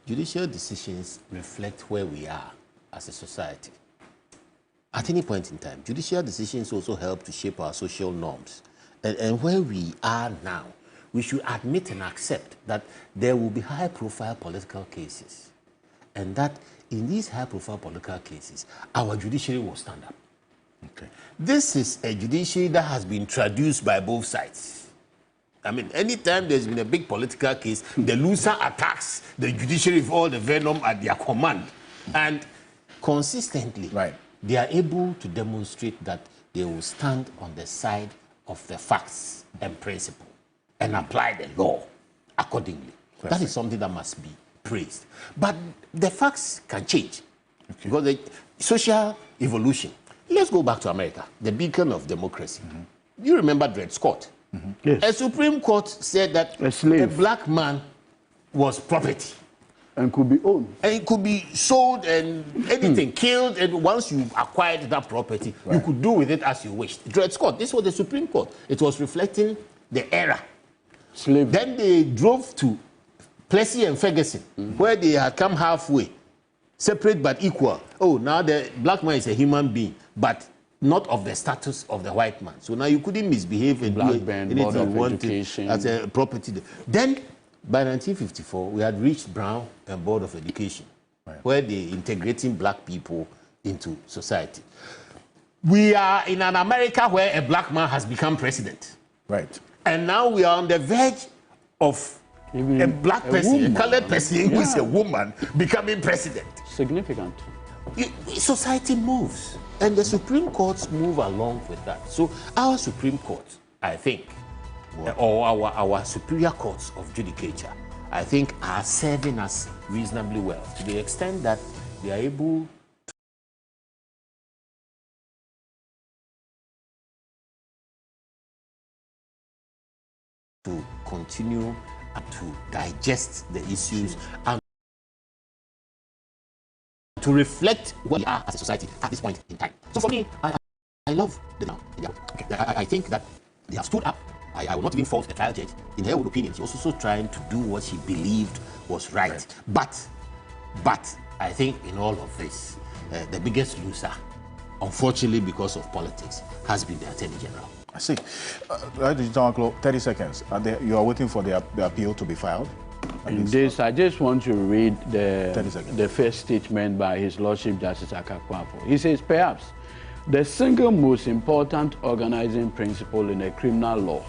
[SPEAKER 22] judicial decisions reflect where we are as a society. At any point in time, judicial decisions also help to shape our social norms. And where we are now, we should admit and accept that there will be high-profile political cases, and that in these high-profile political cases, our judiciary will stand up. Okay. This is a judiciary that has been traduced by both sides. I mean, anytime there's been a big political case, the loser attacks the judiciary with all the venom at their command. And consistently, they are able to demonstrate that they will stand on the side of the facts and principle and apply the law accordingly. Perfect. That is something that must be praised. But the facts can change. Because the social evolution. Let's go back to America, the beacon of democracy. You remember Dred Scott?
[SPEAKER 1] Yes.
[SPEAKER 22] A Supreme Court said that a black man was property.
[SPEAKER 1] And could be owned.
[SPEAKER 22] And it could be sold and anything, killed, and once you acquired that property, you could do with it as you wished. Dred Scott, this was the Supreme Court. It was reflecting the era. Then they drove to Plessy and Ferguson, where they had come halfway. Separate but equal. Oh, now the black man is a human being, but not of the status of the white man. So now you couldn't misbehave and
[SPEAKER 1] Black
[SPEAKER 22] do
[SPEAKER 1] band,
[SPEAKER 22] anything
[SPEAKER 1] Board
[SPEAKER 22] you
[SPEAKER 1] of
[SPEAKER 22] wanted
[SPEAKER 1] Education.
[SPEAKER 22] as a property. Then, by 1954, we had reached Brown and Board of Education, where they're integrating black people into society. We are in an America where a black man has become president.
[SPEAKER 4] Right.
[SPEAKER 22] And now we are on the verge of a black person, a colored person who is a woman becoming president.
[SPEAKER 1] Significant.
[SPEAKER 22] Society moves, and the Supreme Courts move along with that. So our Supreme Court, I think, or our superior courts of judicature, I think, are serving us reasonably well to the extent that they are able to continue to digest the issues and to reflect what we are as a society at this point in time. So for me, I love the now. Yeah. Okay. I think that they have stood up. I will not even fault the trial judge. In her own opinion, she was also trying to do what she believed was right. But I think in all of this, the biggest loser, unfortunately because of politics, has been the Attorney General.
[SPEAKER 4] I see. 30 seconds. You are waiting for the appeal to be filed?
[SPEAKER 1] In this, I just want to read the first statement by His Lordship Justice Akakwafo. He says, perhaps the single most important organizing principle in a criminal law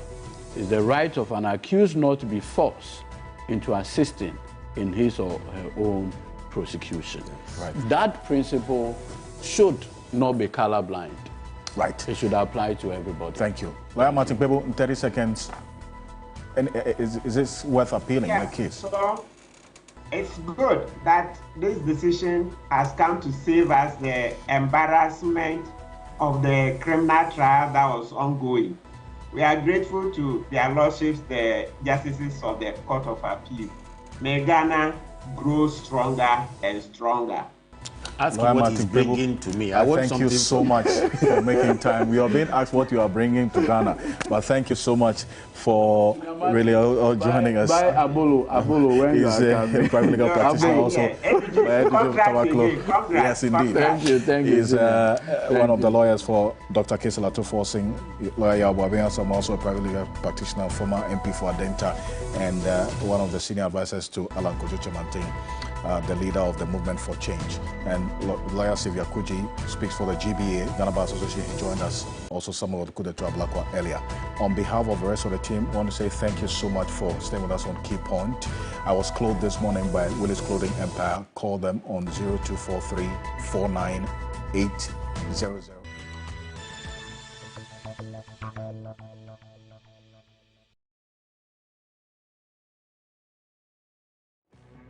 [SPEAKER 1] is the right of an accused not to be forced into assisting in his or her own prosecution.
[SPEAKER 4] Right.
[SPEAKER 1] That principle should not be colorblind.
[SPEAKER 4] Right.
[SPEAKER 1] It should apply to everybody.
[SPEAKER 4] Thank you. Lawyer Martin Pebo, in 30 seconds, and is this worth appealing in the case?
[SPEAKER 6] So it's good that this decision has come to save us the embarrassment of the criminal trial that was ongoing. We are grateful to their lordships, the justices of the Court of Appeal. May Ghana grow stronger and stronger.
[SPEAKER 22] Ask him what he's bringing to me.
[SPEAKER 4] I thank you so much for making time. We are being asked what you are bringing to Ghana, but thank you so much for really joining us.
[SPEAKER 1] By Abolo, when
[SPEAKER 4] he's a private legal practitioner also. Yes, indeed.
[SPEAKER 1] Thank you.
[SPEAKER 4] He's one of the lawyers for Dr. Kesela Tuforcing, lawyer Yabuabenga. I'm also a private legal practitioner, former MP for Adenta, and one of the senior advisors to Alan Kojo-Chemantin, the leader of the Movement for Change. And lawyer Sylvia Kuji speaks for the GBA, Ghana Bar Association. He joined us, also some of the Kudetua Blakwa earlier. On behalf of the rest of the team, I want to say thank you so much for staying with us on Key Point. I was clothed this morning by Willis Clothing Empire. Call them on 0243 49800.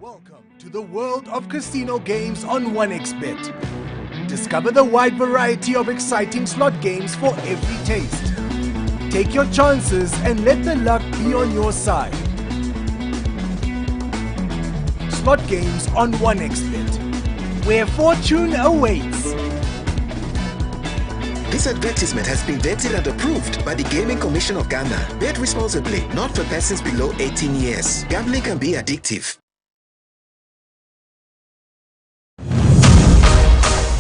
[SPEAKER 14] Welcome to the world of casino games on 1xBet. Discover the wide variety of exciting slot games for every taste. Take your chances and let the luck be on your side. Slot games on 1xBet, where fortune awaits.
[SPEAKER 5] This advertisement has been vetted and approved by the Gaming Commission of Ghana. Bet responsibly, not for persons below 18 years. Gambling can be addictive.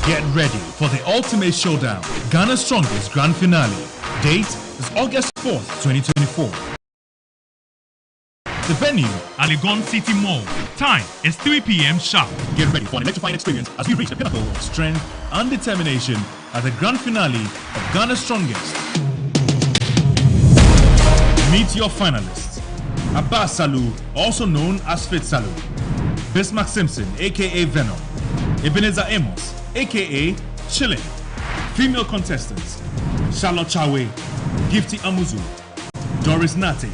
[SPEAKER 17] Get ready for the ultimate showdown, Ghana's strongest grand finale. Date is August 4th, 2024. The venue, Legon City Mall. Time is 3 p.m. sharp. Get ready for an electrifying experience as we reach the pinnacle of strength and determination at the grand finale of Ghana's strongest. Meet your finalists. Abbas Salou, also known as Fit Salou. Bismarck Simpson, aka Venom. Ebenezer Amos, aka Chillin'. Female contestants: Charlotte Chawe, Gifty Amuzu, Doris Nate.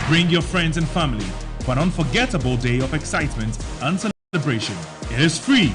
[SPEAKER 17] Bring your friends and family for an unforgettable day of excitement and celebration. It is free.